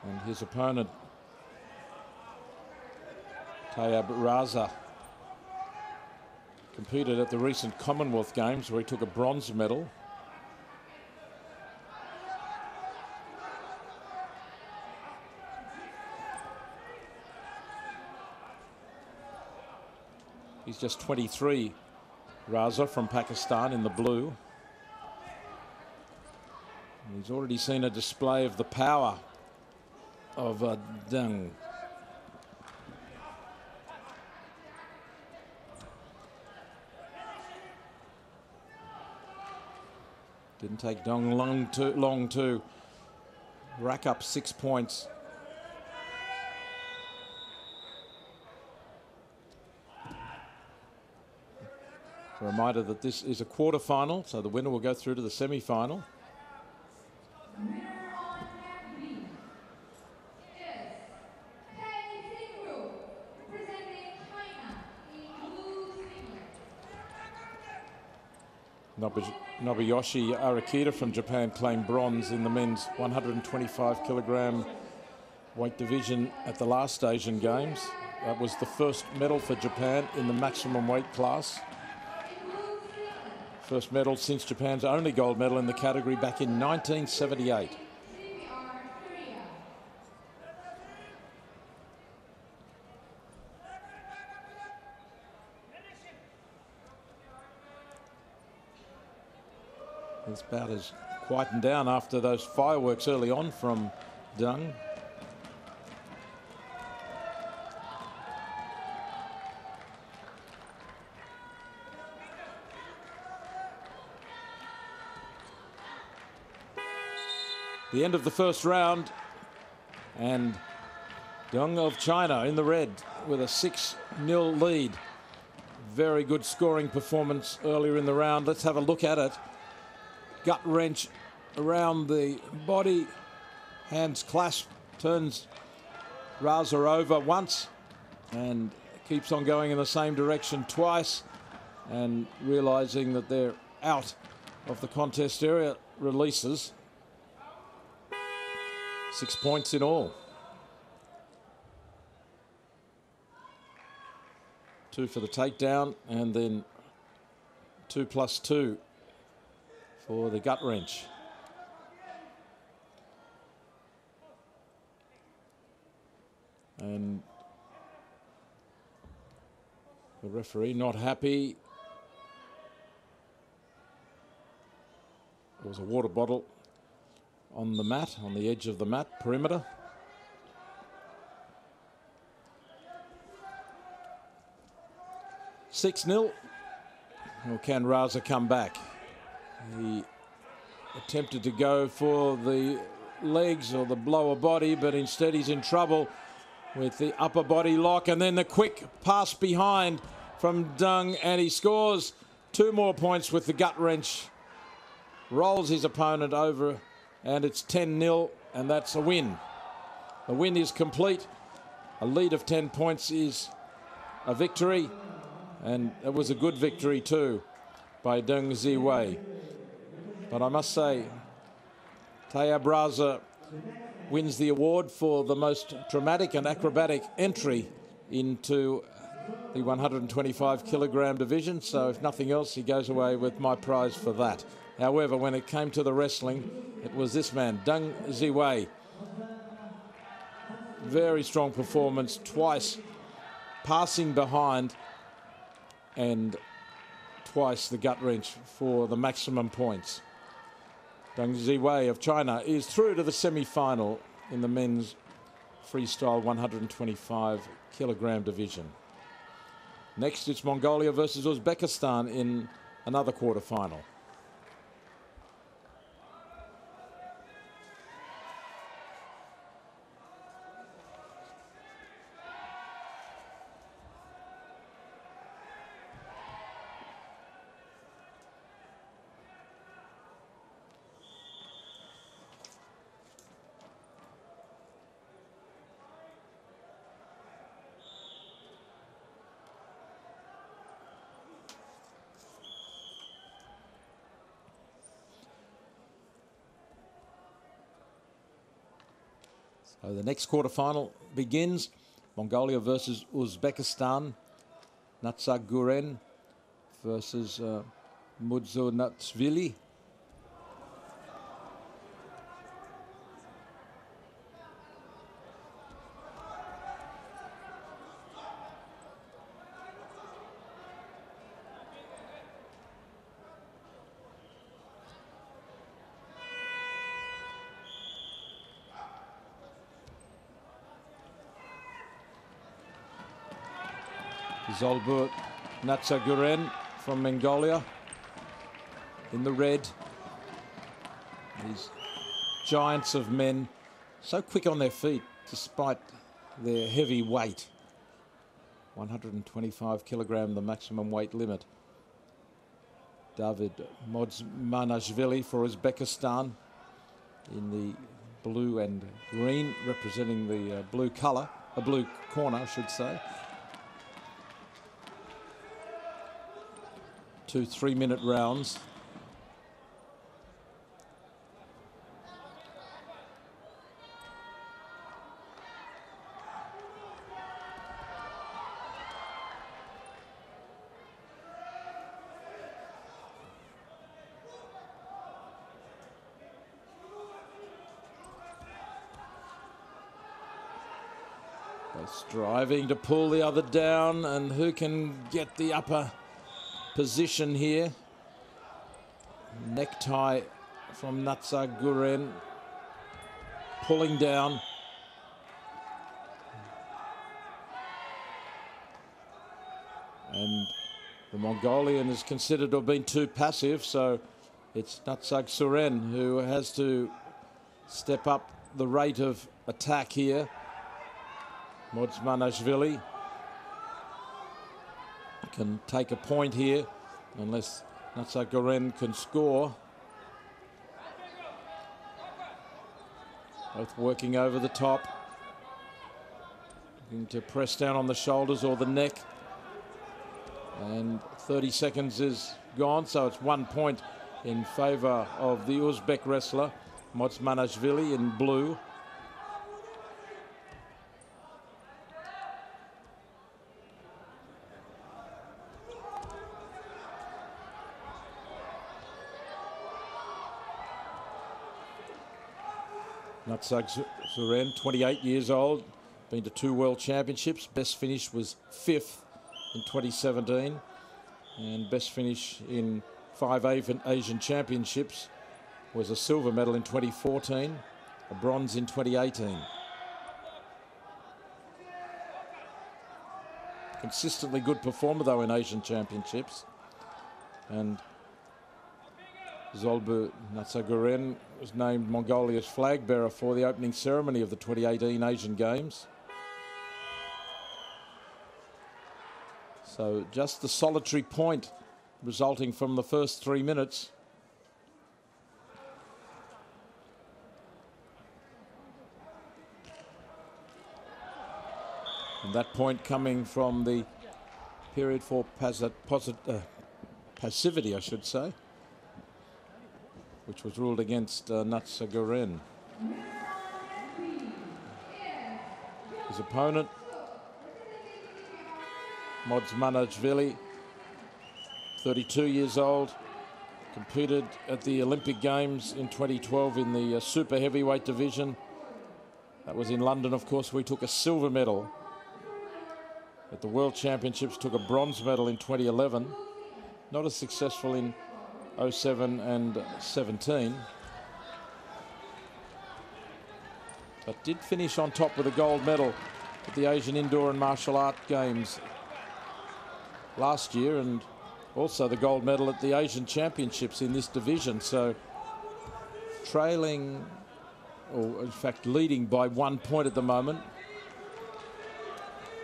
And his opponent, Taya Braza, competed at the recent Commonwealth Games where he took a bronze medal. He's just 23, Raza from Pakistan in the blue. And he's already seen a display of the power of Deng. Didn't take Deng long to rack up 6 points. A reminder that this is a quarter-final, so the winner will go through to the semi-final. Nobuyoshi Arakita from Japan claimed bronze in the men's 125 kilogram weight division at the last Asian Games. That was the first medal for Japan in the maximum weight class. First medal since Japan's only gold medal in the category back in 1978. This bout has quietened down after those fireworks early on from Dung. The end of the first round, and Dung of China in the red with a 6-0 lead. Very good scoring performance earlier in the round. Let's have a look at it. Gut wrench around the body, hands clasp, turns Raza over once and keeps on going in the same direction twice, and realizing that they're out of the contest area, releases. 6 points in all. 2 for the takedown, and then 2+2 for the gut wrench. And the referee not happy. There was a water bottle on the mat, on the edge of the mat perimeter. (6-0). Or can Raza come back? He attempted to go for the legs or the lower body, but instead he's in trouble with the upper body lock, and then the quick pass behind from Dung, and he scores 2 more points with the gut wrench. Rolls his opponent over, and it's 10-0, and that's a win. The win is complete. A lead of 10 points is a victory, and it was a good victory too by Dung Ziwei. But I must say, Taya Braza wins the award for the most dramatic and acrobatic entry into the 125 kilogram division. So if nothing else, he goes away with my prize for that. However, when it came to the wrestling, it was this man, Dung Ziwei. Very strong performance, twice passing behind, and twice the gut wrench for the maximum points. Dung Ziwei of China is through to the semi-final in the men's freestyle 125 kilogram division. Next, it's Mongolia versus Uzbekistan in another quarter-final. So the next quarterfinal begins. Mongolia versus Uzbekistan. Natsaguren versus Mudzonatsvili. Zolbur Natsaguren from Mongolia in the red. These giants of men, so quick on their feet despite their heavy weight. 125 kilogram, the maximum weight limit. David Modzmanashvili for Uzbekistan in the blue and green, representing the blue colour, a blue corner, I should say. 2 3-minute rounds. Striving to pull the other down, and who can get the upper position here? Necktie from Natsaguren, pulling down. And the Mongolian is considered to have been too passive, so it's Natsaguren who has to step up the rate of attack here. Modzmanashvili can take a point here unless Natsaguren can score. Both working over the top, looking to press down on the shoulders or the neck. And 30 seconds is gone, so it's 1 point in favour of the Uzbek wrestler, Modzmanashvili in blue. Natsaguren, 28 years old, been to 2 World Championships. Best finish was 5th in 2017, and best finish in 5 Asian Championships was a silver medal in 2014, a bronze in 2018. Consistently good performer though in Asian Championships, and Zolbu Natsaguren was named Mongolia's flag bearer for the opening ceremony of the 2018 Asian Games. So just the solitary point resulting from the first 3 minutes. And that point coming from the period for passivity, I should say, which was ruled against Natsaguren. His opponent, Modzmanashvili, 32 years old, competed at the Olympic Games in 2012 in the super heavyweight division. That was in London, of course, where he took a silver medal. At the World Championships, took a bronze medal in 2011. Not as successful in 07 and 17. But did finish on top with a gold medal at the Asian Indoor and Martial Art Games last year, and also the gold medal at the Asian Championships in this division. So trailing, or in fact leading by 1 point at the moment.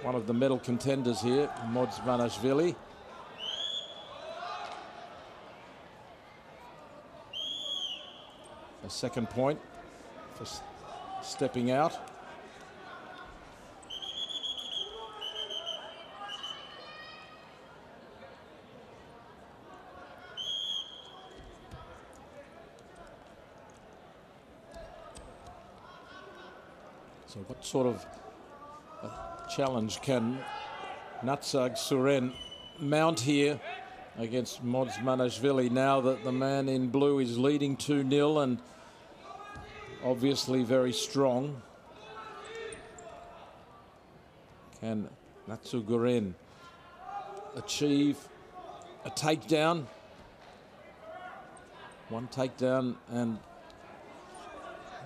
One of the medal contenders here, Modzmanashvili. A second point for stepping out. So what sort of challenge can Natsaguren mount here against Modzmanashvili now that the man in blue is leading 2-0 and obviously very strong? Can Natsaguren achieve a takedown? One takedown and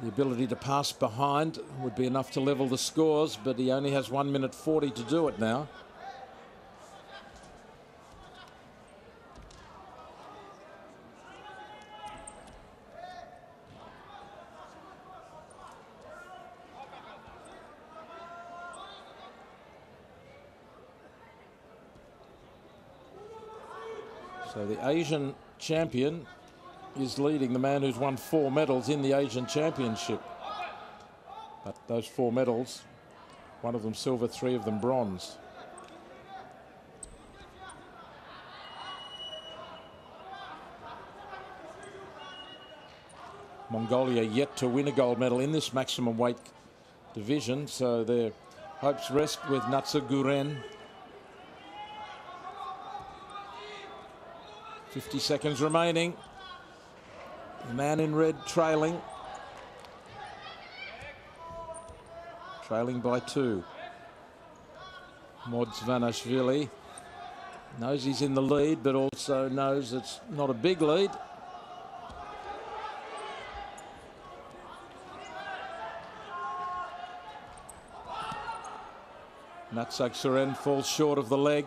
the ability to pass behind would be enough to level the scores, but he only has 1 minute 40 to do it now. So the Asian champion is leading the man who's won 4 medals in the Asian Championship. But those 4 medals, 1 of them silver, 3 of them bronze. Mongolia yet to win a gold medal in this maximum weight division, so their hopes rest with Natsaguren. 50 seconds remaining. The man in red trailing by 2. Modzvanashvili knows he's in the lead, but also knows it's not a big lead. Natsak Suren falls short of the leg.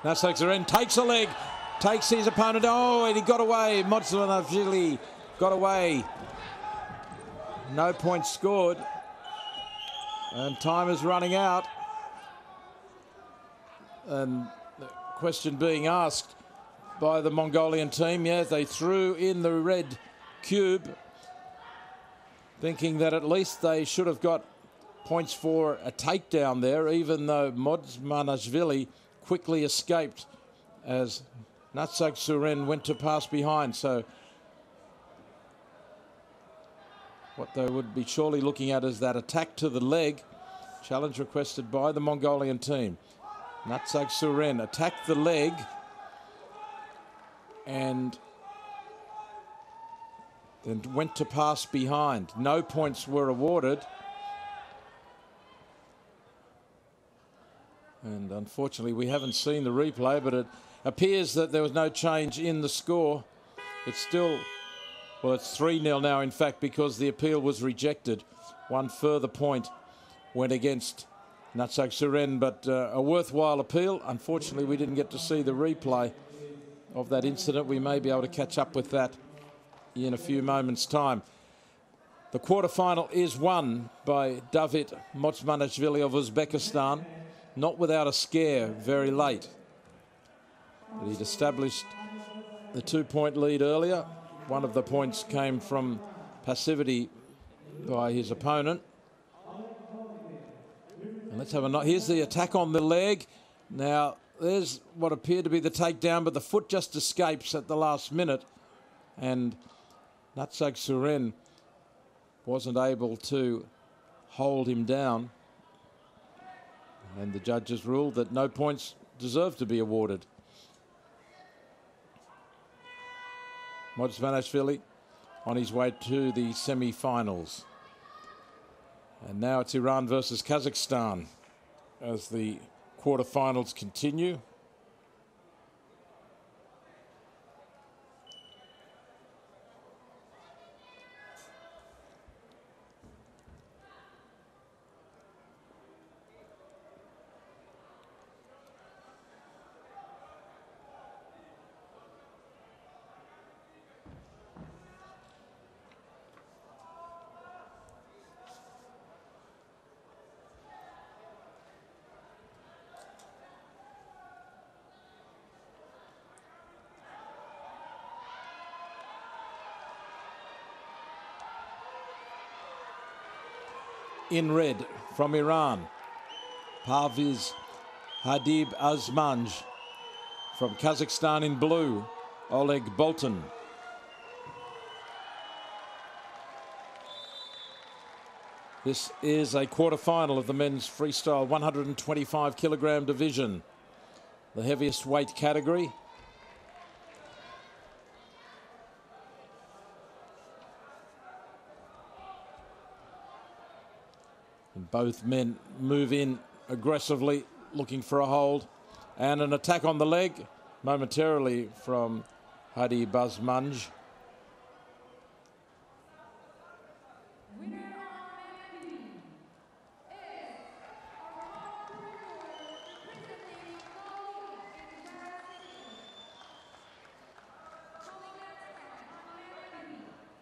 Natsak Suren takes a leg, takes his opponent. Oh, and he got away. Modzvanashvili got away. No points scored. And time is running out. And the question being asked by the Mongolian team, yeah, they threw in the red cube, thinking that at least they should have got points for a takedown there, even though Modzvanashvili quickly escaped as Natsak Suren went to pass behind. So what they would be surely looking at is that attack to the leg, challenge requested by the Mongolian team. Natsak Suren attacked the leg and then went to pass behind. No points were awarded. And unfortunately, we haven't seen the replay, but it appears that there was no change in the score. It's still, well, it's 3-0 now, in fact, because the appeal was rejected. One further point went against Natsak Suren, but a worthwhile appeal. Unfortunately, we didn't get to see the replay of that incident. We may be able to catch up with that in a few moments' time. The quarterfinal is won by David Modzvanashvili of Uzbekistan, not without a scare very late. But he'd established the 2-point lead earlier. One of the points came from passivity by his opponent. And let's have a note. Here's the attack on the leg. Now, there's what appeared to be the takedown, but the foot just escapes at the last minute. And Natsak Suren wasn't able to hold him down. And the judges ruled that no points deserved to be awarded. Modzvanashvili on his way to the semi-finals. And now it's Iran versus Kazakhstan as the quarterfinals continue. In red from Iran, Parviz Hadib Azmanj. From Kazakhstan in blue, Oleg Bolton. This is a quarterfinal of the men's freestyle 125 kilogram division, the heaviest weight category. And both men move in aggressively, looking for a hold. And an attack on the leg momentarily from Hadi Bazmanj.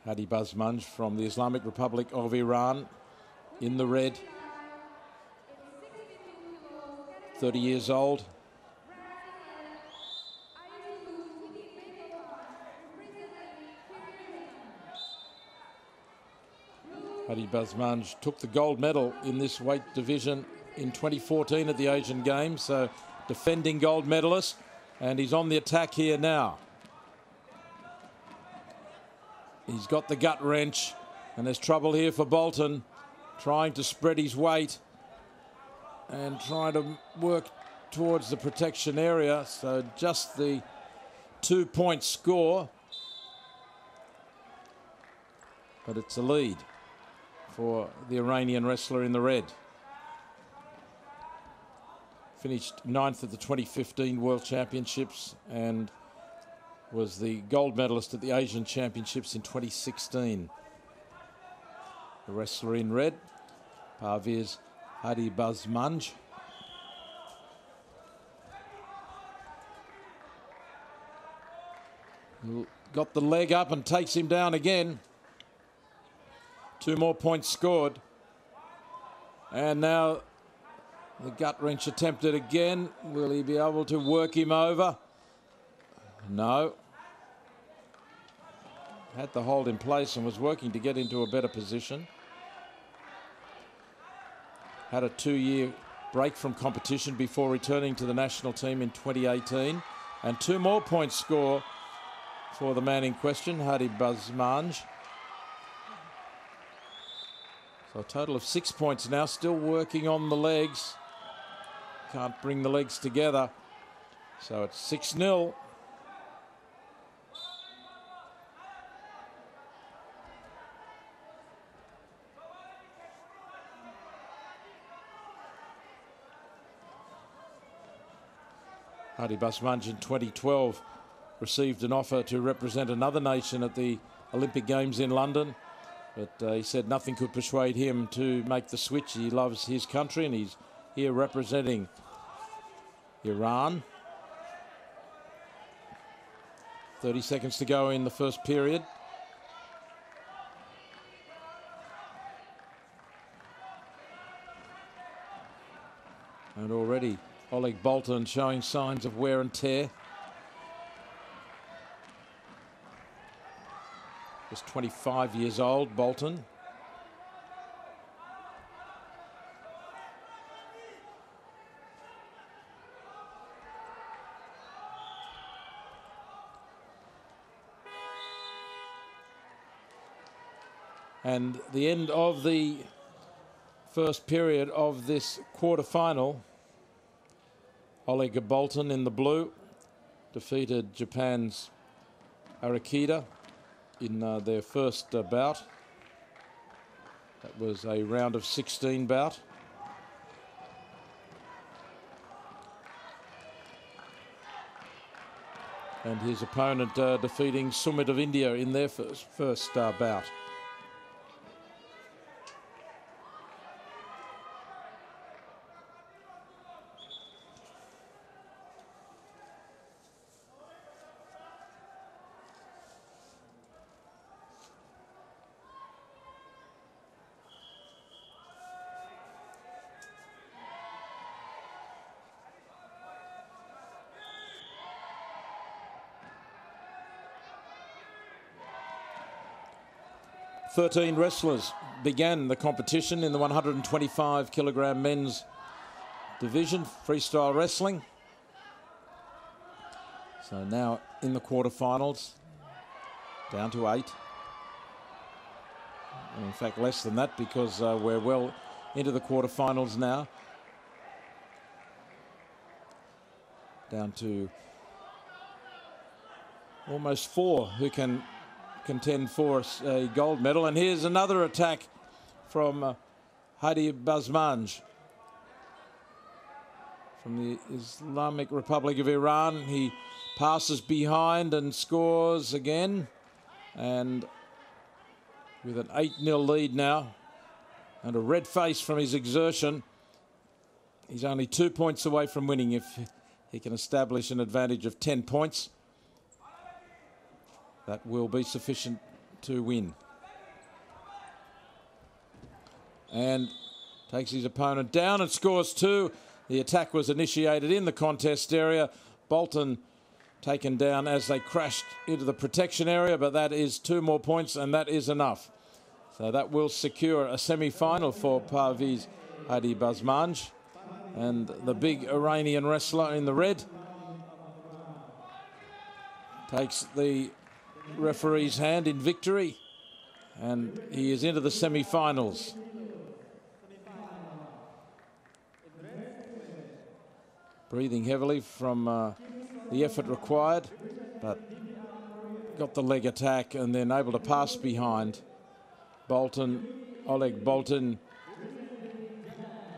Hadi Bazmanj from the Islamic Republic of Iran in the red. 30 years old. Hadi Bazmanj took the gold medal in this weight division in 2014 at the Asian Games, so defending gold medalist, and he's on the attack here now. He's got the gut wrench, and there's trouble here for Bolton, trying to spread his weight and trying to work towards the protection area. So just the 2-point score, but it's a lead for the Iranian wrestler in the red. Finished 9th at the 2015 World Championships and was the gold medalist at the Asian Championships in 2016. The wrestler in red, Parviz Hadibazmanj. Got the leg up and takes him down again. 2 more points scored. And now the gut wrench attempted again. Will he be able to work him over? No. Had the hold in place and was working to get into a better position. Had a 2-year break from competition before returning to the national team in 2018. And 2 more points score for the man in question, Hadi Bazmanj. So a total of 6 points now, still working on the legs. Can't bring the legs together. So it's 6-0. Hadi Bazmanj in 2012 received an offer to represent another nation at the Olympic Games in London, but he said nothing could persuade him to make the switch. He loves his country and he's here representing Iran. 30 seconds to go in the first period. And already Oleg Bolton showing signs of wear and tear. Just 25 years old, Bolton. And the end of the first period of this quarter-final. Oleg Bolton in the blue defeated Japan's Arakita in their first bout. That was a round of 16 bout. And his opponent defeating Sumit of India in their first bout. Thirteen wrestlers began the competition in the 125 kilogram men's division, freestyle wrestling. So now in the quarterfinals, down to 8. In fact, less than that because we're well into the quarterfinals now. Down to almost 4 who can contend for a gold medal. And here's another attack from Hadi Bazmanj from the Islamic Republic of Iran. He passes behind and scores again, and with an 8-0 lead now and a red face from his exertion, he's only 2 points away from winning if he can establish an advantage of 10 points. That will be sufficient to win. And takes his opponent down and scores 2. The attack was initiated in the contest area. Bolton taken down as they crashed into the protection area, but that is 2 more points and that is enough. So that will secure a semi-final for Parviz Hadi Bazmanj. And the big Iranian wrestler in the red takes the referee's hand in victory, and he is into the semi-finals. Breathing heavily from the effort required but got the leg attack and then able to pass behind. Oleg Bolton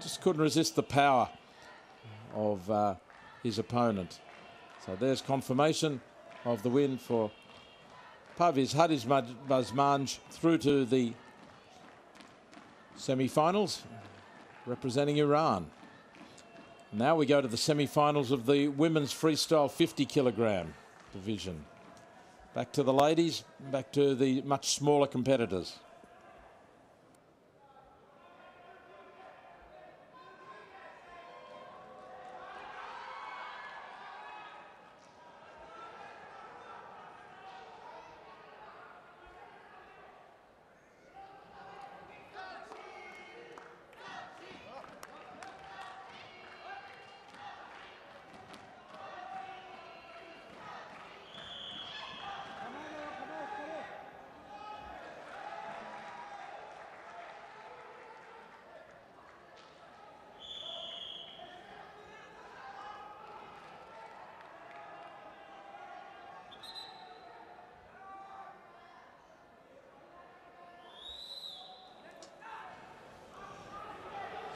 just couldn't resist the power of his opponent. So there's confirmation of the win for Parviz Hadizbazmanj through to the semi-finals, representing Iran. Now we go to the semi-finals of the women's freestyle 50 kilogram division. Back to the ladies, back to the much smaller competitors.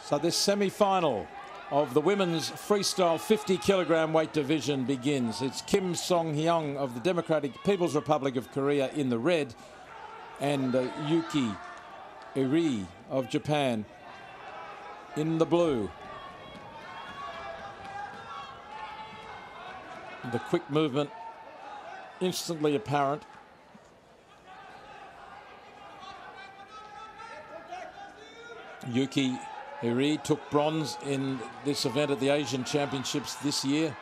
So this semi-final of the women's freestyle 50 kilogram weight division begins. It's Kim Song-hyung of the Democratic People's Republic of Korea in the red and Yuki Iri of Japan in the blue. The quick movement instantly apparent. Yuki Iri took bronze in this event at the Asian Championships this year.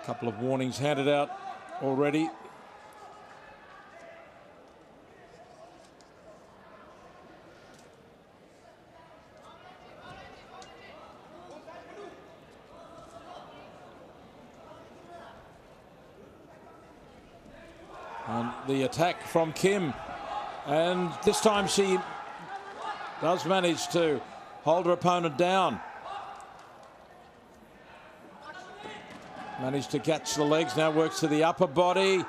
Couple of warnings handed out already. And the attack from Kim, and this time she does manage to hold her opponent down. Managed to catch the legs, now works to the upper body.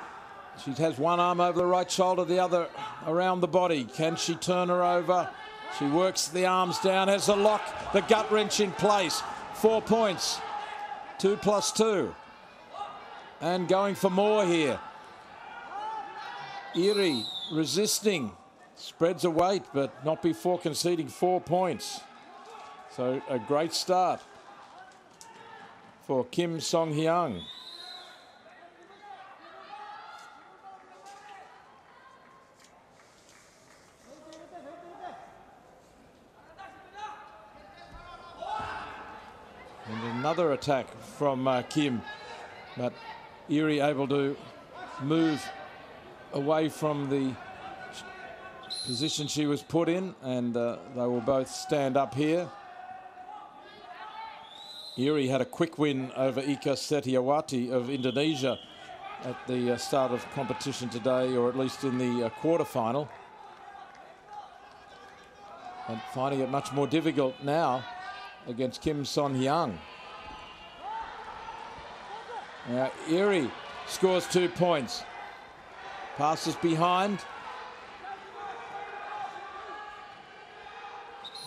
She has one arm over the right shoulder, the other around the body. Can she turn her over? She works the arms down, has a lock, the gut wrench in place. 4 points, 2 plus 2. And going for more here. Iri resisting, spreads a weight, but not before conceding 4 points. So a great start for Kim Song-hyung. And another attack from Kim, but Iri able to move away from the position she was put in, and they will both stand up here. Iri had a quick win over Ika Setiawati of Indonesia at the start of competition today, or at least in the quarterfinal. And finding it much more difficult now against Kim Song-hyung. Now Iri scores 2 points. Passes behind.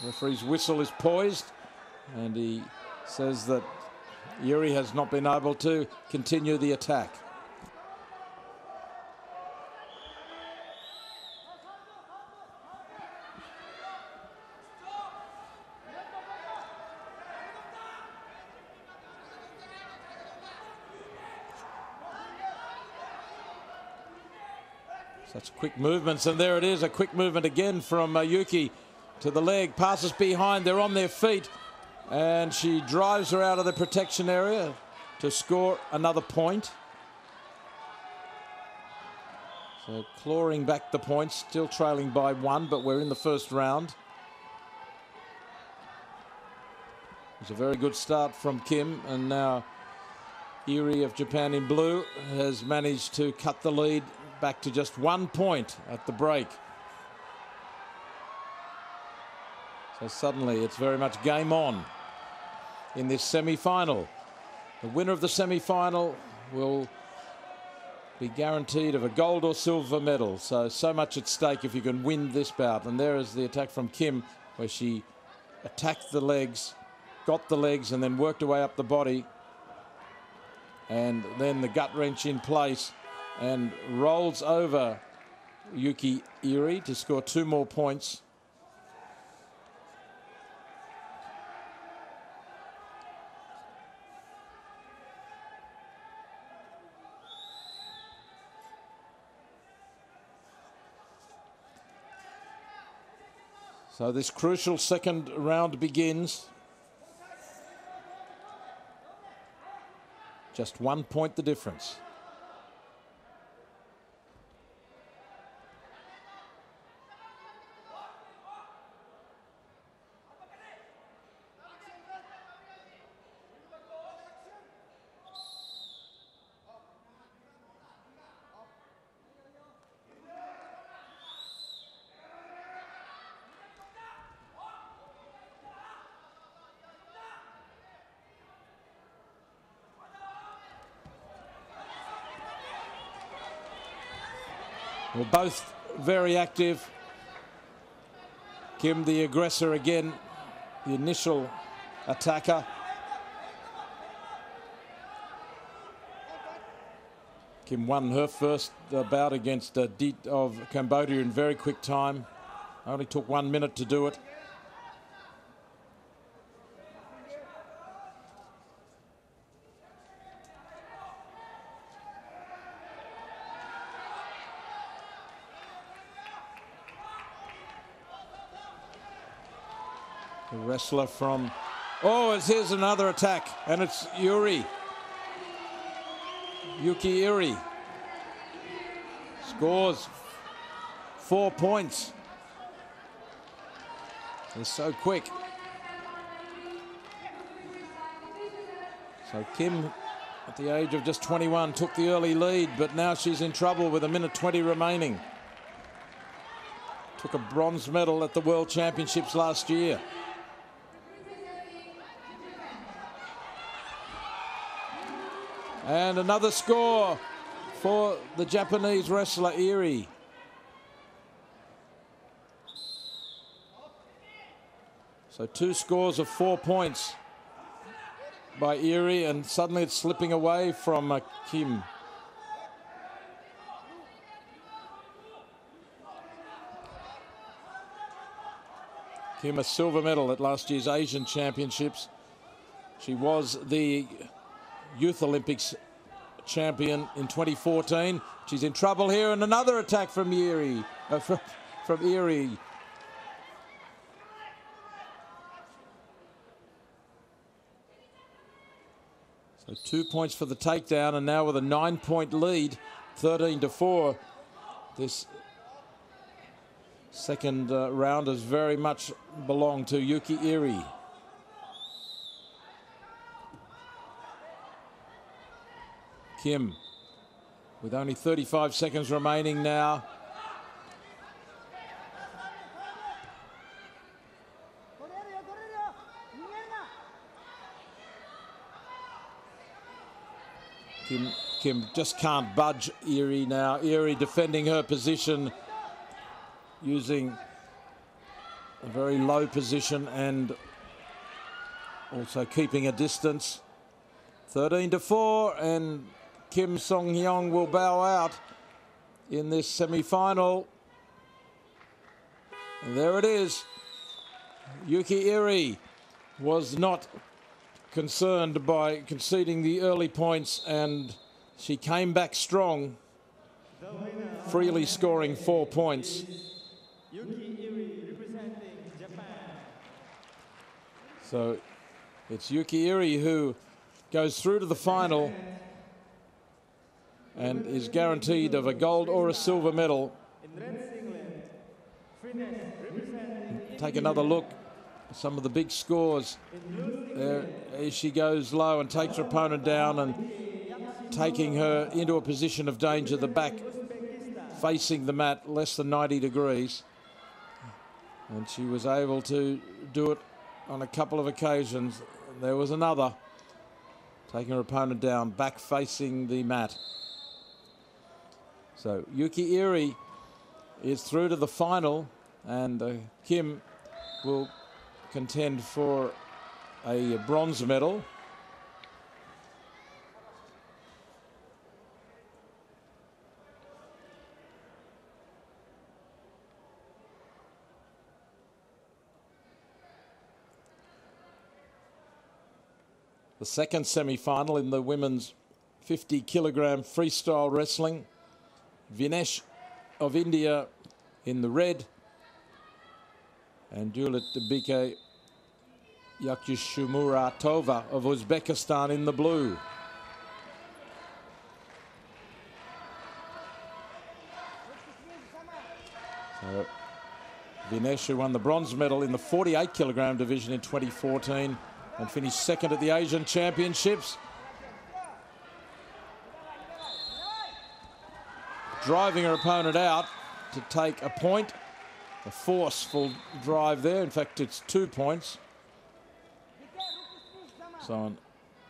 Referee's whistle is poised, and he says that Iri has not been able to continue the attack. Such quick movements, and there it is, a quick movement again from Yuki to the leg, passes behind, they're on their feet. And she drives her out of the protection area to score another point. So clawing back the points, still trailing by 1, but we're in the first round. It's a very good start from Kim, and now Iri of Japan in blue has managed to cut the lead back to just 1 point at the break. So suddenly it's very much game on in this semi-final. The winner of the semi-final will be guaranteed of a gold or silver medal. So much at stake if you can win this bout. And there is the attack from Kim, where she attacked the legs, got the legs, and then worked her way up the body. And then the gut wrench in place and rolls over Yuki Iri to score 2 more points. So this crucial second round begins. Just 1 point the difference. Well, both very active. Kim, the aggressor again, the initial attacker. Kim won her first bout against Deet of Cambodia in very quick time. Only took 1 minute to do it. The wrestler from... Oh, here's another attack, and it's Yuki Iri. Scores 4 points. They're so quick. So Kim, at the age of just 21, took the early lead, but now she's in trouble with 1:20 remaining. Took a bronze medal at the World Championships last year. And another score for the Japanese wrestler Iri. So 2 scores of 4 points by Iri, and suddenly it's slipping away from Kim. Kim, a silver medal at last year's Asian Championships. She was the Youth Olympics champion in 2014. She's in trouble here, and another attack from Iri. From Iri. So 2 points for the takedown, and now with a 9-point lead, 13-4. This second round has very much belonged to Yuki Iri. Kim, with only 35 seconds remaining now. Kim just can't budge Iri now. Iri defending her position, using a very low position and also keeping a distance. 13-4, and Kim Song-hyung will bow out in this semi-final. And there it is. Yuki Iri was not concerned by conceding the early points, and she came back strong, freely scoring 4 points. Yuki Iri representing Japan. So it's Yuki Iri who goes through to the final and is guaranteed of a gold or a silver medal. Take another look at some of the big scores She goes low and takes her opponent down and taking her into a position of danger. The back facing the mat less than 90 degrees. And she was able to do it on a couple of occasions. There was another, taking her opponent down, back facing the mat. So Yuki Iri is through to the final, and Kim will contend for a bronze medal. The second semi-final in the women's 50-kilogram freestyle wrestling. Vinesh of India in the red and Dulit Debike Yakushumuratova of Uzbekistan in the blue. So Vinesh, who won the bronze medal in the 48-kilogram division in 2014 and finished second at the Asian Championships. Driving her opponent out to take a point. A forceful drive there. In fact, it's 2 points. So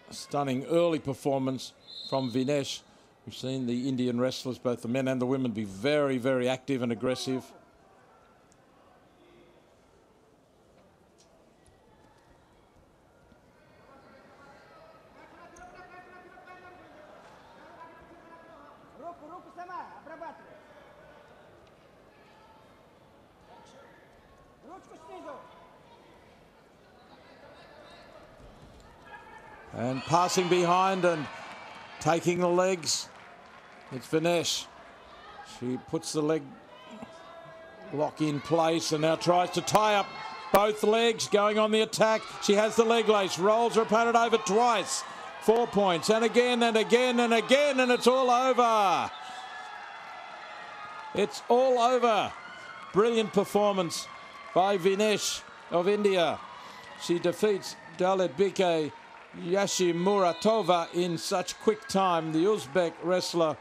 a stunning early performance from Vinesh. We've seen the Indian wrestlers, both the men and the women, be very, very active and aggressive. And passing behind and taking the legs. It's Vinesh. She puts the leg lock in place and now tries to tie up both legs, going on the attack. She has the leg lace, rolls her opponent over twice. 4 points, and again and again and again, and it's all over. It's all over. Brilliant performance by Vinesh of India. She defeats Dalit Bike Yashi-Muratova in such quick time. The Uzbek wrestler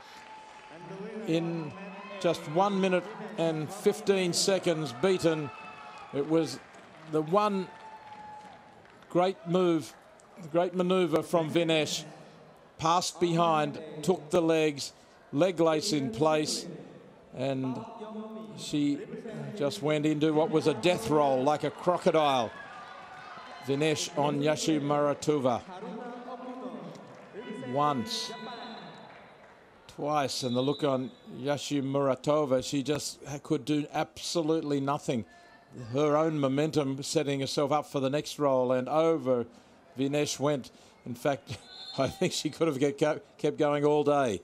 in just 1 minute and 15 seconds beaten. It was the one great move, great maneuver from Vinesh. Passed behind, took the legs, leg lace in place, and she just went into what was a death roll like a crocodile. Vinesh on Yashi-Muratova. Once, twice, and the look on Yashi-Muratova, she just could do absolutely nothing. Her own momentum setting herself up for the next roll, and over Vinesh went. In fact, I think she could have kept going all day.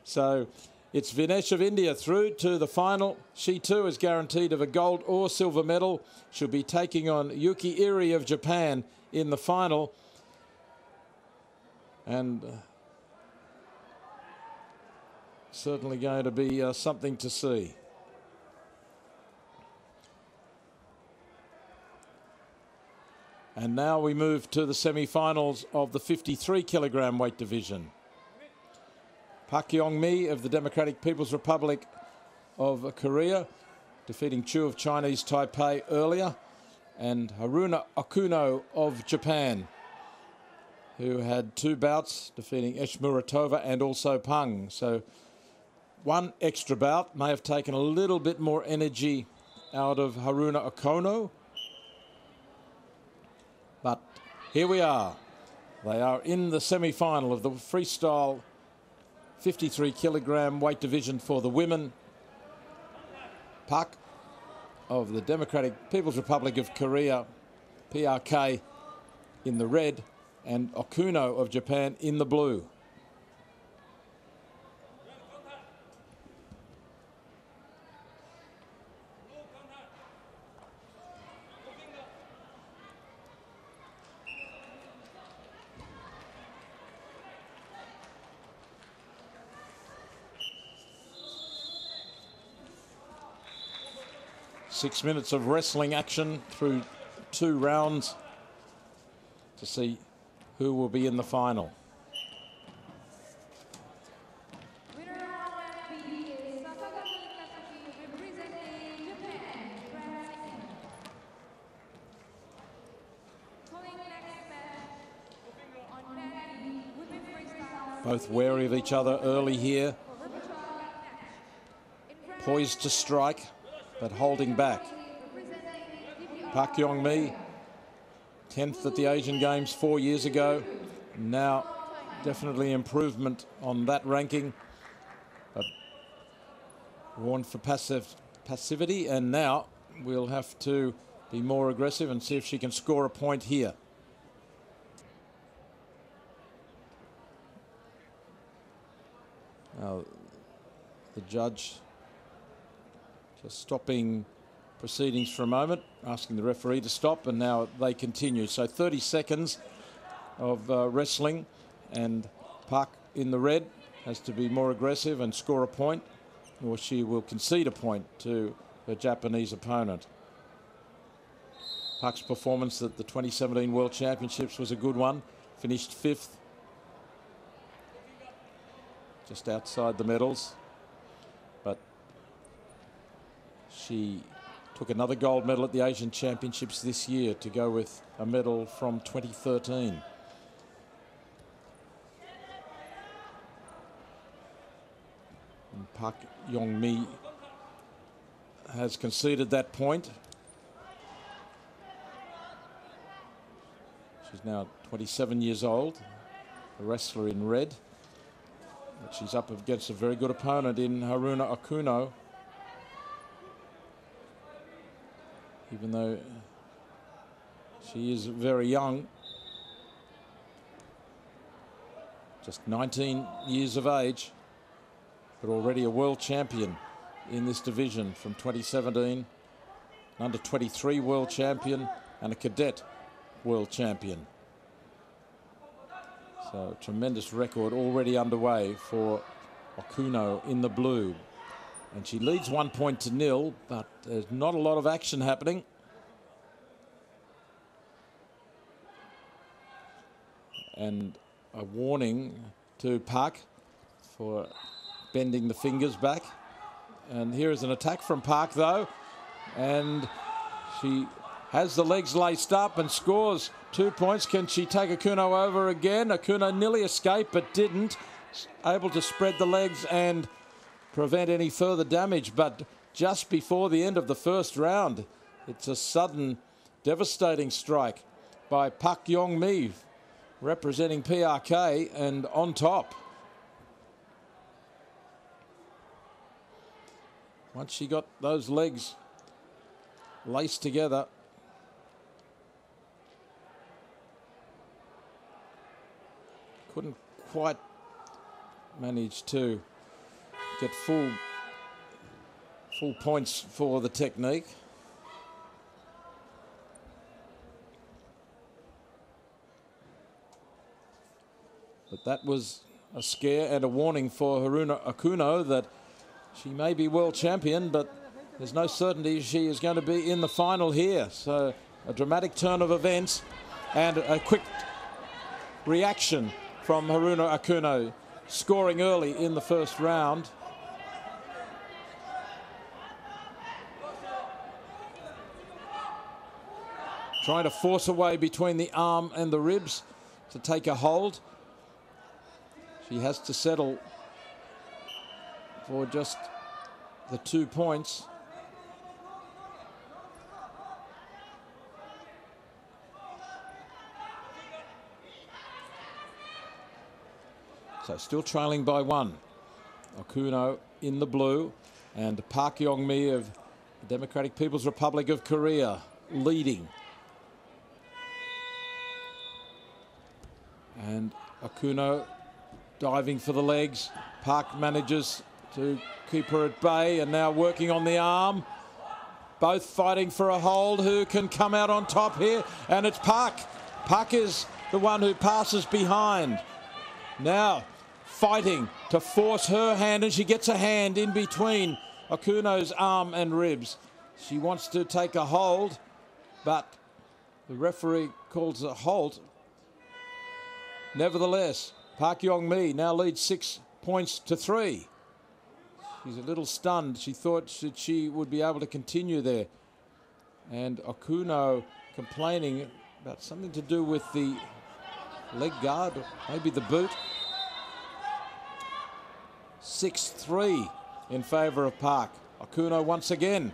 So it's Vinesh of India through to the final. She too is guaranteed of a gold or silver medal. She'll be taking on Yuki Iri of Japan in the final. And certainly going to be something to see. And now we move to the semi-finals of the 53-kilogram weight division. Park Yong-mi of the Democratic People's Republic of Korea, defeating Chu of Chinese Taipei earlier, and Haruna Okuno of Japan, who had 2 bouts, defeating Yashi-Muratova and also Pang. So one extra bout may have taken a little bit more energy out of Haruna Okuno. But here we are. They are in the semi-final of the freestyle 53-kilogram weight division for the women. Park of the Democratic People's Republic of Korea, PRK, in the red, and Okuno of Japan in the blue. .6 minutes of wrestling action through 2 rounds. to see who will be in the final. Both wary of each other early here. Poised to strike, but holding back. Park Yong-mi, 10th at the Asian Games 4 years ago. Now definitely improvement on that ranking. But warned for passivity, and now we'll have to be more aggressive and see if she can score a point here. Now, the judge just stopping proceedings for a moment, asking the referee to stop, and now they continue. So 30 seconds of wrestling, and Park in the red has to be more aggressive and score a point, or she will concede a point to her Japanese opponent. Park's performance at the 2017 World Championships was a good one, finished 5th. Just outside the medals, but she took another gold medal at the Asian Championships this year to go with a medal from 2013. And Park Yong-mi has conceded that point. She's now 27 years old, a wrestler in red. But she's up against a very good opponent in Haruna Okuno. Even though she is very young, just 19 years of age, but already a world champion in this division from 2017, an under 23 world champion and a cadet world champion. So a tremendous record already underway for Okuno in the blue. And she leads 1-0, but there's not a lot of action happening. And a warning to Park for bending the fingers back. And here is an attack from Park though. And she has the legs laced up and scores 2 points. Can she take Okuno over again? Okuno nearly escaped but didn't. Able to spread the legs and prevent any further damage. But just before the end of the first round, it's a sudden devastating strike by Park Yong-mi, representing PRK, and on top. Once she got those legs laced together, couldn't quite manage to get full points for the technique. But that was a scare and a warning for Haruna Okuno that she may be world champion, but there's no certainty she is going to be in the final here. So a dramatic turn of events and a quick reaction from Haruna Okuno, scoring early in the first round. Trying to force a way between the arm and the ribs to take a hold. She has to settle for just the 2 points. So still trailing by 1. Okuno in the blue, and Park Yong-mi of the Democratic People's Republic of Korea leading. And Okuno diving for the legs. Park manages to keep her at bay, and now working on the arm. Both fighting for a hold. Who can come out on top here? And it's Park. Park is the one who passes behind. Now fighting to force her hand, and she gets a hand in between Okuno's arm and ribs. She wants to take a hold, but the referee calls a halt Nevertheless, Park Yong-mi now leads 6 points to 3. She's a little stunned. She thought that she would be able to continue there. And Okuno complaining about something to do with the leg guard, or maybe the boot. 6-3 in favour of Park. Okuno once again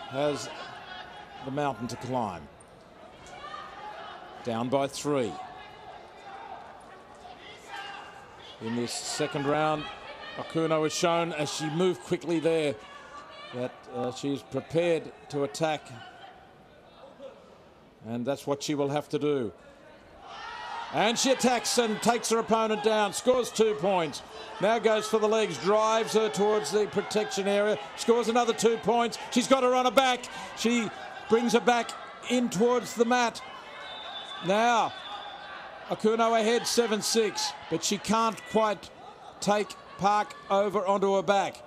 has the mountain to climb. Down by 3. In this second round, Okuno has shown as she moved quickly there that she is prepared to attack, and that's what she will have to do. And she attacks and takes her opponent down, scores 2 points. Now goes for the legs, drives her towards the protection area, scores another 2 points. She's got her on her back. She brings her back in towards the mat. Now, Okuno ahead 7-6, but she can't quite take Park over onto her back.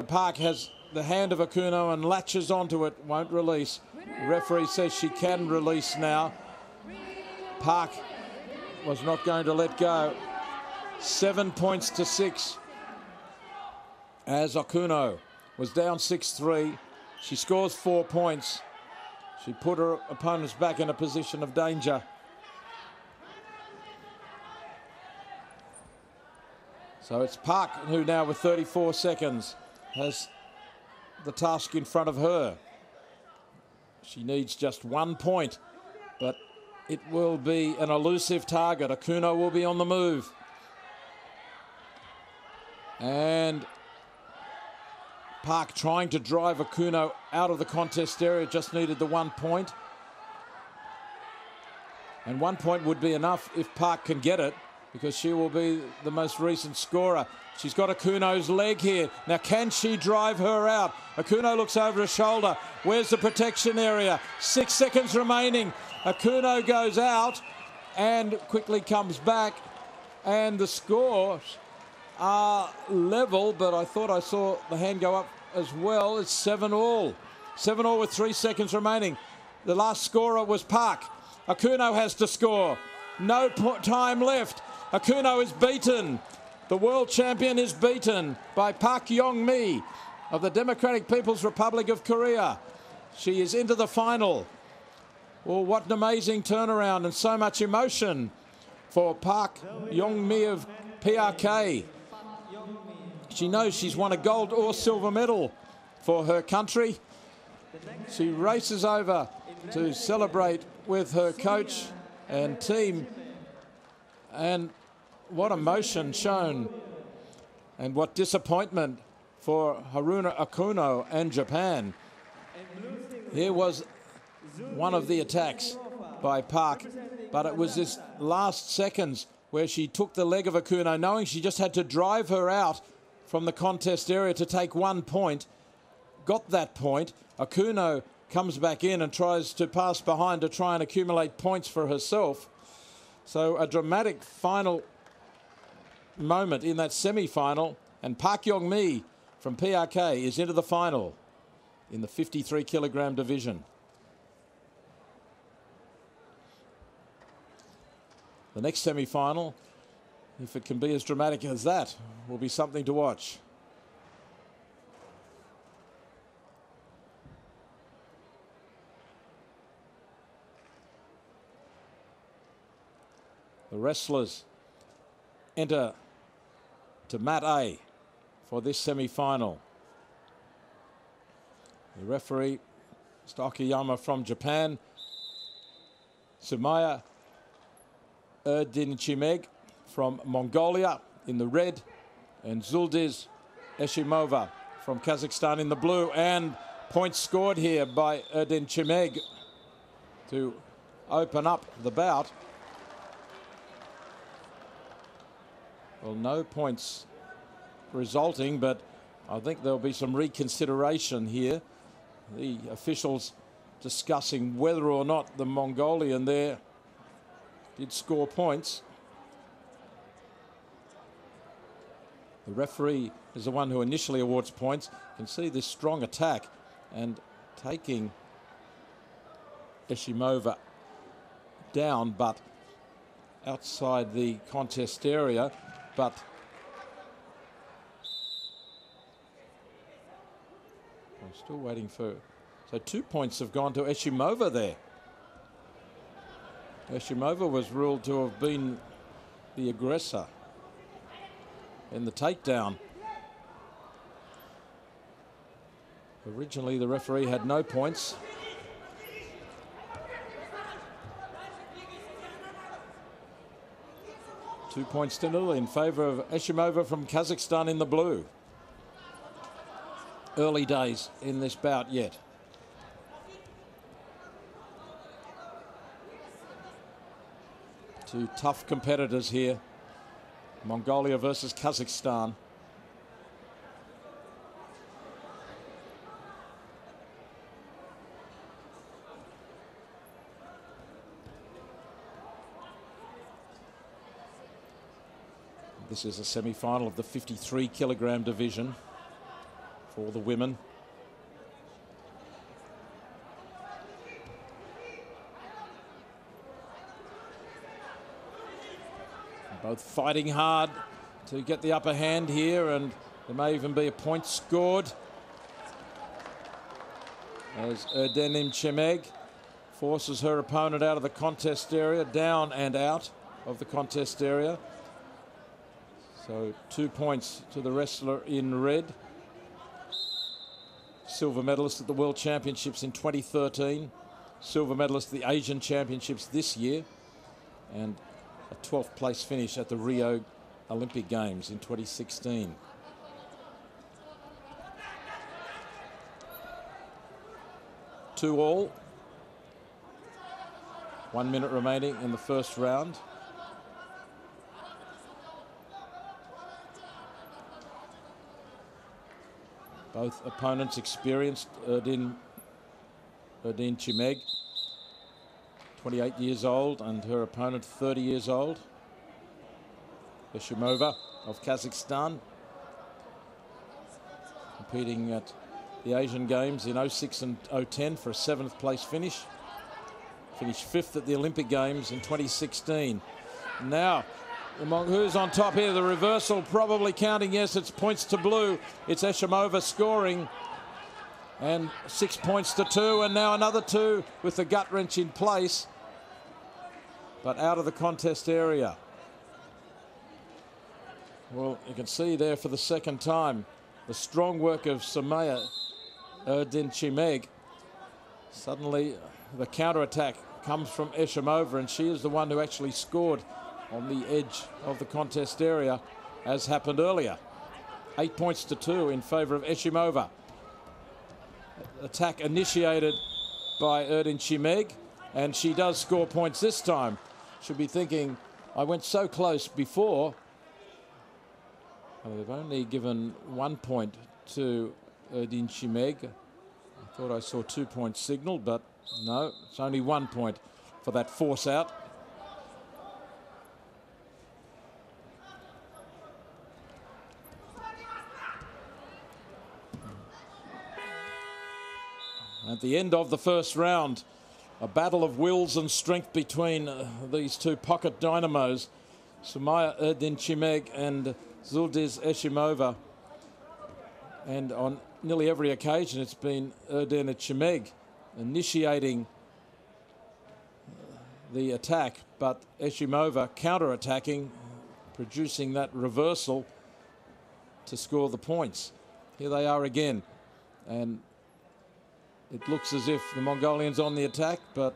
Park has the hand of Okuno and latches onto it, won't release. The referee says she can release now. Park was not going to let go. 7 points to 6 as Okuno was down 6-3. She scores 4 points. She put her opponents back in a position of danger. So it's Park who now with 34 seconds has the task in front of her. She needs just 1 point, but it will be an elusive target. Okuno will be on the move. And Park trying to drive Okuno out of the contest area, just needed the 1 point. And 1 point would be enough if Park can get it, because she will be the most recent scorer. She's got Okuno's leg here. Now, can she drive her out? Okuno looks over her shoulder. Where's the protection area? 6 seconds remaining. Okuno goes out and quickly comes back. And the scores are level, but I thought I saw the hand go up as well. It's 7-all. 7-all with 3 seconds remaining. The last scorer was Park. Okuno has to score. No time left. Okuno is beaten. The world champion is beaten by Park Yong-mi of the Democratic People's Republic of Korea. She is into the final. Well, what an amazing turnaround and so much emotion for Park Yong-mi of PRK. She knows she's won a gold or silver medal for her country. She races over to celebrate with her coach and team. And what emotion shown, and what disappointment for Haruna Okuno and Japan. Here was one of the attacks by Park, but it was this last seconds where she took the leg of Okuno, knowing she just had to drive her out from the contest area to take 1 point. Got that point. Okuno comes back in and tries to pass behind to try and accumulate points for herself. So a dramatic final moment in that semi-final, and Park Yong-mi from PRK is into the final in the 53 kilogram division. The next semi-final, if it can be as dramatic as that, will be something to watch. The wrestlers enter to mat A for this semi-final. The referee, Akiyama from Japan, Sumaya Erdinchimeg from Mongolia in the red, and Zuldiz Eshimova from Kazakhstan in the blue. And points scored here by Erdinchimeg to open up the bout. Well, no points resulting, but I think there'll be some reconsideration here. The officials discussing whether or not the Mongolian there did score points. The referee is the one who initially awards points. You can see this strong attack and taking Eshimova down, but outside the contest area, but I'm still waiting for... So 2 points have gone to Eshimova there. Eshimova was ruled to have been the aggressor in the takedown. Originally, the referee had no points. Two points to nil in favour of Eshimova from Kazakhstan in the blue. Early days in this bout yet. Two tough competitors here. Mongolia versus Kazakhstan. This is a semi-final of the 53-kilogram division for the women. Both fighting hard to get the upper hand here, and there may even be a point scored as Erdenim Chemeg forces her opponent out of the contest area, down and out of the contest area. So 2 points to the wrestler in red. Silver medalist at the World Championships in 2013. Silver medalist at the Asian Championships this year. And a 12th place finish at the Rio Olympic Games in 2016. Two all. 1 minute remaining in the first round. Both opponents experienced. Erdin Chimeg, 28 years old, and her opponent 30 years old. Eshimova of Kazakhstan, competing at the Asian Games in 06 and 010 for a 7th place finish. Finished 5th at the Olympic Games in 2016. Now, who's on top here? The reversal probably counting. Yes, it's points to blue. It's Eshimova scoring. And 6 points to 2. And now another 2 with the gut wrench in place. But out of the contest area. Well, you can see there for the second time the strong work of Samaya Erdin Chimeg. Suddenly the counter-attack comes from Eshimova, and she is the one who actually scored on the edge of the contest area, as happened earlier. 8 points to 2 in favour of Eshimova. Attack initiated by Erdin Chimeg, and she does score points this time. She'll be thinking, I went so close before. Well, they've only given 1 point to Erdin Chimeg. I thought I saw 2 points signalled, but no, it's only 1 point for that force out. At the end of the first round, a battle of wills and strength between these two pocket dynamos, Sumaya Erdin Chimeg and Zuldiz Eshimova. And on nearly every occasion, it's been Erdin Chimeg initiating the attack, but Eshimova counter-attacking, producing that reversal to score the points. Here they are again, and it looks as if the Mongolian's on the attack, but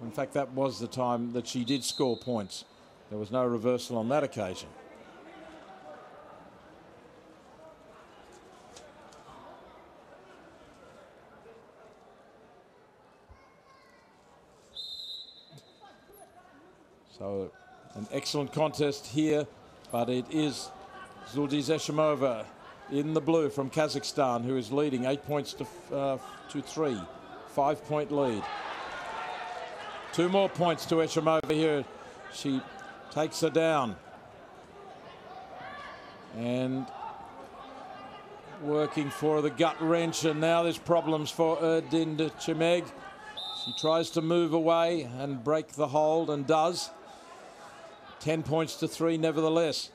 in fact that was the time that she did score points. There was no reversal on that occasion. So an excellent contest here, but it is Zuldiz Eshimova in the blue from Kazakhstan, who is leading 8 points to 3. 5 point lead. 2 more points to Eshimova here. She takes her down. And working for the gut wrench, and now there's problems for Erdin Chimeg. She tries to move away and break the hold, and does. 10 points to 3 nevertheless.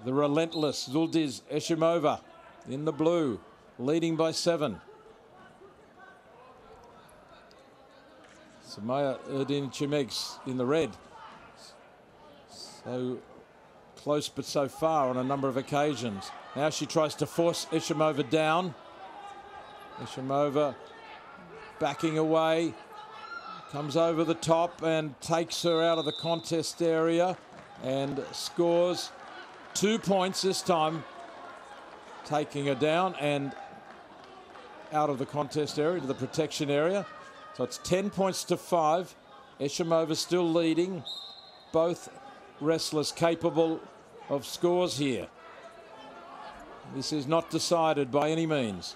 The relentless Zuldiz Eshimova in the blue, leading by 7. Samaya Erdinchimeg in the red. So close but so far on a number of occasions. Now she tries to force Eshimova down. Eshimova backing away, comes over the top and takes her out of the contest area and scores 2 points this time, taking her down and out of the contest area to the protection area. So it's 10 points to 5. Eshimova still leading. Both wrestlers capable of scores here. This is not decided by any means.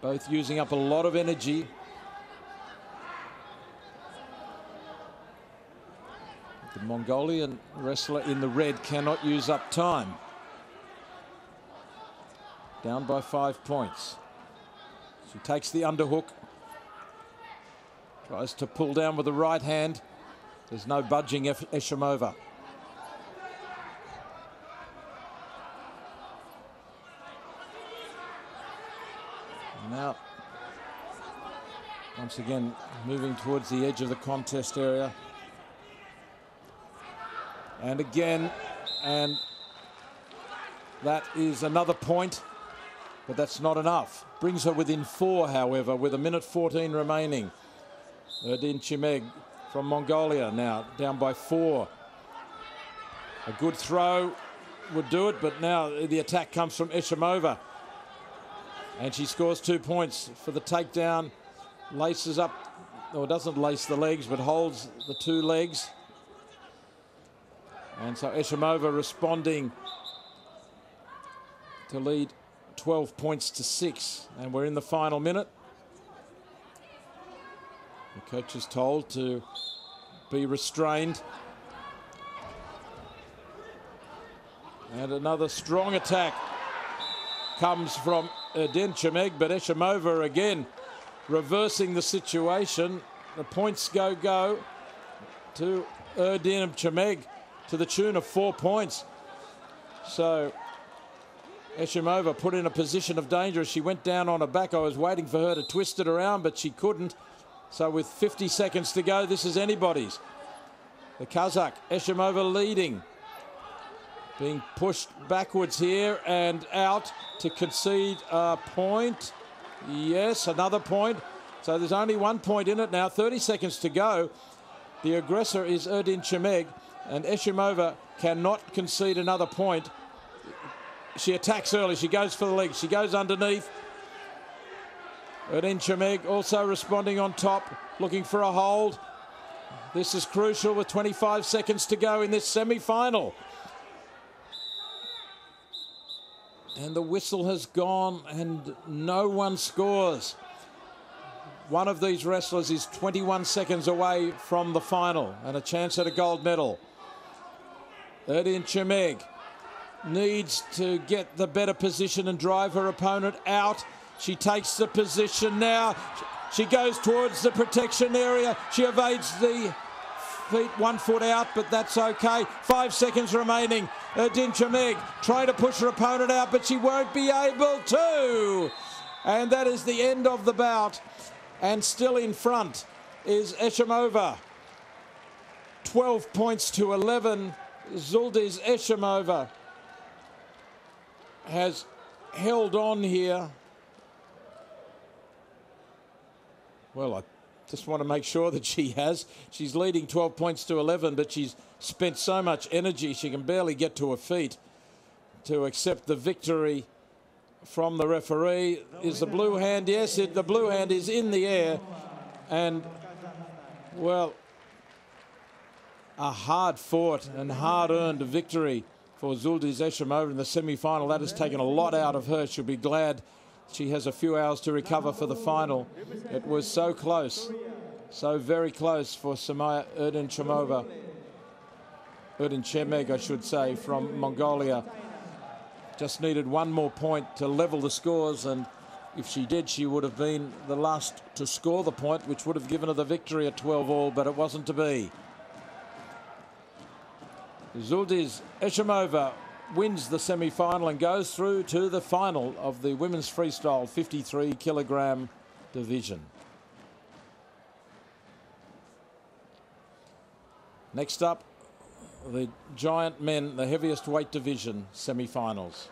Both using up a lot of energy. The Mongolian wrestler in the red cannot use up time. Down by 5 points. She takes the underhook. Tries to pull down with the right hand. There's no budging Eshimova. Now, once again, moving towards the edge of the contest area. And again, and that is another point, but that's not enough. Brings her within 4, however, with 1:14 remaining. Erdinchimeg from Mongolia now down by 4. A good throw would do it, but now the attack comes from Eshimova. And she scores 2 points for the takedown. Laces up, or doesn't lace the legs, but holds the 2 legs. And so Eshimova responding to lead 12 points to 6. And we're in the final minute. The coach is told to be restrained. And another strong attack comes from Erdinchimeg, but Eshimova again reversing the situation. The points go to Erdinchimeg to the tune of 4 points. So Eshimova put in a position of danger as she went down on her back. I was waiting for her to twist it around, but she couldn't. So with 50 seconds to go, this is anybody's. The Kazakh, Eshimova leading. Being pushed backwards here and out to concede a point. Yes, another point. So there's only 1 point in it now, 30 seconds to go. The aggressor is Erdinchimeg, and Eshimova cannot concede another point. She attacks early, she goes for the legs, she goes underneath. Erdinchimeg also responding on top, looking for a hold. This is crucial with 25 seconds to go in this semi-final. And the whistle has gone and no one scores. One of these wrestlers is 21 seconds away from the final and a chance at a gold medal. Erdinchimeg needs to get the better position and drive her opponent out. She takes the position now. She goes towards the protection area. She evades the feet, 1 foot out, but that's okay. 5 seconds remaining. Erdinchimeg trying to push her opponent out, but she won't be able to. And that is the end of the bout. And still in front is Eshimova. 12 points to 11. Zuldiz Eshimova has held on here. Well, I just want to make sure that she has. She's leading 12 points to 11, but she's spent so much energy she can barely get to her feet to accept the victory from the referee. Is the blue hand? Yes, the blue hand is in the air. And, well, a hard-fought and hard-earned victory for Zuldiz Eshimova in the semi-final. That has taken a lot out of her. She'll be glad she has a few hours to recover for the final. It was so close, so very close for Samaya Erdinchimeg, I should say, from Mongolia. Just needed one more point to level the scores, and If she did, she would have been the last to score the point, which would have given her the victory at 12-all, but it wasn't to be. Zuldiz Eshimova wins the semi-final and goes through to the final of the women's freestyle 53-kilogram division. Next up, the giant men, the heaviest weight division semi-finals.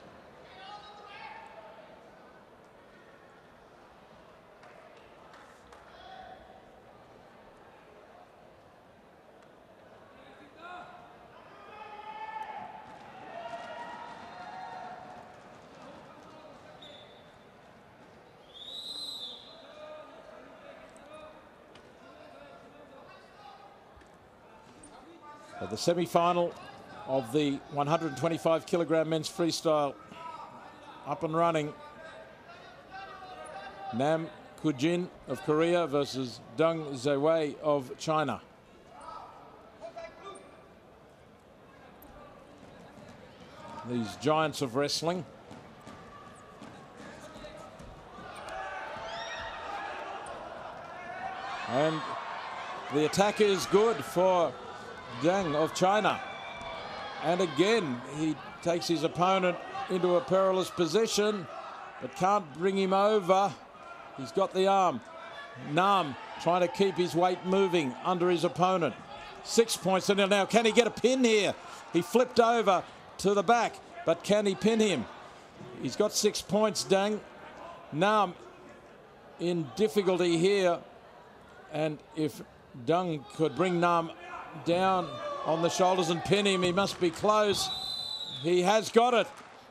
The semi-final of the 125-kilogram men's freestyle up and running. Nam Kujin of Korea versus Deng Zewei of China. These giants of wrestling. And the attack is good for Deng of China, and again he takes his opponent into a perilous position but can't bring him over. He's got the arm. Nam trying to keep his weight moving under his opponent. 6 points, and now can he get a pin here? He flipped over to the back, but can he pin him? He's got 6 points, Deng. Nam in difficulty here, and if Deng could bring Nam down on the shoulders and pin him, he must be close. He has got it.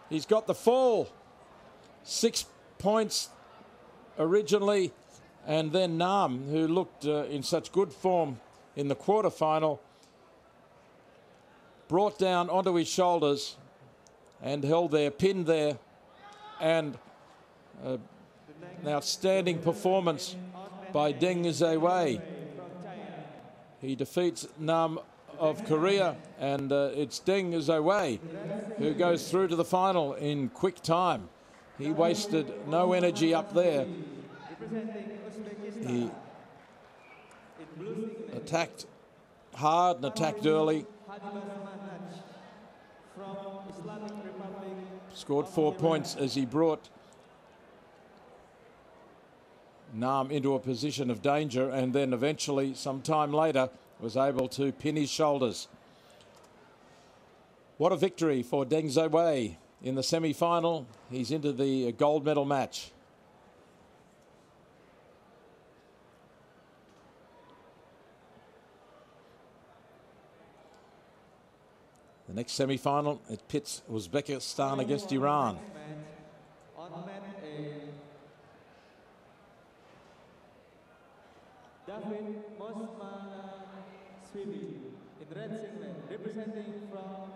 He's got the fall. 6 points originally, and then Nam, who looked in such good form in the quarterfinal, brought down onto his shoulders and held there, pinned there, and an outstanding performance by Deng Zewei. He defeats Nam of Korea, and it's Deng Zewei who goes through to the final in quick time. He wasted no energy up there. He attacked hard and attacked early. Scored 4 points as he brought Nam into a position of danger, and then eventually, some time later, was able to pin his shoulders. What a victory for Deng Zewei in the semi-final. He's into the gold medal match. The next semi-final, it pits Uzbekistan against Iran. David Mosmanashvili in red singlet, representing from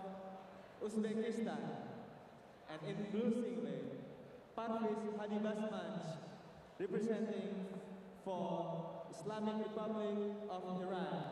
Uzbekistan, and in blue singlet, Parviz Hadibasmanj, representing for Islamic Republic of Iran.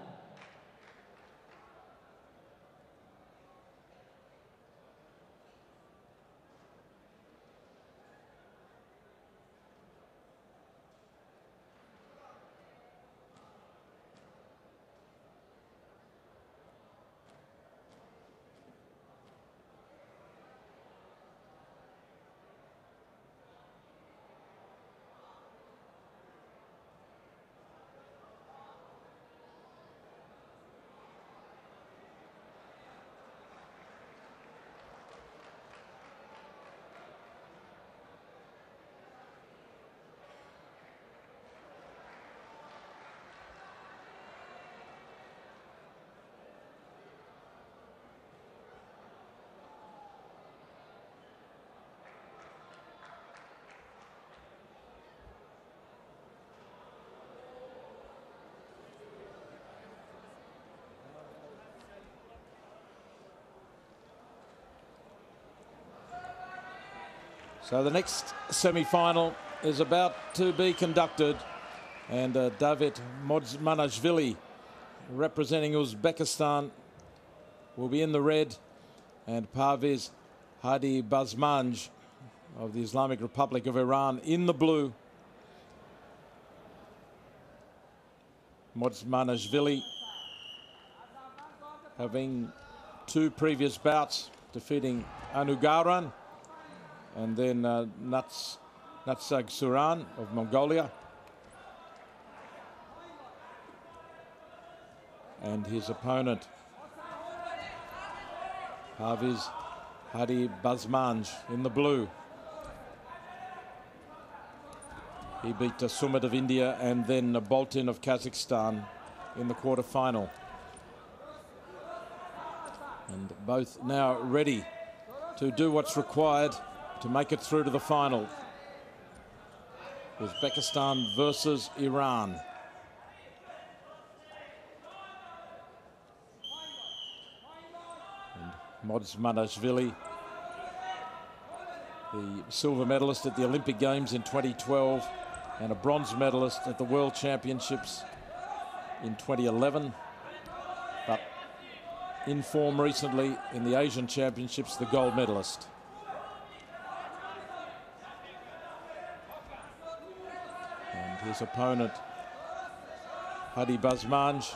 So the next semi-final is about to be conducted, and David Mosmanashvili, representing Uzbekistan, will be in the red, and Parviz Hadibasmanj of the Islamic Republic of Iran in the blue. Modzmanashvili having 2 previous bouts, defeating Anugaran and then Natsagsuran of Mongolia. And his opponent, Hafiz Hadi Bazmanj in the blue. He beat Sumit of India and then Boltin of Kazakhstan in the quarter-final. And both now ready to do what's required to make it through to the final. Uzbekistan versus Iran. And Modzmanashvili, the silver medalist at the Olympic Games in 2012 and a bronze medalist at the World Championships in 2011. But in form recently in the Asian Championships, the gold medalist. And his opponent, Hadi Bazmanj,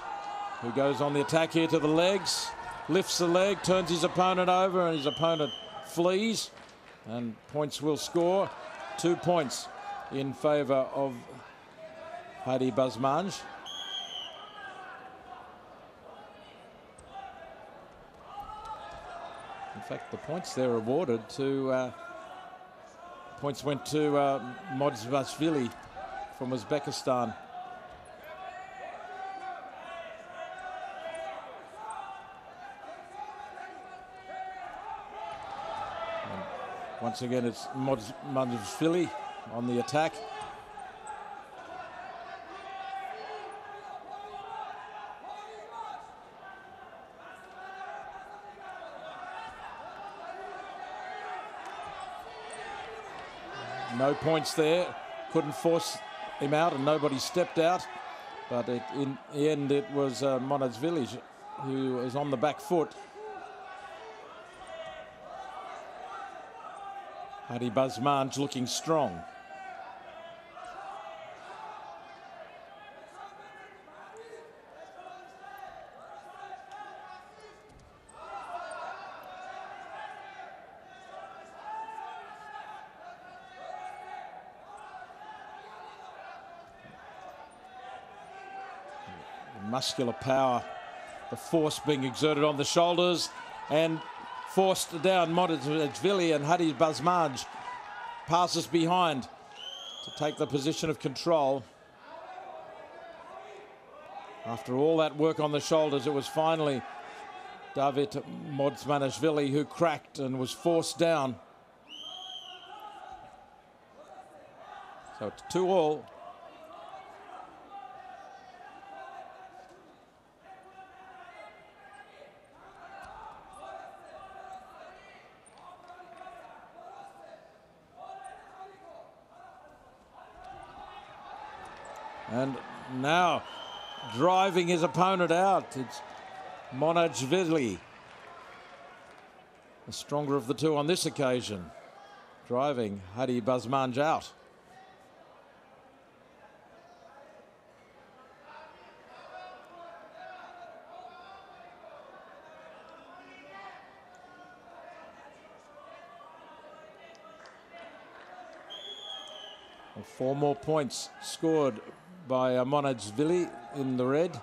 who goes on the attack here to the legs, lifts the leg, turns his opponent over, and his opponent flees, and points will score. 2 points in favour of Hadi Bazmanj. In fact, the points there awarded to points went to Modzmanashvili from Uzbekistan. And once again, it's Modzmanashvili on the attack. No points there, couldn't force him out and nobody stepped out, but in the end it was Modzmanashvili who was on the back foot. Hadi Bazmanj looking strong. Muscular power, the force being exerted on the shoulders and forced down. Modzmanashvili, and Hadi Bazmanj passes behind to take the position of control. After all that work on the shoulders, it was finally David Modzmanashvili who cracked and was forced down. So it's 2-2. And now driving his opponent out, it's Modzmanashvili, the stronger of the two on this occasion, driving Hadi Bazmanj out. And 4 more points scored by Modzmanashvili in the red.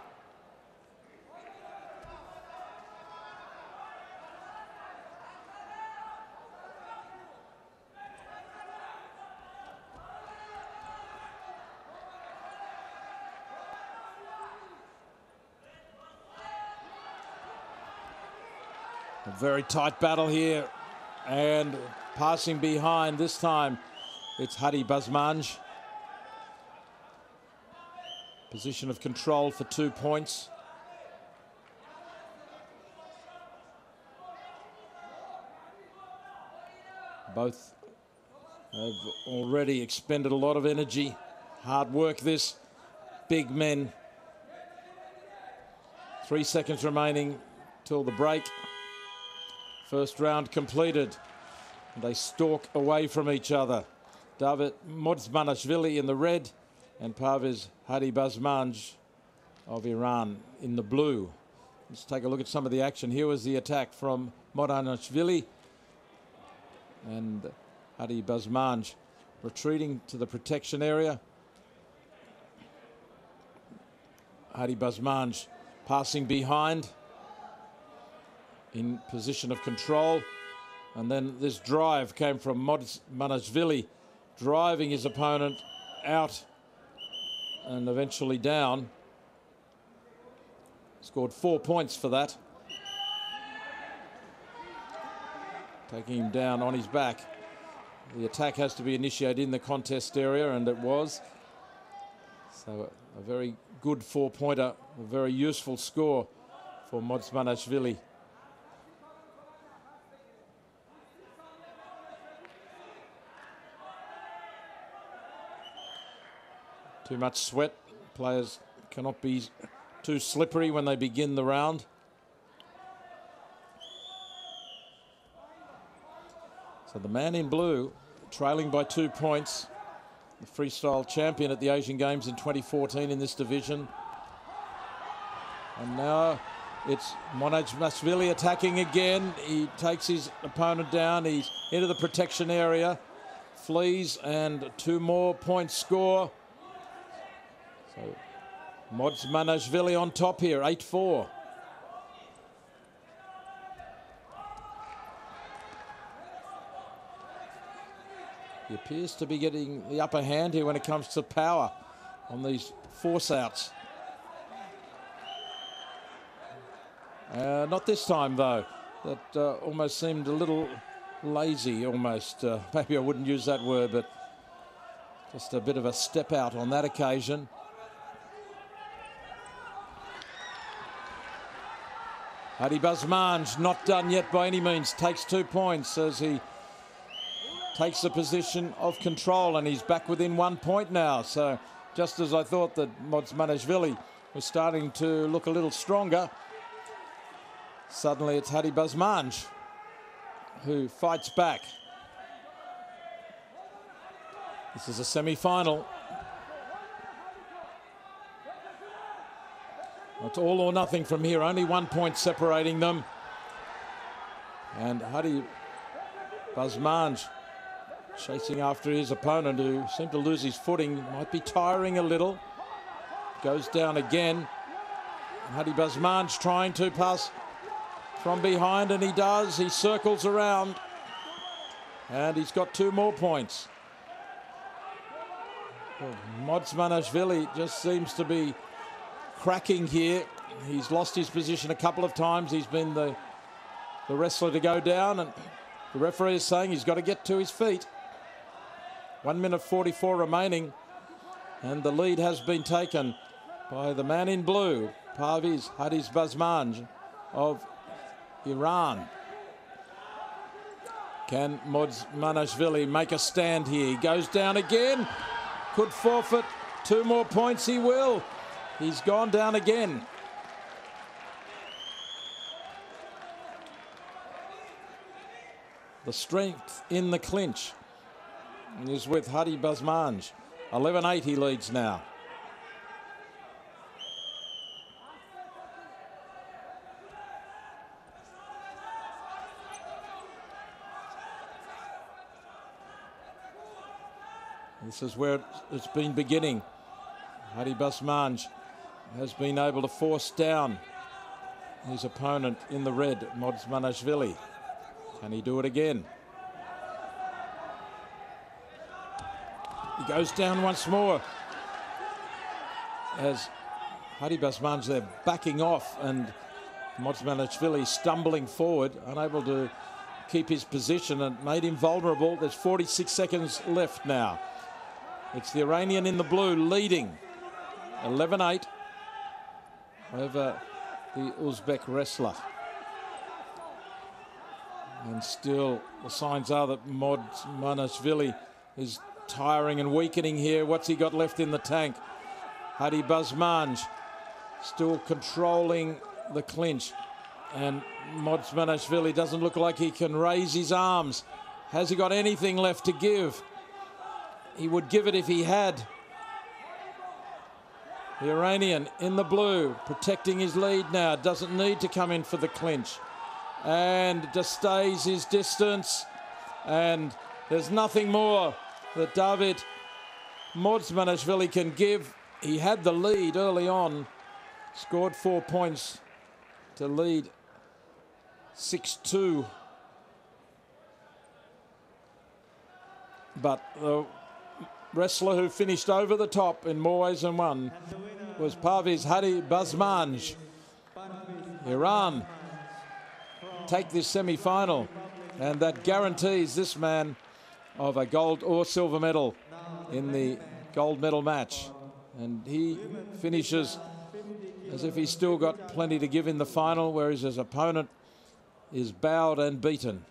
A very tight battle here, and passing behind this time it's Hadi Bazmanj. Position of control for 2 points. Both have already expended a lot of energy. Hard work this. Big men. 3 seconds remaining till the break. First round completed. They stalk away from each other. David Modzmanashvili in the red and Parviz Hadibazmanj of Iran in the blue. Let's take a look at some of the action. Here was the attack from Modzmanashvili and Hadibazmanj retreating to the protection area. Hadibazmanj passing behind in position of control. And then this drive came from Modzmanashvili, driving his opponent out and eventually down. Scored 4 points for that. Taking him down on his back. The attack has to be initiated in the contest area, and it was. So a very good 4-pointer, a very useful score for Modzmanashvili. Too much sweat. Players cannot be too slippery when they begin the round. So the man in blue, trailing by 2 points, the freestyle champion at the Asian Games in 2014 in this division. And now it's Modzmanashvili attacking again. He takes his opponent down. He's into the protection area, flees, and 2 more points score. So Modzmanashvili on top here, 8-4. He appears to be getting the upper hand here when it comes to power on these force outs. Not this time though. That almost seemed a little lazy almost. Maybe I wouldn't use that word, but just a bit of a step out on that occasion. Hadibazmanj not done yet by any means, takes 2 points as he takes the position of control, and he's back within 1 point now. So just as I thought that Modzmanashvili was starting to look a little stronger, suddenly it's Hadibazmanj who fights back. This is a semi-final. It's all or nothing from here, only 1 point separating them. And Hadibazmanj chasing after his opponent, who seemed to lose his footing, might be tiring a little. Goes down again. Hadibazmanj trying to pass from behind, and he does. He circles around, and he's got 2 more points. Well, Modzmanashvili just seems to be cracking here. He's lost his position a couple of times. He's been the wrestler to go down, and the referee is saying he's got to get to his feet. 1 minute 44 remaining, and the lead has been taken by the man in blue, Parviz Hadibazmanj of Iran. Can Modzmanashvili make a stand here? He goes down again, could forfeit 2 more points. He will. He's gone down again. The strength in the clinch is with Hadibazmanj. 11-8 he leads now. This is where it's been beginning. Hadibazmanj has been able to force down his opponent in the red, Modzmanashvili. Can he do it again? He goes down once more as Hadibazmanj there backing off, and Modzmanashvili stumbling forward, unable to keep his position, and made him vulnerable. There's 46 seconds left now. It's the Iranian in the blue leading 11-8 over the Uzbek wrestler. And still the signs are that Modzmanashvili is tiring and weakening here. What's he got left in the tank? Hadibazmanj still controlling the clinch, and Modzmanashvili doesn't look like he can raise his arms. Has he got anything left to give? He would give it if he had. The Iranian in the blue, protecting his lead now. Doesn't need to come in for the clinch. And just stays his distance. And there's nothing more that David Modsmanashvili can give. He had the lead early on. Scored 4 points to lead 6-2. But the wrestler who finished over the top in more ways than one was Parviz Hadi Basmanj. Iran take this semi-final, and that guarantees this man of a gold or silver medal in the gold medal match. And he finishes as if he's still got plenty to give in the final, whereas his opponent is bowed and beaten.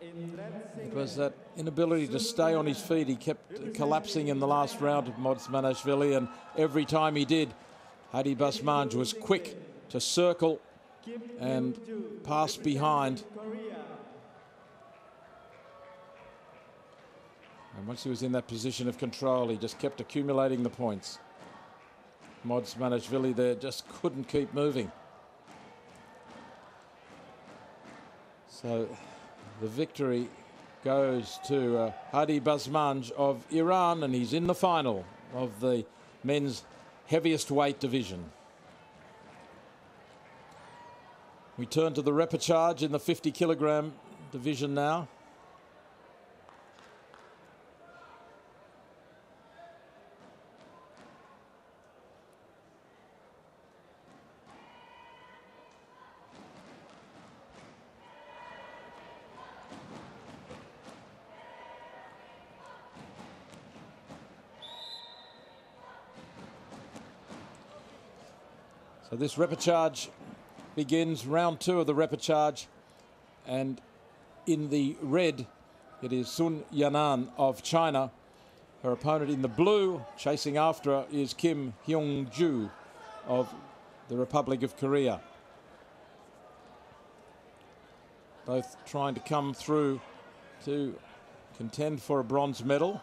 It was that inability to stay on his feet. He kept collapsing in the last round of Modsmanashvili, and every time he did, Hadi Basmanj was quick to circle and pass behind. And once he was in that position of control, he just kept accumulating the points. Modsmanashvili there just couldn't keep moving. So the victory goes to Hadi Basmanj of Iran, and he's in the final of the men's heaviest weight division. We turn to the repechage in the 50 kilogram division now. So this repechage begins round 2 of the repechage, and in the red it is Sun Yanan of China. Her opponent in the blue, chasing after her, is Kim Hyung-ju of the Republic of Korea. Both trying to come through to contend for a bronze medal.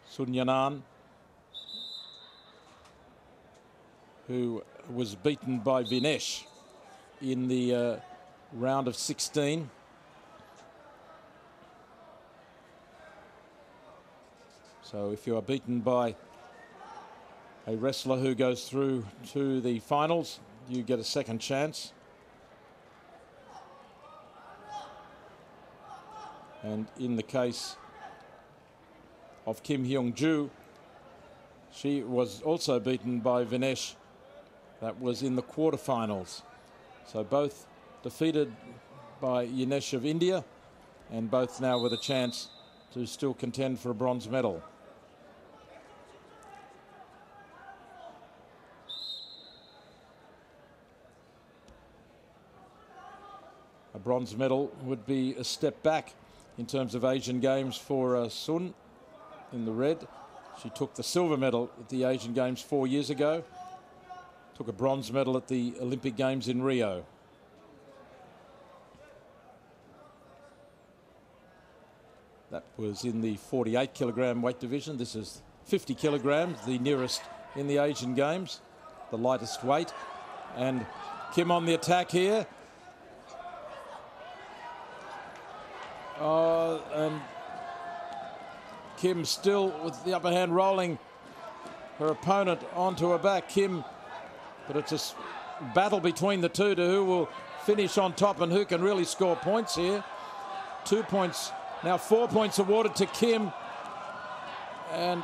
Sun Yanan, who was beaten by Vinesh in the round of 16. So if you are beaten by a wrestler who goes through to the finals, you get a second chance. And in the case of Kim Hyung-ju, she was also beaten by Vinesh. That was in the quarterfinals. So both defeated by Yinesh of India, and both now with a chance to still contend for a bronze medal. A bronze medal would be a step back in terms of Asian Games for Sun in the red. She took the silver medal at the Asian Games 4 years ago, took a bronze medal at the Olympic Games in Rio. That was in the 48 kilogram weight division. This is 50 kilograms, the nearest in the Asian Games, the lightest weight. And Kim on the attack here. And Kim still with the upper hand, rolling her opponent onto her back. Kim, but it's a battle between the two to who will finish on top and who can really score points here. 2 points, now 4 points awarded to Kim. And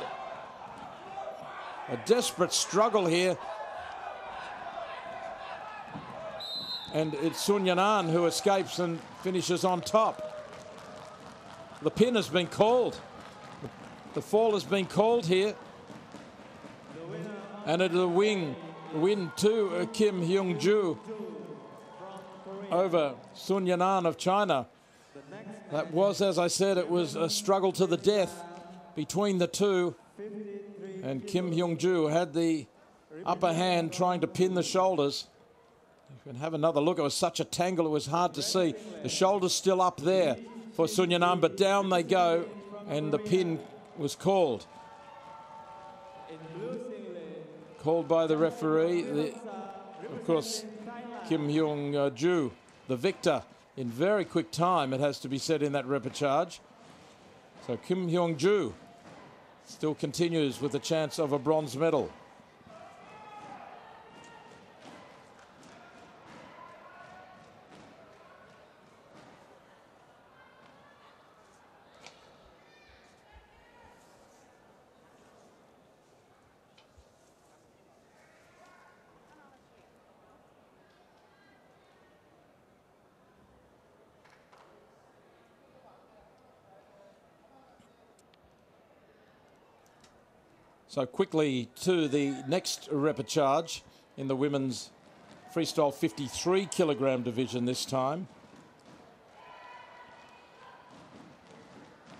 a desperate struggle here. And it's Sun Yanan who escapes and finishes on top. The pin has been called. The fall has been called here. And it is a win to Kim Hyung-ju over Sun Yanan of China. That was, as I said, it was a struggle to the death between the two. And Kim Hyung-joo had the upper hand trying to pin the shoulders. You can have another look. It was such a tangle, it was hard to see. The shoulders still up there for Sunyanam, but down they go, and the pin was called. Called by the referee. Of course, Kim Hyung-joo, the victor, in very quick time, it has to be said, in that repechage. So Kim Hyung-joo still continues with the chance of a bronze medal. So quickly to the next repechage in the women's freestyle 53 kilogram division this time.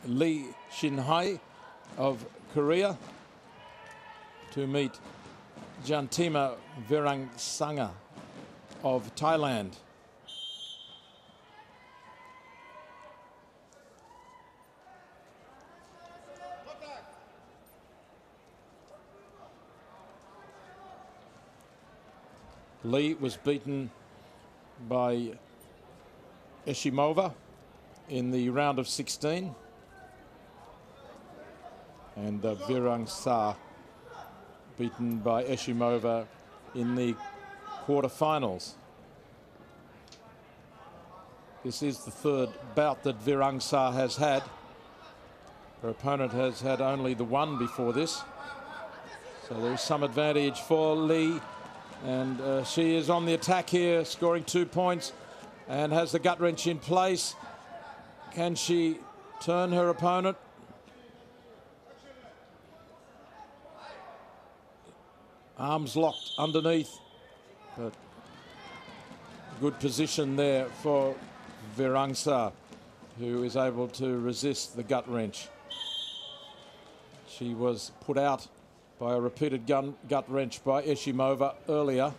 Lee Shin-hae of Korea to meet Jantima Verangsanga of Thailand. Lee was beaten by Eshimova in the round of 16, and Virangsar beaten by Eshimova in the quarterfinals. This is the third bout that Virangsar has had. Her opponent has had only the one before this, so there is some advantage for Lee. And she is on the attack here, scoring 2 points, and has the gut wrench in place. Can she turn her opponent? Arms locked underneath, but good position there for Virangsar, who is able to resist the gut wrench. She was put out by a repeated gut wrench by Eshimova earlier.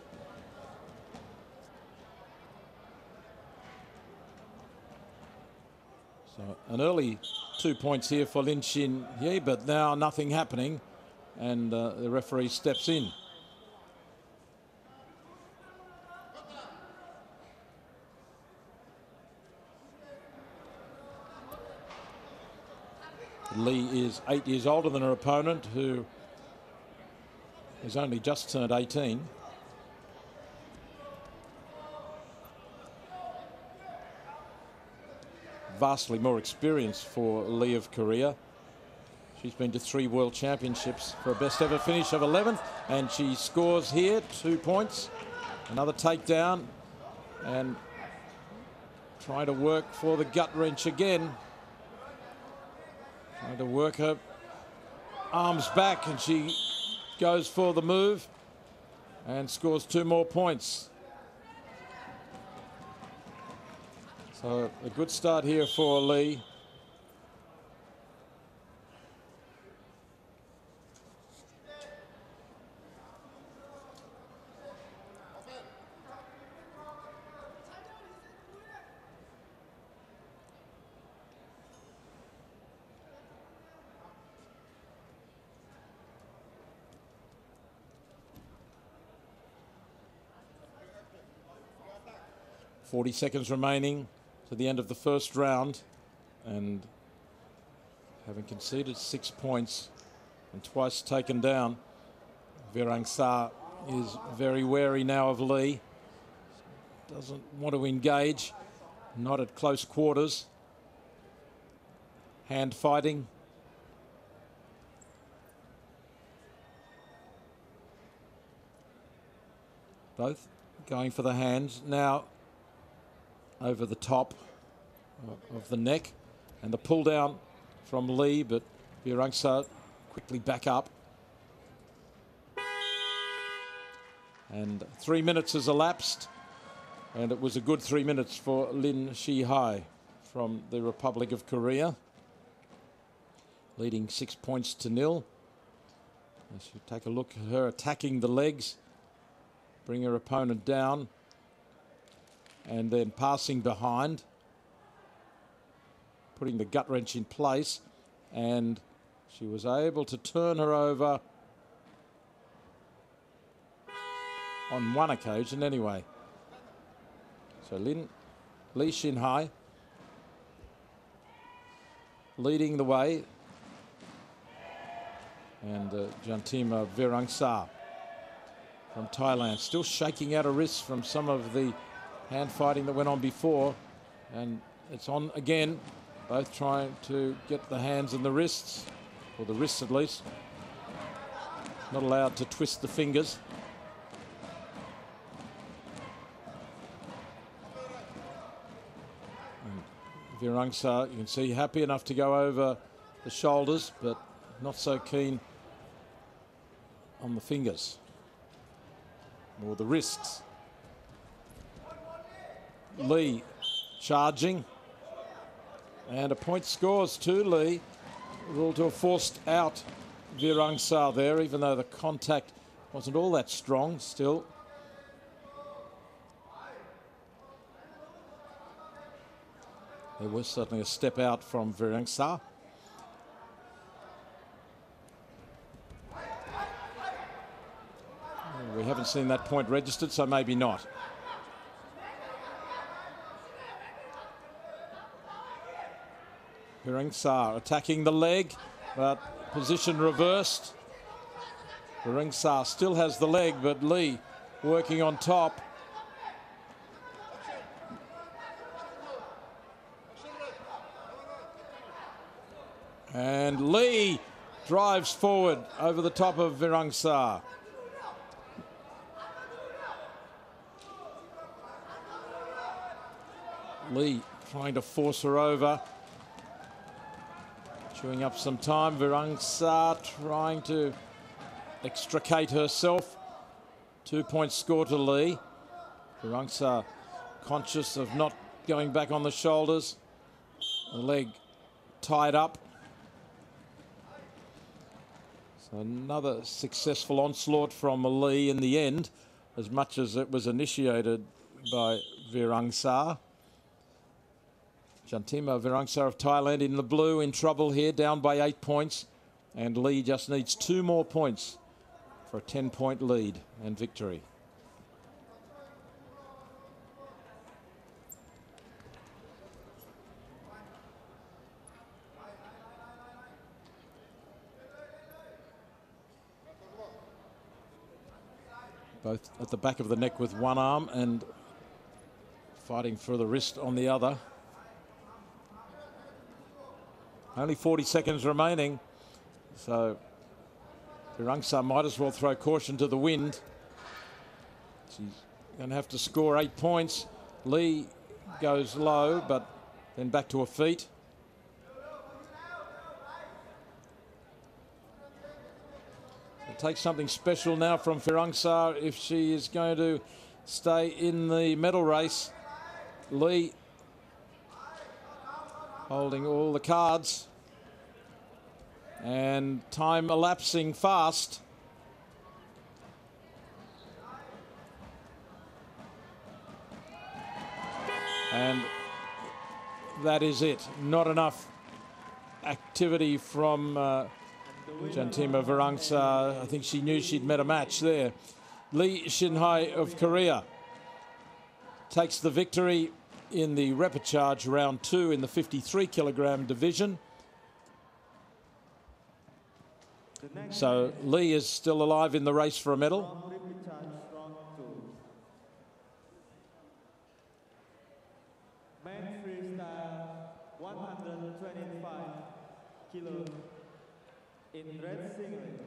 So an early 2 points here for Lin Shin-hye, but now nothing happening, and the referee steps in. Lee is 8 years older than her opponent, who has only just turned 18. Vastly more experience for Lee of Korea. She's been to 3 World Championships for a best ever finish of 11th, and she scores here 2 points. Another takedown, and trying to work for the gut wrench again. Trying to work her arms back, and she goes for the move and scores 2 more points. So a good start here for Lee. .40 seconds remaining to the end of the first round, and having conceded 6 points and twice taken down, Virangsar is very wary now of Lee. Doesn't want to engage, not at close quarters. Hand fighting. Both going for the hands now. Over the top of the neck, and the pull down from Lee, but Virangsar quickly back up. And 3 minutes has elapsed, and it was a good 3 minutes for Lin Shin-hye from the Republic of Korea, leading 6 points to 0. As you take a look at her attacking the legs, bring her opponent down, and then passing behind, putting the gut wrench in place, and she was able to turn her over on one occasion anyway. So Li Xinhai leading the way, and Jantima Virangsa from Thailand still shaking out a wrist from some of the hand fighting that went on before, and it's on again, both trying to get the hands and the wrists, or the wrists at least, not allowed to twist the fingers. Virangsa, you can see, happy enough to go over the shoulders, but not so keen on the fingers or the wrists. Li charging, and a point scores to Li. Ruled to have forced out Virangsa there, even though the contact wasn't all that strong still. There was certainly a step out from Virangsa. We haven't seen that point registered, so maybe not. Virangsa attacking the leg, but position reversed. Virangsa still has the leg, but Li working on top. And Li drives forward over the top of Virangsa. Li trying to force her over. Chewing up some time. Virangsa trying to extricate herself. 2-point score to Li. Virangsa conscious of not going back on the shoulders. The leg tied up. So another successful onslaught from Li in the end, as much as it was initiated by Virangsa. Jantima Virangsa of Thailand in the blue in trouble here, down by 8 points. And Li just needs 2 more points for a 10-point lead and victory. Both at the back of the neck with one arm and fighting for the wrist on the other. Only 40 seconds remaining, so Virangsa might as well throw caution to the wind. She's going to have to score 8 points. Li goes low, but then back to her feet. It takes something special now from Virangsa if she is going to stay in the medal race. Li holding all the cards, and time elapsing fast. And that is it. Not enough activity from Jantima Virangsa. I think she knew she'd met a match there. Li Xinhai of Korea takes the victory in the repechage round 2 in the 53-kilogram division. So Li is still alive in the race for a medal. Men freestyle 125 kilo in red singlet.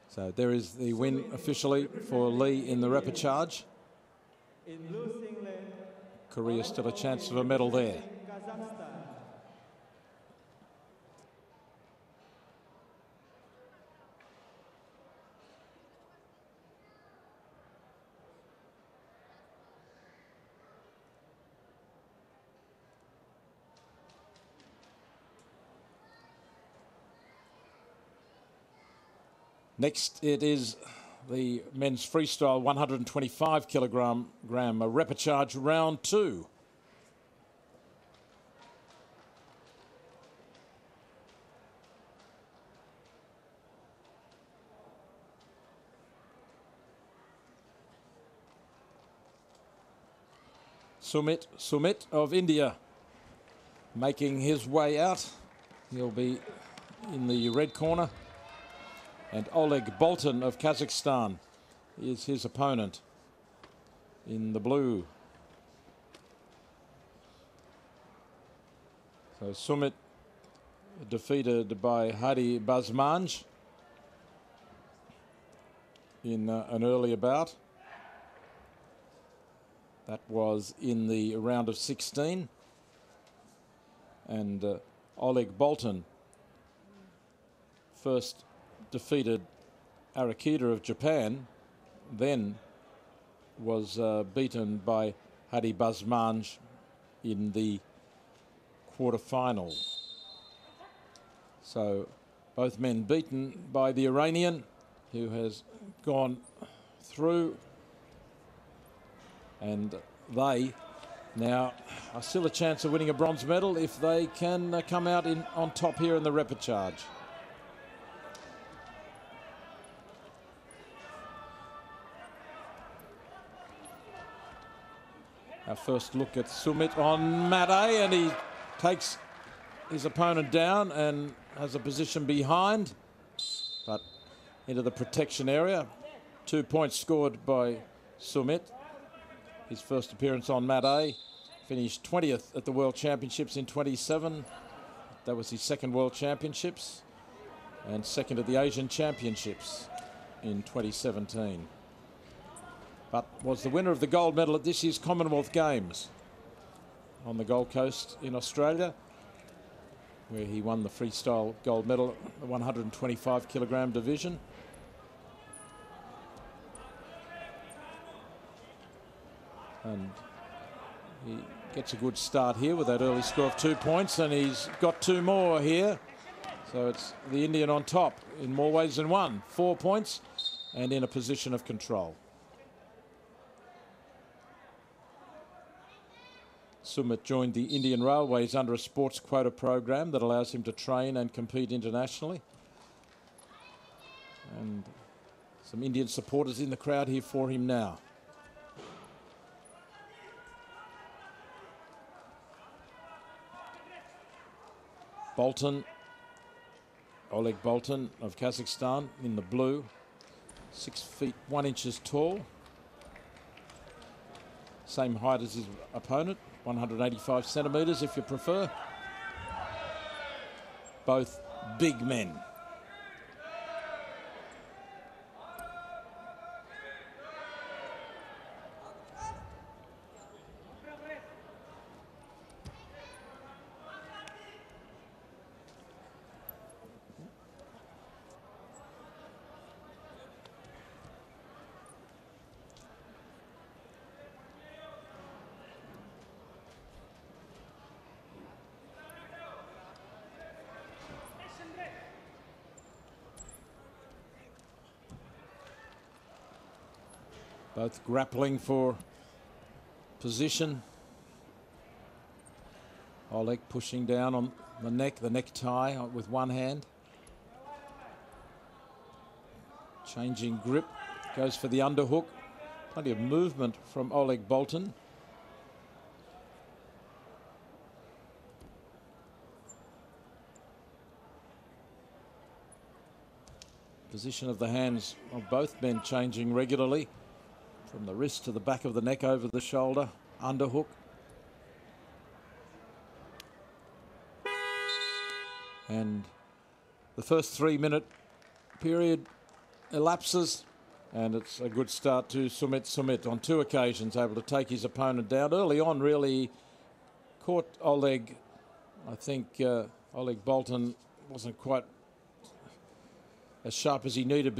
So there is the win officially for Li in the repechage. In blue singlet, Korea still a chance of a medal there. Kazakhstan. Next, it is the men's freestyle 125 kilogram repechage round 2. Sumit of India making his way out. He'll be in the red corner. And Oleg Bolton of Kazakhstan is his opponent in the blue. So Sumit defeated by Hadi Bazmanj in an earlier bout. That was in the round of 16. And Oleg Bolton first defeated Arakita of Japan, then was beaten by Hadi Bazmanj in the quarter-final. So both men beaten by the Iranian, who has gone through, and they now are still a chance of winning a bronze medal if they can come out on top here in the repechage. Our first look at Sumit on mat A, and he takes his opponent down and has a position behind, but into the protection area. 2 points scored by Sumit. His first appearance on mat A, finished 20th at the World Championships in 27. That was his second World Championships, and second at the Asian Championships in 2017. But was the winner of the gold medal at this year's Commonwealth Games on the Gold Coast in Australia, where he won the freestyle gold medal, the 125 kilogram division. And he gets a good start here with that early score of 2 points, and he's got 2 more here. So it's the Indian on top in more ways than one. 4 points and in a position of control. Sumit joined the Indian Railways under a sports quota program that allows him to train and compete internationally. And some Indian supporters in the crowd here for him now. Bolton, Oleg Bolton of Kazakhstan in the blue, 6 feet 1 inches tall. Same height as his opponent, 185 centimetres if you prefer. Both big men. Both grappling for position. Oleg pushing down on the necktie with one hand. Changing grip, goes for the underhook. Plenty of movement from Oleg Bolton. Position of the hands of both men changing regularly. From the wrist to the back of the neck, over the shoulder, underhook. And the first 3-minute period elapses, and it's a good start to Sumit. Sumit on 2 occasions able to take his opponent down. Early on really caught Oleg. I think Oleg Bolton wasn't quite as sharp as he needed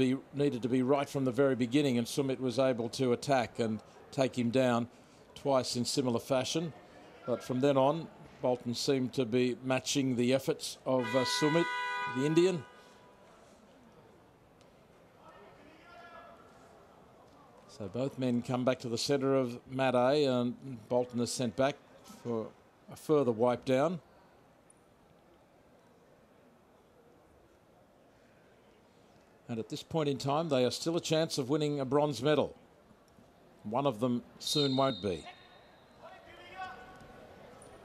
to be right from the very beginning, and Sumit was able to attack and take him down twice in similar fashion. But from then on, Bolton seemed to be matching the efforts of Sumit, the Indian. So both men come back to the centre of mat A, and Bolton is sent back for a further wipe down. And at this point in time, they are still a chance of winning a bronze medal. One of them soon won't be.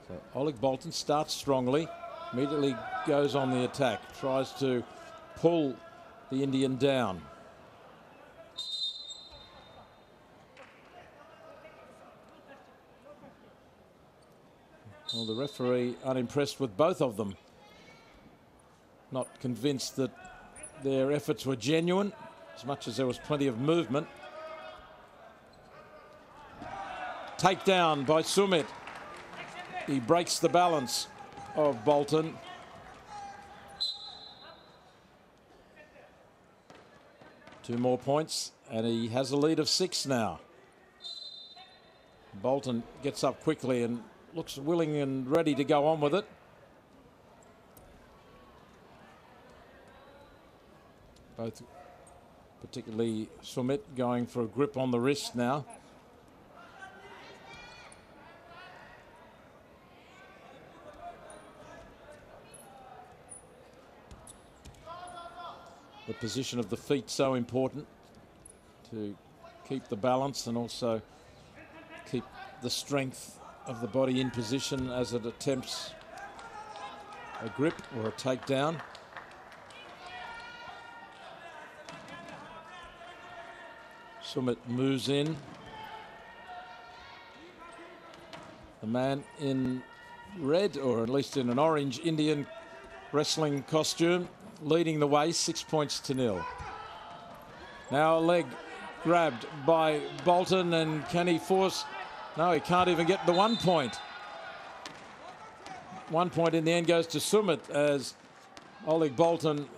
So Oleg Bolton starts strongly, immediately goes on the attack, tries to pull the Indian down. Well, the referee unimpressed with both of them. Not convinced that their efforts were genuine, as much as there was plenty of movement. Takedown by Sumit. He breaks the balance of Bolton. Two more points, and he has a lead of 6 now. Bolton gets up quickly and looks willing and ready to go on with it. Both, particularly Sumit, going for a grip on the wrist now. The position of the feet so important to keep the balance and also keep the strength of the body in position as it attempts a grip or a takedown. Sumit moves in. The man in red, or at least in an orange Indian wrestling costume, leading the way, 6 points to 0. Now a leg grabbed by Bolton, and can he force? No, he can't even get the 1 point. 1 point in the end goes to Sumit as Oleg Bolton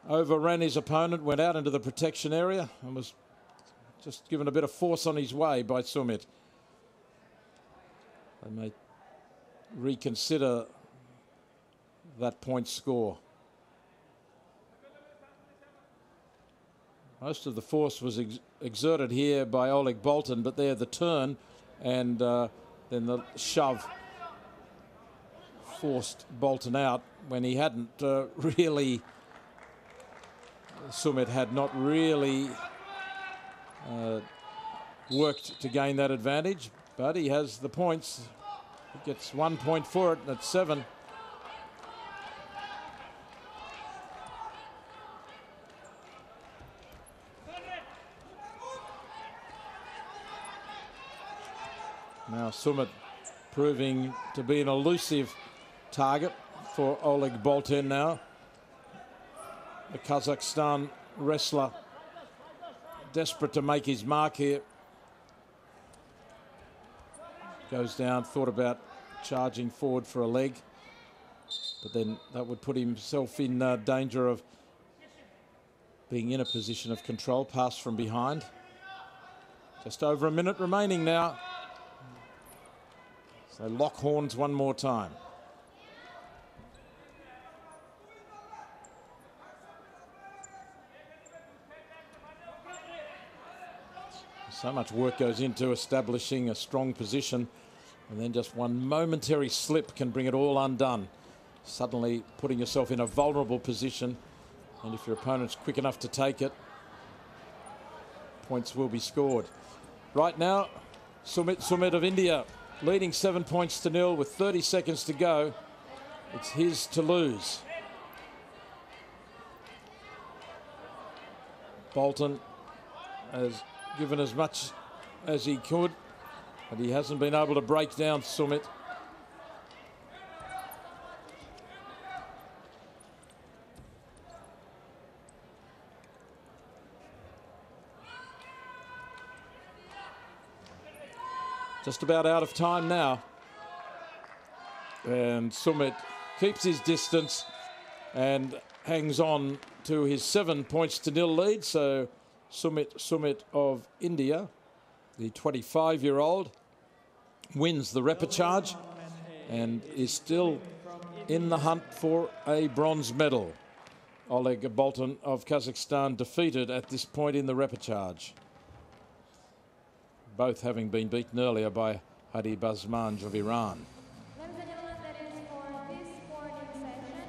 overran his opponent, went out into the protection area and was just given a bit of force on his way by Sumit. They may reconsider that point score. Most of the force was exerted here by Oleg Bolton, but there the turn and then the shove forced Bolton out when he hadn't really, Sumit had not really worked to gain that advantage, but he has the points. He gets 1 point for it at 7. Now Sumit proving to be an elusive target for Oleg Bolton now. The Kazakhstan wrestler desperate to make his mark here. Goes down, thought about charging forward for a leg, but then that would put himself in danger of being in a position of control. Pass from behind. Just over a minute remaining now. So lock horns one more time. So much work goes into establishing a strong position, and then just one momentary slip can bring it all undone. Suddenly putting yourself in a vulnerable position, and if your opponent's quick enough to take it, points will be scored. Right now, Sumit of India leading 7 points to 0 with 30 seconds to go. It's his to lose. Bolton has given as much as he could, but he hasn't been able to break down Sumit. Just about out of time now. And Sumit keeps his distance and hangs on to his 7 points to 0 lead. So Sumit of India, the 25-year-old, wins the repechage and is still in the hunt for a bronze medal. Oleg Bolton of Kazakhstan defeated at this point in the repechage. both having been beaten earlier by Hadi Bazmanj of Iran. Ladies and gentlemen, that is for this morning session.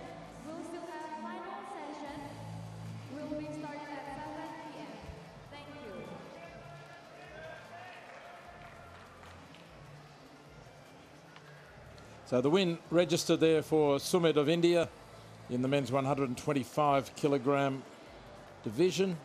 We'll still have final session. We'll be starting at 7 p.m. Thank you. So the win registered there for Sumit of India in the men's 125 kilogram division.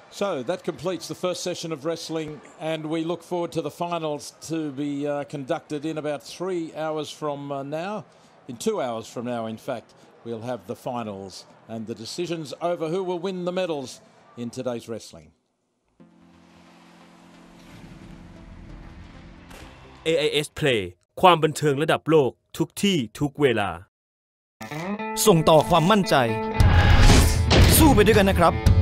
So that completes the first session of wrestling, and we look forward to the finals to be conducted in about 3 hours from now. In 2 hours from now, in fact, we'll have the finals and the decisions over who will win the medals in today's wrestling. AIS Play ความบันเทิงระดับโลกทุกที่ทุกเวลาส่งต่อความมั่นใจสู้ไปด้วยกันนะครับ